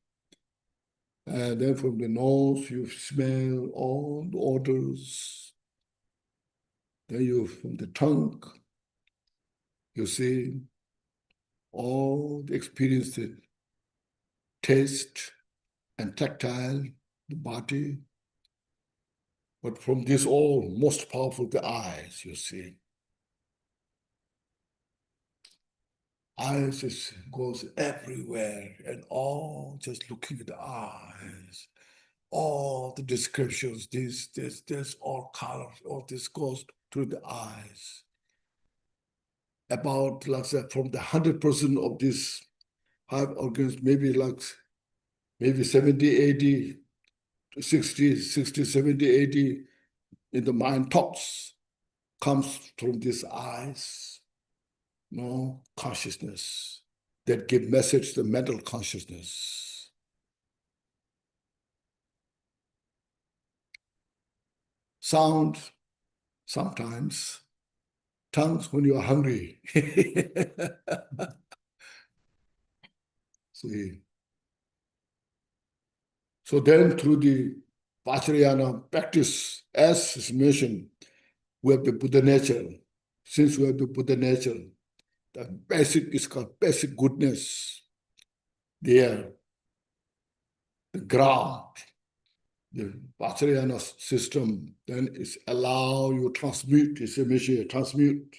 And then from the nose, you smell all the odors. Then from the tongue, you see all the experiences, taste and tactile, the body. But from this all, most powerful, the eyes, you see. Eyes goes everywhere and all just looking at the eyes. All the descriptions, this, all colors, all this goes through the eyes. About, like I said, from the 100% of these 5 organs, maybe 70, 80, 60, 70, 80 in the mind thoughts comes from these eyes, consciousness that give message to mental consciousness. Sound, sometimes. Tongues when you are hungry. See. So then through the Vajrayana practice, as is mentioned, we have the Buddha nature. Since we have the Buddha nature, the basic is called basic goodness. There, the ground, the Vajrayana system, then is allow you transmute, it's a measure, transmute.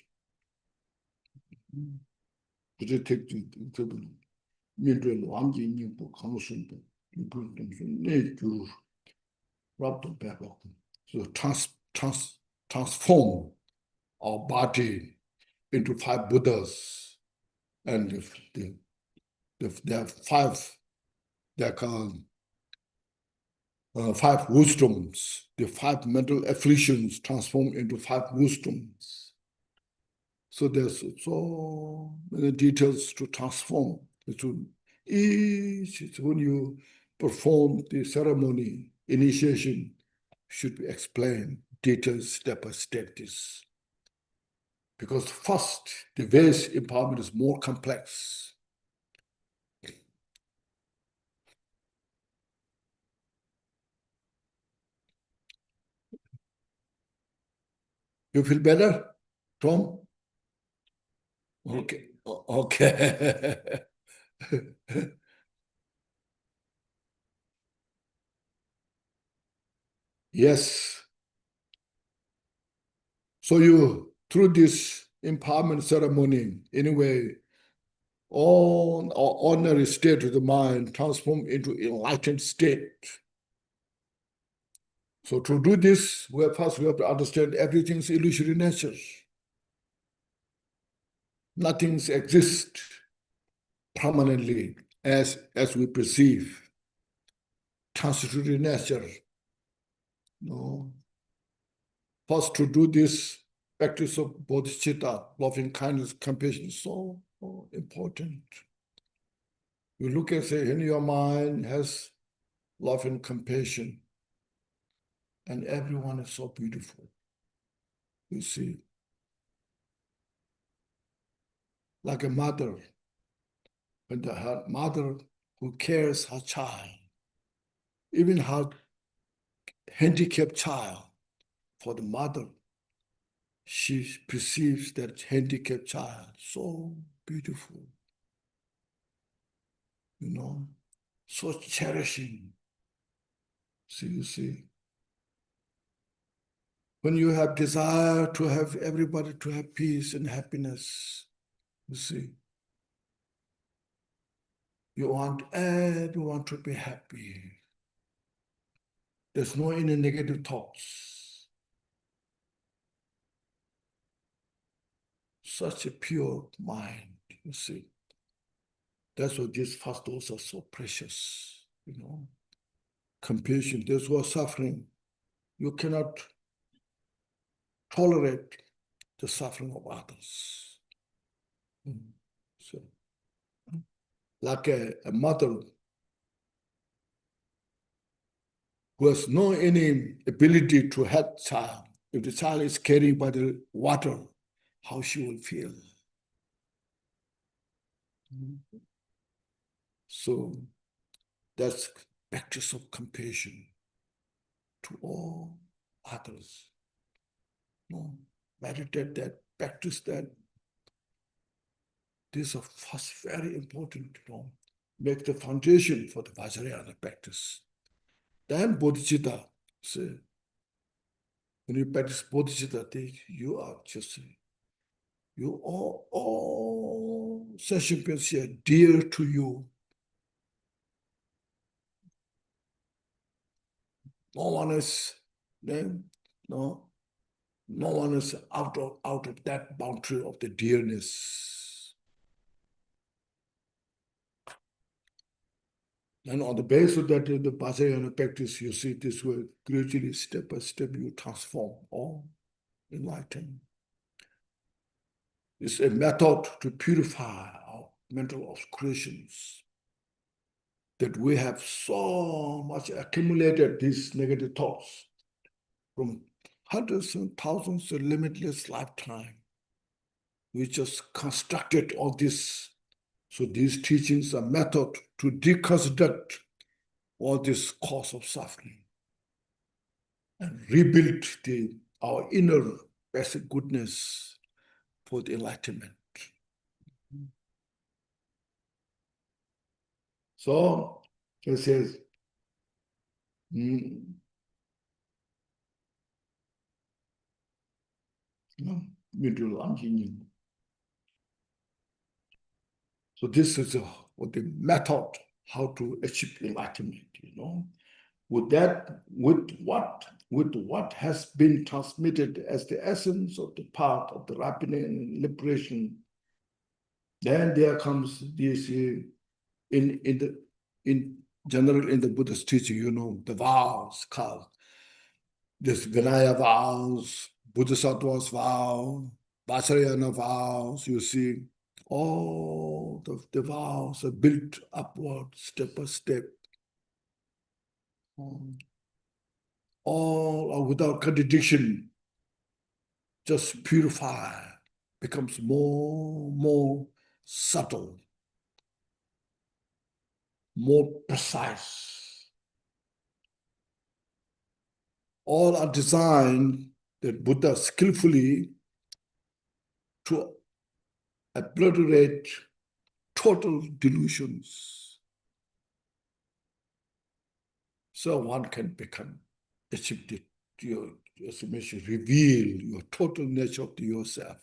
So transform our body into 5 Buddhas, and there are 5, they're called 5 wisdoms. The 5 mental afflictions transform into 5 wisdoms. So there's so many details to transform. Each, when you perform the ceremony, initiation should be explained, details, step by step. This. Because first, the base empowerment is more complex. You feel better, Tom? Okay. Okay. Yes. So you, through this empowerment ceremony, anyway, all ordinary state of the mind transform into enlightened state. So to do this, first we have to understand everything's illusory nature. Nothing exists permanently as we perceive. Transitory nature. No. First, to do this practice of bodhicitta, loving kindness, compassion, is so important. You look and say, in your mind has love and compassion, and everyone is so beautiful. You see, like a mother, when her mother who cares her child, even her handicapped child, for the mother, she perceives that handicapped child so beautiful, so cherishing. So you see, when you have desire to have everybody to have peace and happiness, you see, you want everyone to be happy. There's no any negative thoughts. Such a pure mind, you see. That's why these fast those are so precious, Compassion, those who are suffering, you cannot tolerate the suffering of others. So, like a mother who has no any ability to help child, if the child is carried by the water, how she will feel. So that's practice of compassion to all others. Meditate that, practice that. These are first very important, make the foundation for the Vajrayana practice. Then bodhicitta, say, when you practice bodhicitta, you are just, you all session is dear to you. No one is, no one is out of that boundary of the dearness. And on the basis of that, the Vajrayana practice, you see this way, gradually, step by step, you transform or enlighten. It's a method to purify our mental obscurations. That we have so much accumulated these negative thoughts from hundreds and thousands of limitless lifetime. We just constructed all this. So these teachings are method to deconstruct all this cause of suffering and rebuild our inner basic goodness for the enlightenment. So it says, so this is the method how to achieve enlightenment, With that, with what has been transmitted as the essence of the path of the ripening and liberation, then there comes this in general in the Buddha's teaching, the vows called this Vinaya vows, Bodhisattva's vow, Vajrayana vows, you see, all the vows are built upward step by step. All are without contradiction, just purify, becomes more subtle, more precise. All are designed that Buddha skillfully to obliterate total delusions. So one can achieve your estimation, reveal your total nature to yourself.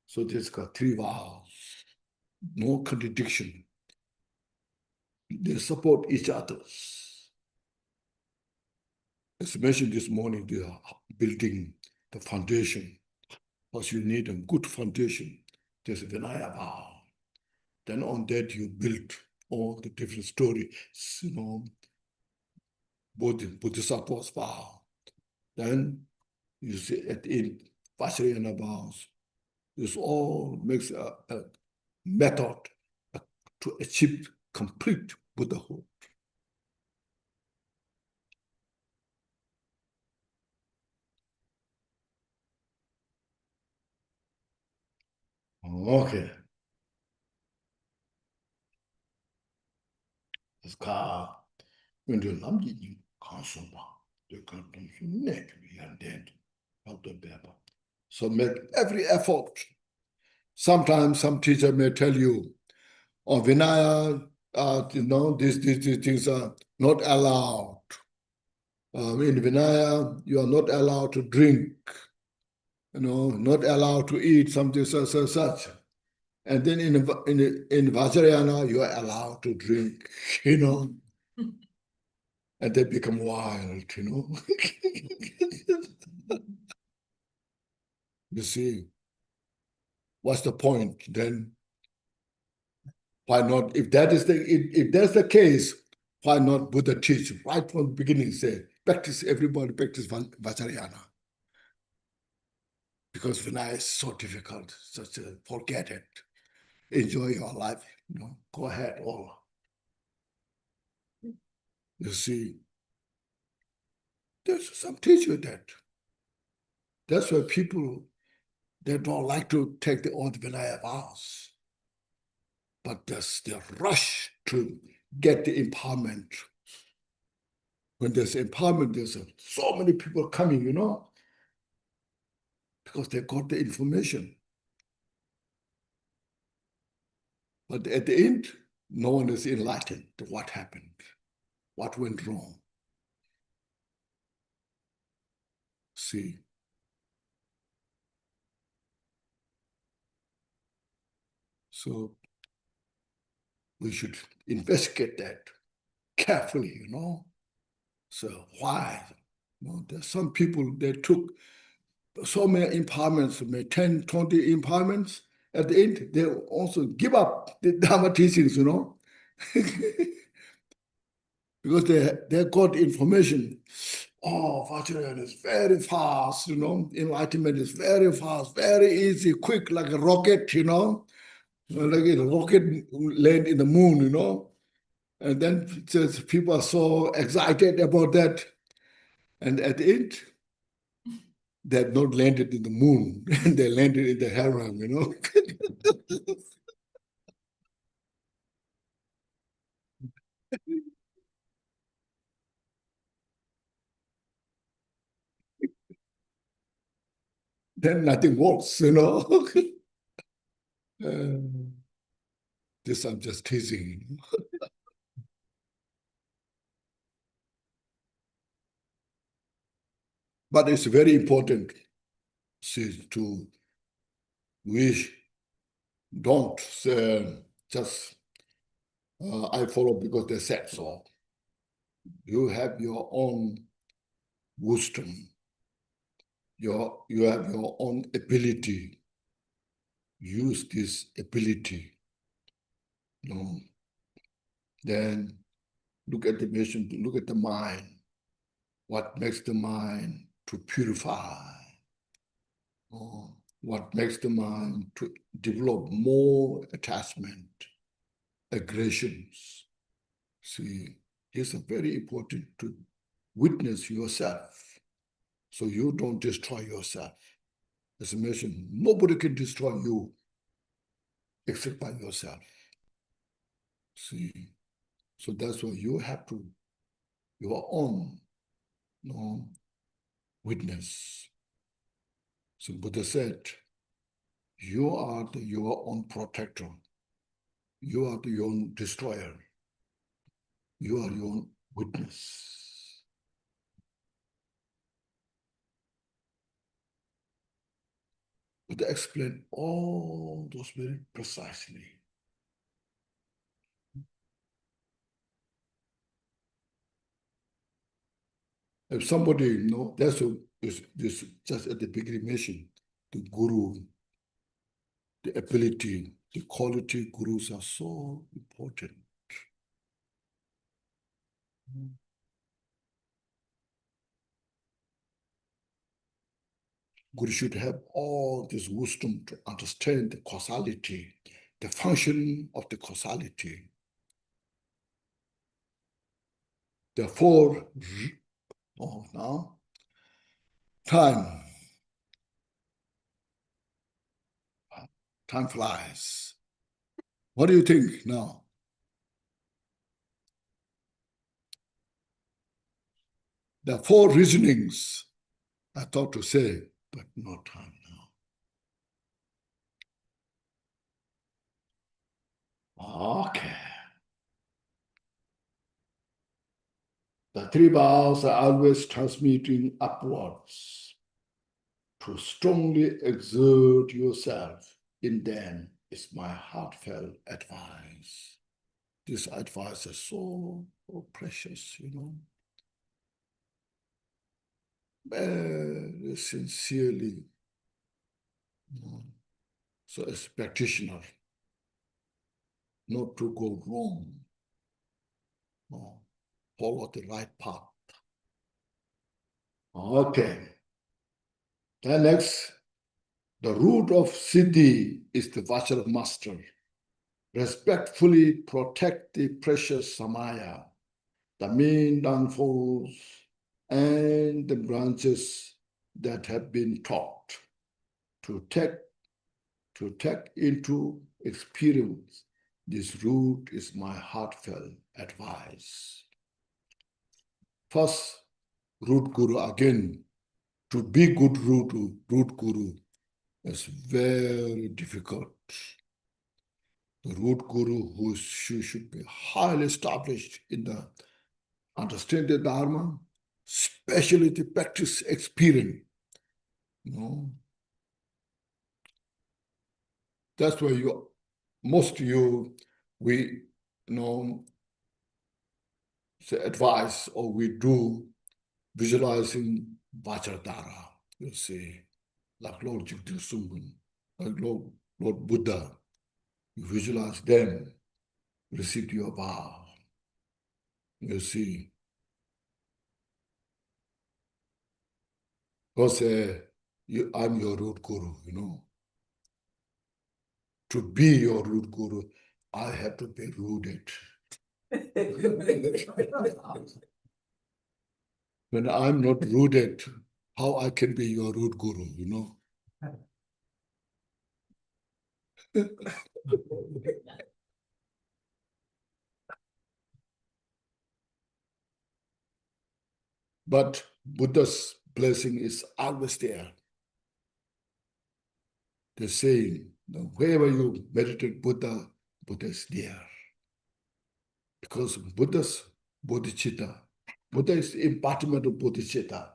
So there's got 3 vows, no contradiction. They support each other. As mentioned this morning, they are building the foundation. Because you need a good foundation. There's a Vinaya vow. Then on that you build all the different stories, Bodhisattva's vow. Then you see at the end, Vajrayana vows. This all makes a method to achieve complete Buddhahood. Okay. It's called when the Lamji Kansuba, the country neck and dead out the paper. So make every effort. Sometimes some teacher may tell you, oh, Vinaya, these things are not allowed. In Vinaya, you are not allowed to drink, not allowed to eat something such. And then in Vajrayana, you are allowed to drink, and they become wild, You see, what's the point then? Why not? If that's the case, why not Buddha teach right from the beginning? Say, everybody practice Vajrayana. Because Vinaya is so difficult, forget it. Enjoy your life, go ahead, all. You see, there's some teacher that. That's why people, they don't like to take the old Vinaya vows. But there's the rush to get the empowerment. When there's empowerment, there's so many people coming, because they got the information. But at the end, no one is enlightened to what happened, what went wrong. See. So we should investigate that carefully, So why? There's some people, they took so many empowerments, maybe 10, 20 empowerments. At the end, they also give up the Dharma teachings, because they got information. Oh, Vajrayana is very fast, enlightenment is very fast, very easy, quick, like a rocket, like a rocket land in the moon, And then just people are so excited about that. And at the end, they have not landed in the moon, they landed in the harem, Then nothing works, This I'm just teasing. But it's very important to wish, don't just I follow because they said so. You have your own wisdom. You have your own ability. Use this ability. Then look at the mission, look at the mind. What makes the mind to purify? What makes the mind to develop more attachment, aggressions? See, it's very important to witness yourself so you don't destroy yourself. As I mentioned, nobody can destroy you except by yourself. See, so that's why you have to, your own witness. So Buddha said, you are your own protector. You are your own destroyer. You are your own witness. Buddha explained all those very precisely. If somebody, that's this just at the beginning mentioned, the guru, the ability, the quality gurus are so important. Guru should have all this wisdom to understand the causality, the function of the causality. Therefore, now, time flies. What do you think now? There are 4 reasonings I thought to say, but no time now. Okay. The 3 vows are always transmitting upwards. To strongly exert yourself in them is my heartfelt advice. This advice is so precious, Very sincerely. So as a practitioner, not to go wrong. Follow the right path. Okay. Then next, the root of Siddhi is the Vajra master. Respectfully protect the precious Samaya, the main downfalls, and the branches that have been taught to take into experience. This root is my heartfelt advice. First, root guru again. To be good root guru is very difficult. The root guru who should be highly established in the understanding the Dharma, especially the practice experience. That's why most of you, we say advice or we do visualizing Vajradhara, you see, like Lord Jigdasungam, like Lord Buddha. You visualize them, receive your vow. You see, because I'm your root guru, To be your root guru, I have to be rooted. When I'm not rooted, how I can be your root guru, But Buddha's blessing is always there. The saying, wherever you meditate Buddha, Buddha is there. Because Buddha's bodhicitta, Buddha is the embodiment of bodhicitta.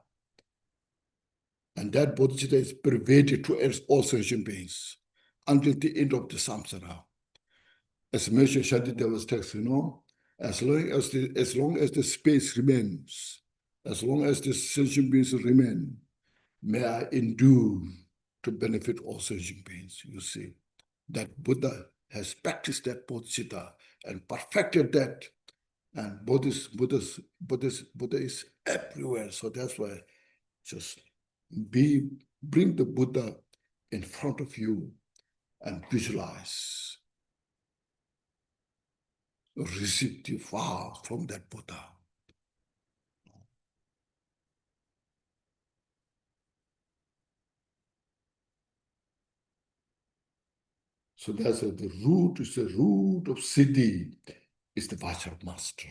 And that bodhicitta is pervaded to all sentient beings until the end of the samsara. As mentioned in Shantideva's text, as long as the space remains, as long as the sentient beings remain, may I endure to benefit all sentient beings. You see, that Buddha has practiced that bodhicitta and perfected that. And Buddha is everywhere. So that's why just bring the Buddha in front of you and visualize. Receive the vow from that Buddha. So that's the root of Siddhi, is the Vajra master.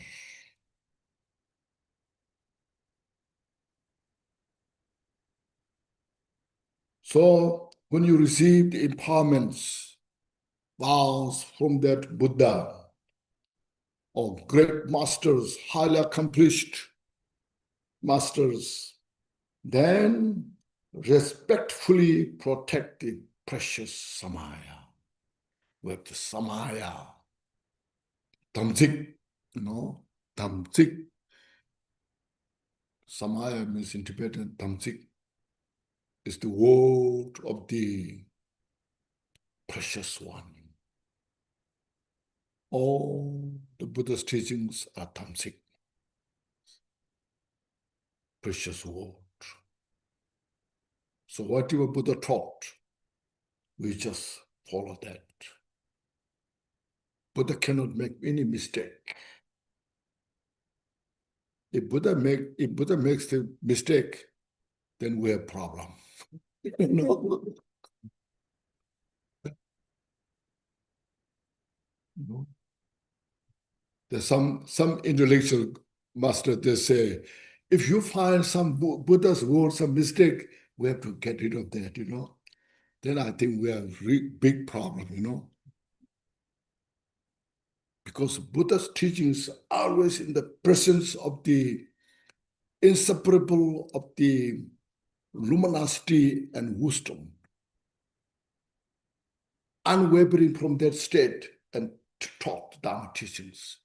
So when you receive the empowerments, vows from that Buddha, or great masters, highly accomplished masters, then respectfully protect the precious Samaya. With the Samaya, Tamzik, Tamzik. Samaya means in Tibetan, Tamzik is the word of the precious one. All the Buddha's teachings are Tamzik, precious word. So whatever Buddha taught, we just follow that. Buddha cannot make any mistake. If Buddha makes the mistake, then we have a problem. There's some intellectual master, they say, if you find some Buddha's word, some mistake, we have to get rid of that, Then I think we have a big problem, Because Buddha's teachings are always in the presence of the inseparable of the luminosity and wisdom, unwavering from that state and to taught the Dharma teachings.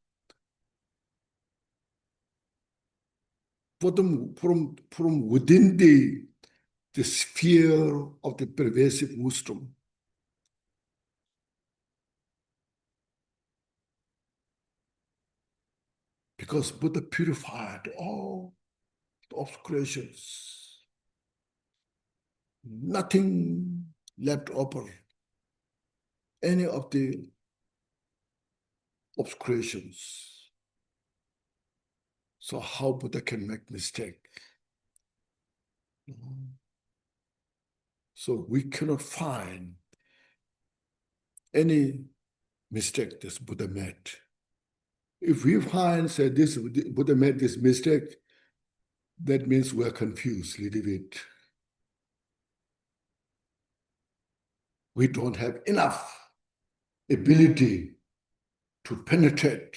From within the sphere of the pervasive wisdom. Because Buddha purified all the obscurations. Nothing left open. Any of the obscurations. So how Buddha can make mistake? So we cannot find any mistake this Buddha made. If we find, say, this Buddha made this mistake, that means we're confused a little bit. We don't have enough ability to penetrate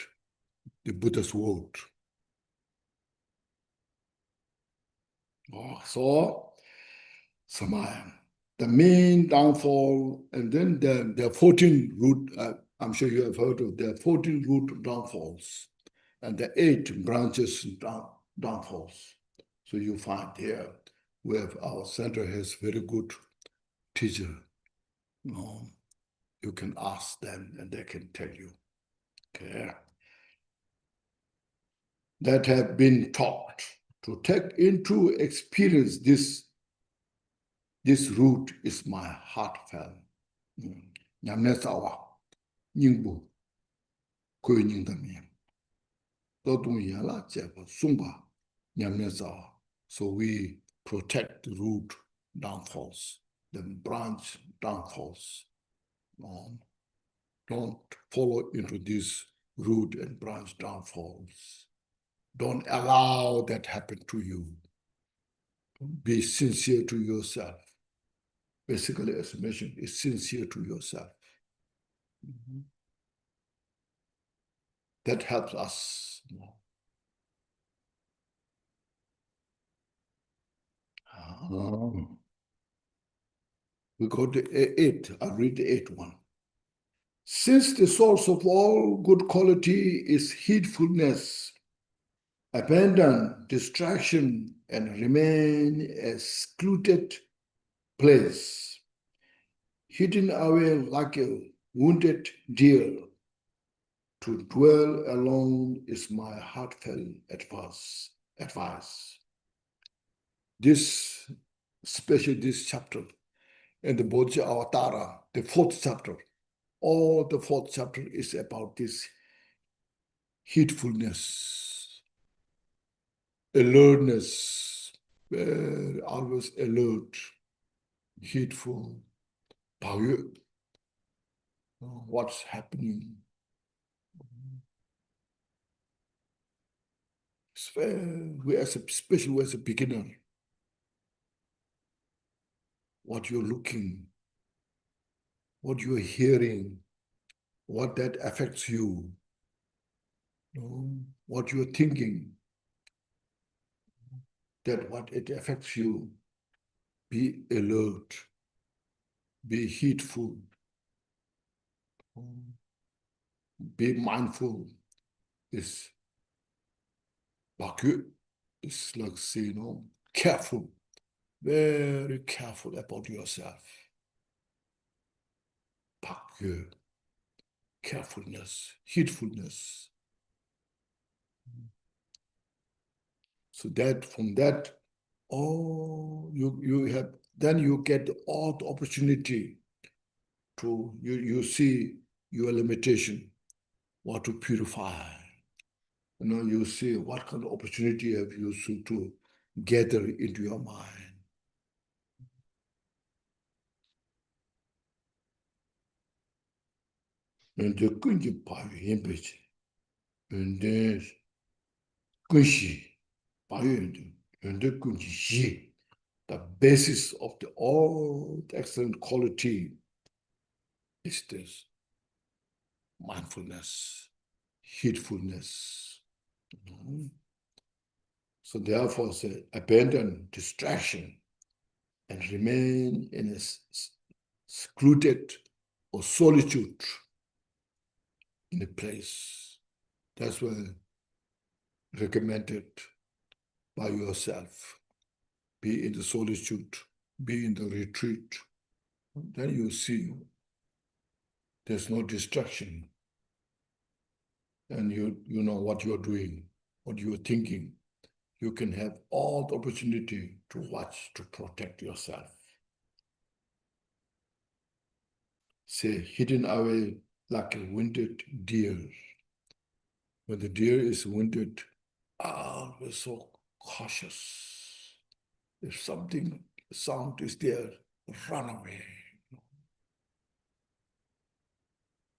the Buddha's word. So, Samaya, the main downfall, and then there are 14 root I'm sure you have heard of the 14 root downfalls and the 8 branches downfalls. So you find here, we have our center has very good teacher. You can ask them and they can tell you. Okay. That have been taught to take into experience this root is my heartfelt. Nyamnesawa, nyingbu, koyo nyingdamiya. Todung yala jeba, sungba, nyamnesawa. So we protect the root downfalls, the branch downfalls. Don't follow into these root and branch downfalls. Don't allow that happen to you. Be sincere to yourself. Basically, as mentioned, is sincere to yourself. That helps us. We go to 8. I'll read the 8th one. Since the source of all good quality is heedfulness, abandon distraction and remain a secluded place, hidden away like a wounded deer. To dwell alone is my heartfelt advice. This, especially this chapter, in the Bodhi Avatara, the 4th chapter, all the 4th chapter is about this heedfulness, alertness, always alert, heedful, what's happening. Especially as a beginner, what you're looking, what you're hearing, what that affects you, what you're thinking, that what it affects you, be alert, be heedful, be mindful. Is bakyu, it's like say, careful, very careful about yourself. Bakyu, carefulness, heedfulness. So that from that, you have, then you get all the opportunity to, you see your limitation, what to purify. You see what kind of opportunity have you to gather into your mind. And the Kunkyen Rinpoche, and the Kunshi, and the Kunshi, the basis of all the excellent quality is this mindfulness, heedfulness. So therefore, say, abandon distraction and remain in a secluded or solitude in a place. That's why recommended by yourself. Be in the solitude, be in the retreat. Then you see there's no distraction. And you know what you're doing, what you're thinking. You can have all the opportunity to watch, to protect yourself. Say, hidden away like a wounded deer. When the deer is wounded, we're so cautious. If something, sound is there, run away.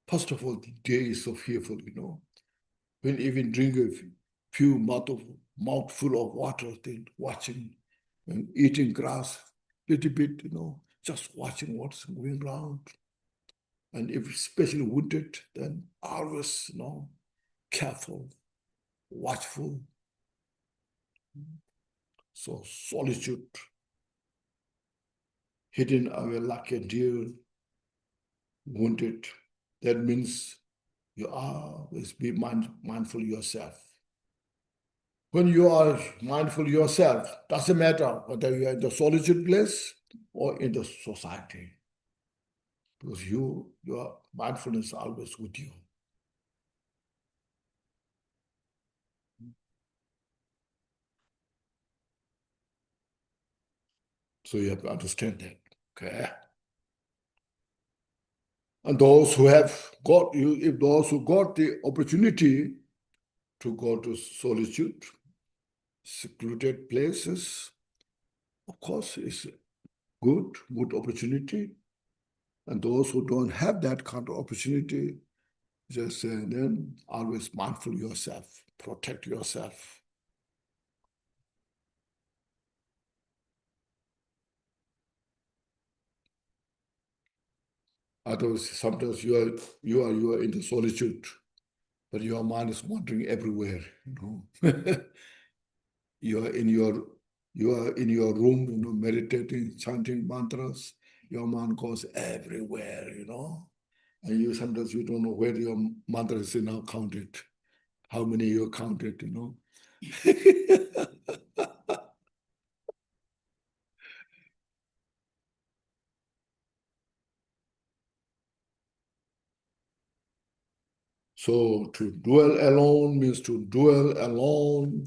First of all, the deer is so fearful, When even drink a few mouthful of water, then watching and eating grass, little bit, just watching what's going around. And if especially wounded, then always, careful, watchful. So solitude, hidden away like a deer, wounded, That means you always be mindful yourself. When you are mindful yourself, doesn't matter whether you are in the solitude place or in the society, because your mindfulness is always with you. So you have to understand that, okay? And those who have got you, if those who got the opportunity to go to solitude, secluded places, of course, it's good opportunity. And those who don't have that kind of opportunity, just then always mindful yourself, protect yourself. Otherwise, sometimes you are in the solitude, but your mind is wandering everywhere. You are in your room, meditating, chanting mantras. Your mind goes everywhere, and sometimes you don't know where your mantras are now counted, how many you counted, So to dwell alone means to dwell alone,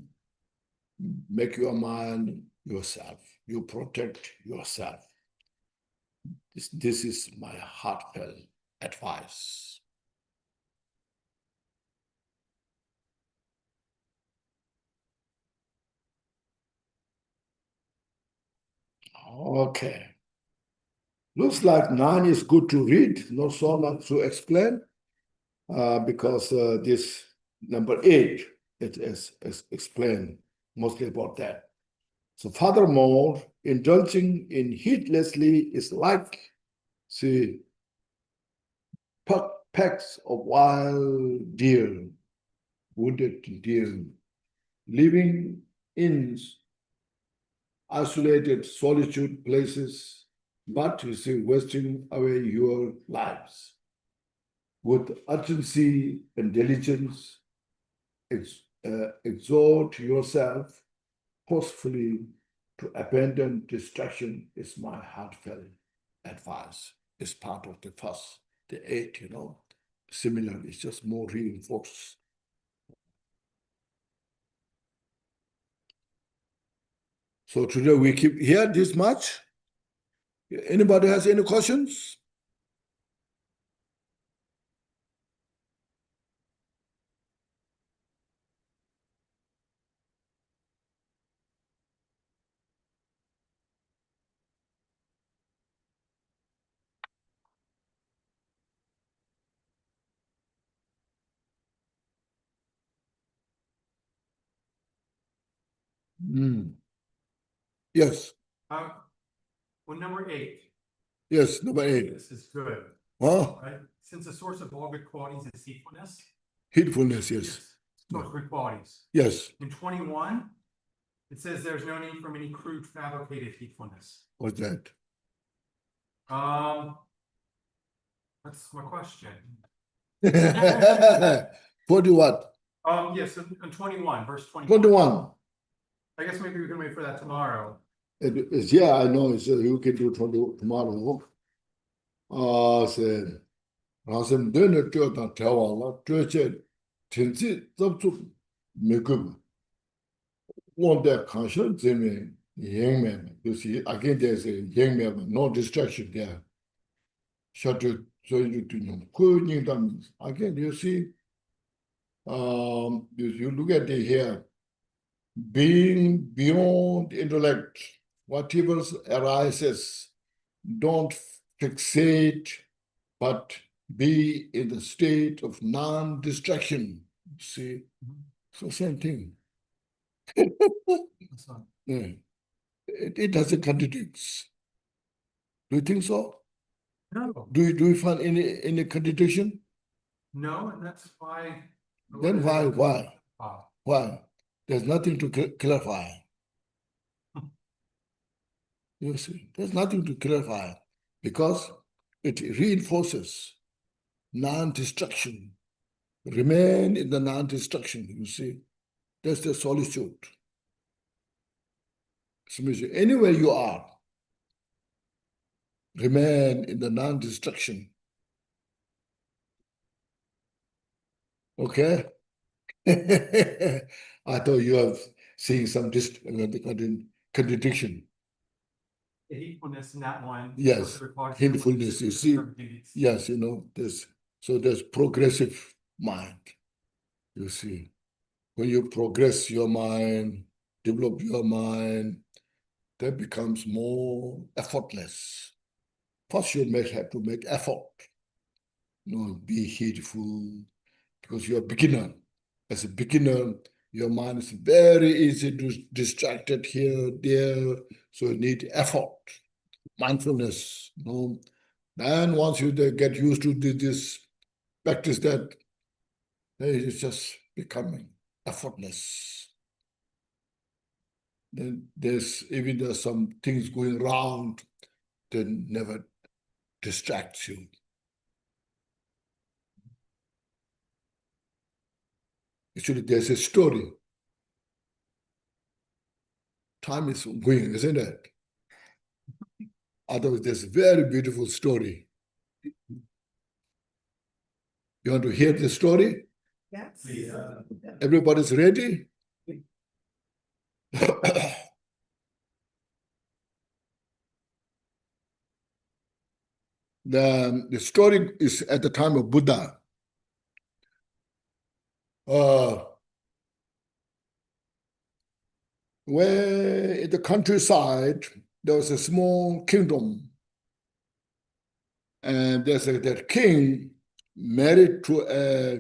make your mind yourself. You protect yourself. This is my heartfelt advice. Okay. Looks like 9 is good to read, not so much to explain, because this number 8, it is explained mostly about that. So furthermore, indulging in heedlessly is like, see, packs of wild deer, wounded deer, living in isolated solitude places, but you see, wasting away your lives. With urgency and diligence, exhort yourself forcefully to abandon distraction is my heartfelt advice. It's part of the first, the 8, Similarly, it's just more reinforced. So today we keep here this much. Anybody has any questions? Yes. Well, number 8. Yes, number 8. This is good. Huh? Right? Since the source of all good qualities is heedfulness. Heedfulness, yes. Source of good qualities. Yes. In 21, it says there's no need for any crude fabricated heedfulness. What's that? That's my question. 40 what? Yes, in 21, verse 21. I guess maybe we can wait for that tomorrow. Yeah, I know. You can do 20 tomorrow. Said, Rasam dinner to the Tawala, Twitchet, Tinsi, Subsu, Mikub. One that conscious, Jimmy, young man. You see, again, there's a young man, no distraction there. Shut it, so you do know. Again, you see, you look at it here, being beyond intellect, whatever arises, don't fixate, but be in the state of non-distraction. See, so same thing. Yeah. It doesn't contradict. Do you think so? No. Do you find any contradiction? No, and that's why. Then why? Why? There's nothing to clarify. You see, there's nothing to clarify because it reinforces. non-destruction. Remain in the non-destruction, you see. That's the solitude. So anywhere you are, remain in the non-destruction. Okay? I thought you are seeing some contradiction. The hatefulness in that one. Yes, hatefulness, you see. Yes, so there's progressive mind, you see. When you progress your mind, develop your mind, that becomes more effortless. First, you have to make effort. Be hateful, because you're a beginner. As a beginner, your mind is very easy to distracted here, there, so you need effort, mindfulness. Then once you get used to this, practice that, then it's just becoming effortless. Then there's some things going around, then never distracts you. Actually, there's a story. Time is going, isn't it? Otherwise, there's a very beautiful story. You want to hear the story? Yes. Everybody's ready? The story is at the time of Buddha. Where in the countryside, there was a small kingdom. And there's that king married to a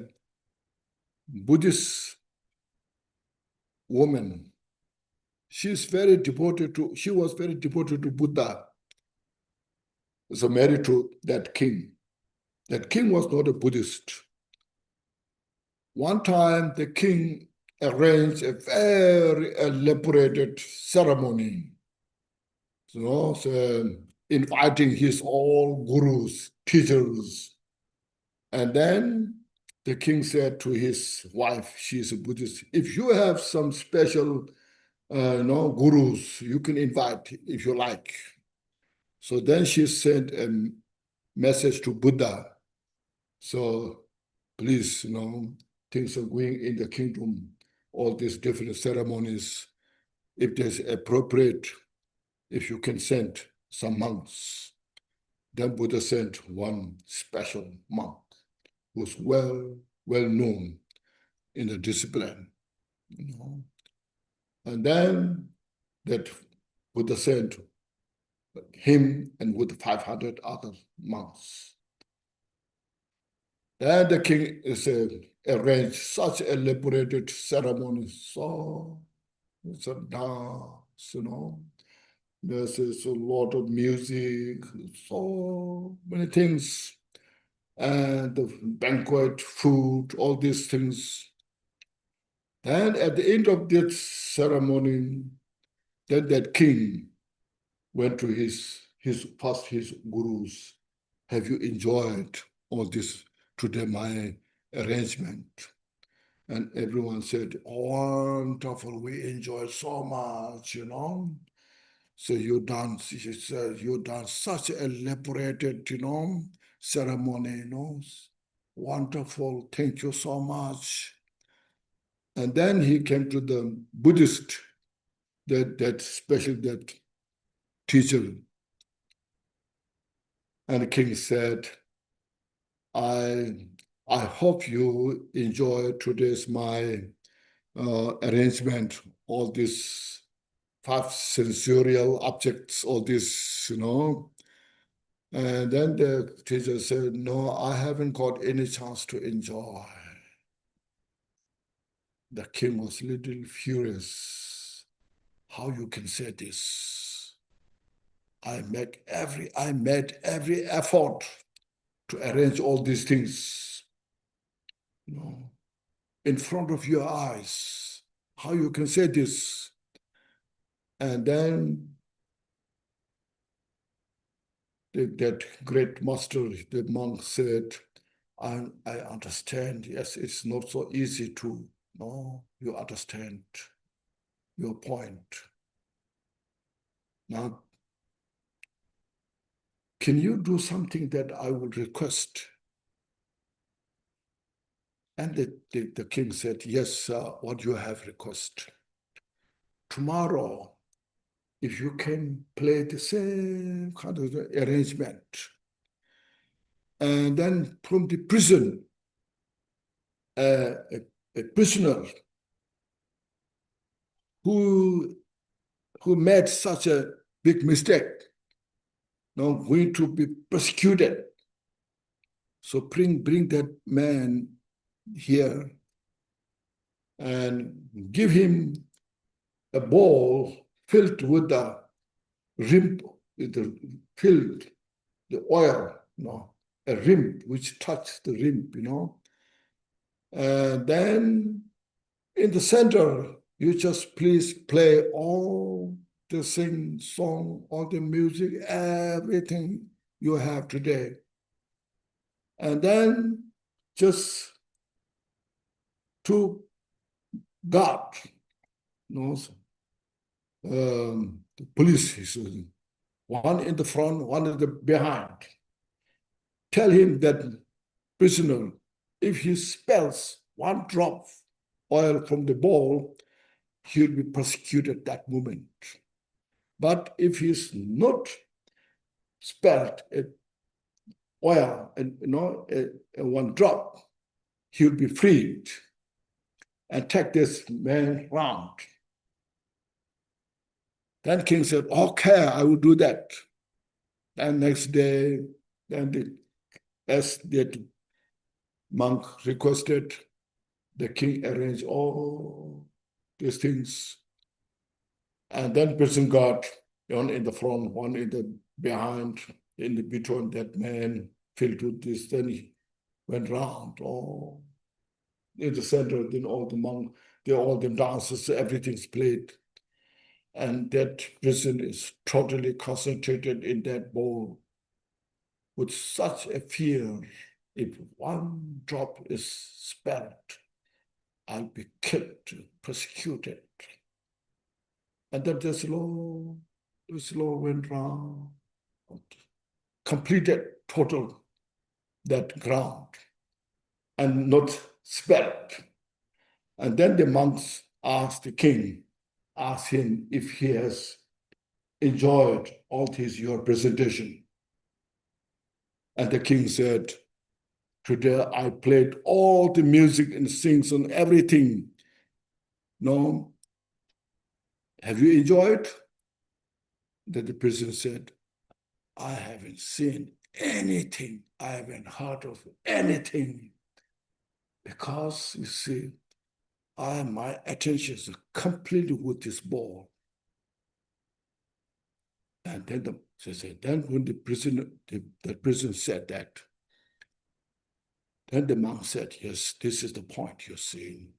Buddhist woman. She was very devoted to Buddha. So married to that king. That king was not a Buddhist. One time, the king arranged a very elaborated ceremony. So inviting his all gurus, teachers. And then the king said to his wife, she's a Buddhist, if you have some special gurus, you can invite if you like. So then she sent a message to Buddha. So please, things are going in the kingdom, all these different ceremonies. If there's appropriate, if you can send some monks. Then Buddha sent one special monk who's well known in the discipline. And then that Buddha sent him and with 500 other monks. Then the king arranged such elaborated ceremony. So it's a dance, There's a lot of music, so many things. And the banquet, food, all these things. And at the end of this ceremony, then that king went to his gurus. Have you enjoyed all this today, my arrangement? And everyone said, wonderful, we enjoyed so much, So you done such elaborated, ceremony, wonderful, thank you so much. And then he came to the Buddhist, that teacher. And the king said, I hope you enjoy today's my arrangement, all these 5 sensorial objects, all this, And then the teacher said, no, I haven't got any chance to enjoy. The king was a little furious. How you can say this? I made every effort to arrange all these things, in front of your eyes. How you can say this? And then that great master, the monk said, I understand. Yes, it's not so easy to, no, you understand your point. Now, can you do something that I would request? And the king said, yes, what you have request. Tomorrow, if you can play the same kind of arrangement, and then from the prison, a prisoner who made such a big mistake, now going to be persecuted. So bring that man here and give him a bowl filled with the rim, filled the oil, a rim which touched the rim, And then in the center, you just please play all the song, all the music, everything you have today. And then just to God, the police is one in the front, one in the behind. Tell him that prisoner, if he spills one drop oil from the bowl, he'll be persecuted that moment. But if he's not spilled oil and one drop, he'll be freed and take this man round. Then king said, okay, I will do that. And next day, then as the monk requested, the king arranged all these things. And then person got one in the front, one in the behind, in the between that man filled with this. Then he went round, all in the center, then all the monk, all the dances, everything's played. And that person is totally concentrated in that bowl with such a fear. If one drop is spilled, I'll be killed, persecuted. And then the slow went round, completed total that ground and not spilled. And then the monks asked the king, asked him if he has enjoyed all your presentation. And the king said, today I played all the music and sings and everything. No, have you enjoyed? Then the prisoner said, I haven't seen anything. I haven't heard of anything. Because you see, my attention is completely with this ball. And then then when the prisoner said that, then the monk said, yes, this is the point you're seeing.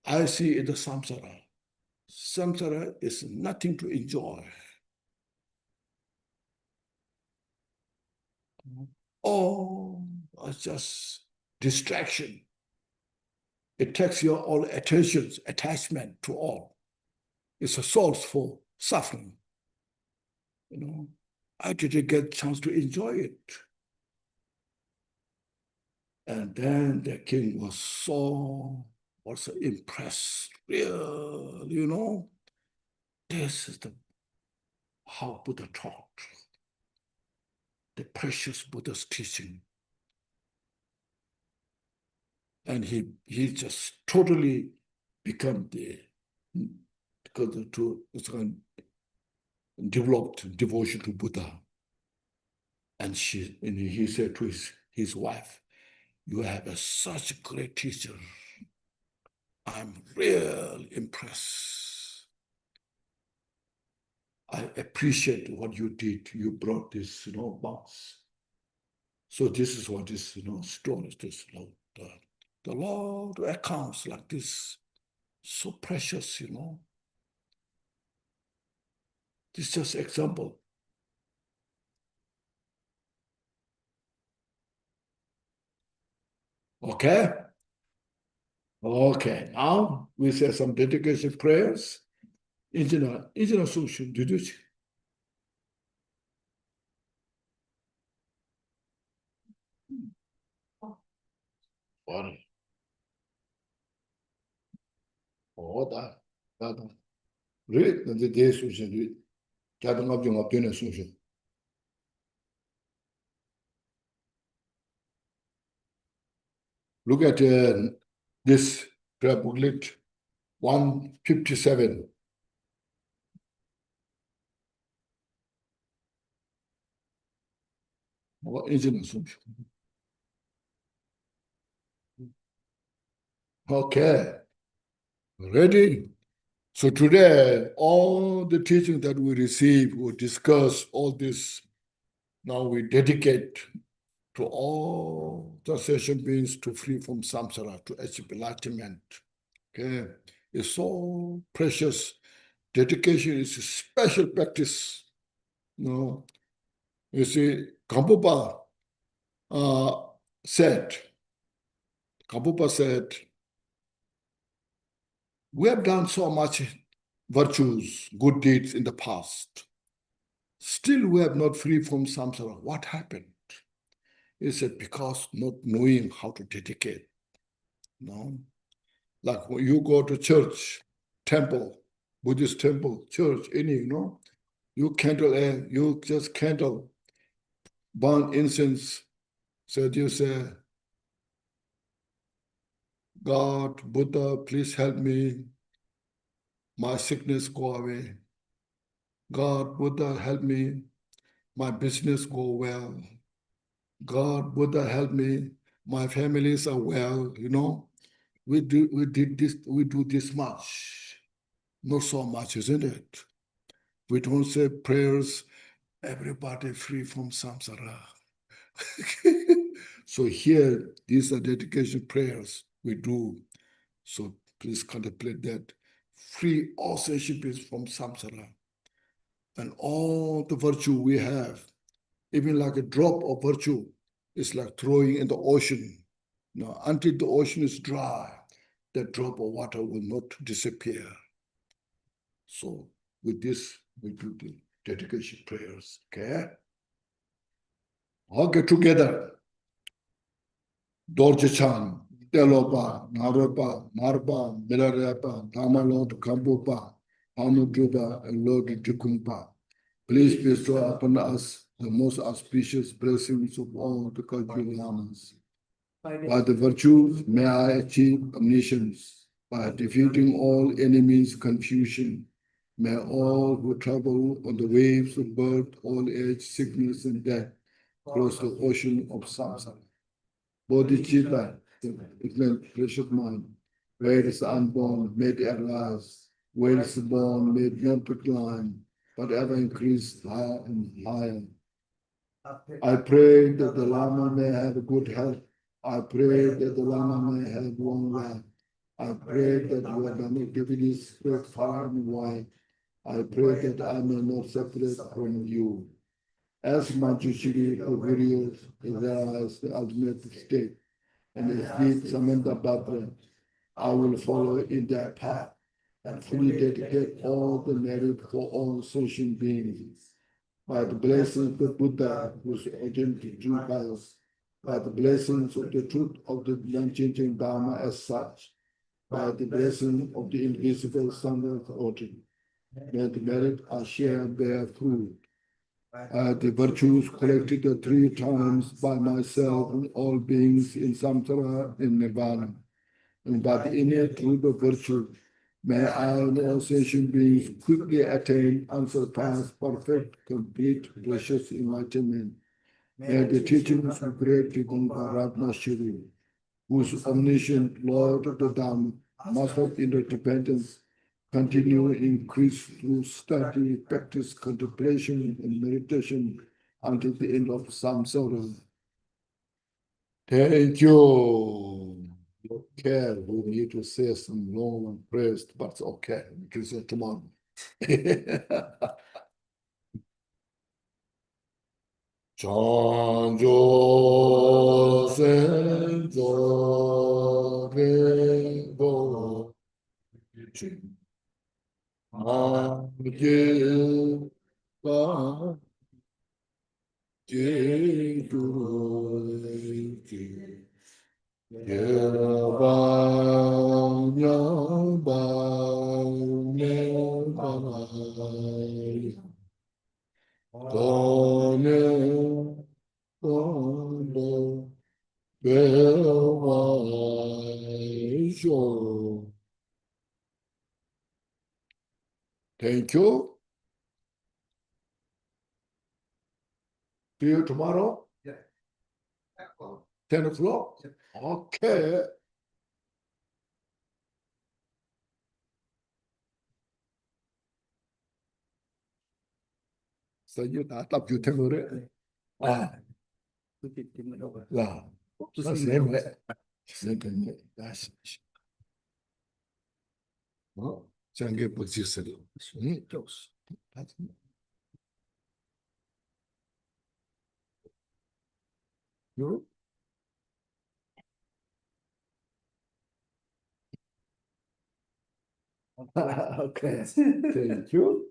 I see in the samsara. Samsara is nothing to enjoy. Oh, it's just distraction. It takes your all attention, attachment to all. It's a source for suffering. I didn't get a chance to enjoy it. And then the king was so impressed. Real, this is how Buddha taught. The precious Buddha's teaching. And he just totally become developed devotion to Buddha. And he said to his wife, you have such a great teacher. I'm real impressed. I appreciate what you did. You brought this, monks. So this is what this, story, this, the Lord accounts like this, so precious, This is just example. Okay? Okay, now we say some dedication prayers. Injina solution, did you see? What? Oh, that. Read the day solution, read. Gathering up your opinion solution. Look at this prayer booklet 157. What is it? Okay, ready? So today, all the teaching that we receive, we discuss all this. Now we dedicate to all the session beings to free from samsara, to achieve enlightenment. Okay, it's so precious. Dedication is a special practice. You see, Drikungpa said, we have done so much virtues, good deeds in the past. Still, we have not free from samsara. What happened? He said, because not knowing how to dedicate. Like when you go to church, temple, Buddhist temple, church, you just candle, burn incense. So you say, God, Buddha, please help me. My sickness go away. God, Buddha, help me. My business go well. God, Buddha, help me. My families are well. We do this much. Not so much, isn't it? We don't say prayers, everybody free from samsara. So here, these are dedication prayers we do. So please contemplate that. Free all sensation beings from samsara. And all the virtue we have, even like a drop of virtue, is like throwing in the ocean. Until the ocean is dry, that drop of water will not disappear. So with this, we do the dedication prayers, okay? All get together. Dorje-chan, Telopa, Naropa, Marpa, Milarepa, Dharmalord, Kambupa, Amujuba, and Lord Drikungpa. Please bestow upon us the most auspicious blessings of all the Kagyu Lamas. By the virtues, may I achieve omniscience. By defeating all enemies' confusion, may all who travel on the waves of birth, old age, sickness, and death cross the ocean of samsara. Bodhicitta, the precious mind, where is unborn, made arise, where is born, made not decline, but ever increase higher and higher. I pray that the Lama may have good health. I pray that the Lama may have long life. I pray that your benefit spread far and wide. I pray that I may not separate from you. As Manjushri Guru is the ultimate state, and as did Samantha, I will follow in that path and fully dedicate all the merit for all sentient beings. By the blessings of the Buddha, whose agent to true bias, by the blessings of the truth of the unchanging Dharma as such, by the blessing of the invisible Son of the Origin, may the merit I share bear fruit. The virtues collected 3 times by myself and all beings in samsara in nirvana, and by the innate truth of virtue, may I and all sentient beings quickly attain unsurpassed, perfect, complete, precious enlightenment. May the teachings of great Drikungpa Shri, whose omniscient Lord of the Dharma, master of interdependence, continue increase through study, practice, contemplation, and meditation until the end of samsara. Thank you. Okay, we need to say some long prayers, but it's okay. We can say tomorrow. Chanjo senzo Thank you. See you tomorrow, Yeah. 10 o'clock. Okay. So you not up you tomorrow. Ah, yeah. The same way. Same way. That's oh, 장기 복지스리. You? Okay. Thank you.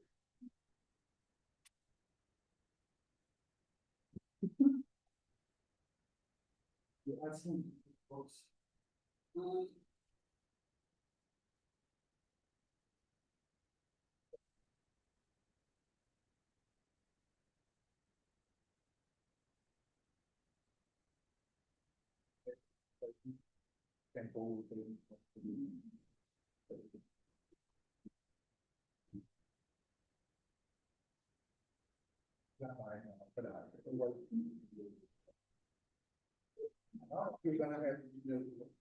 You're gonna have to do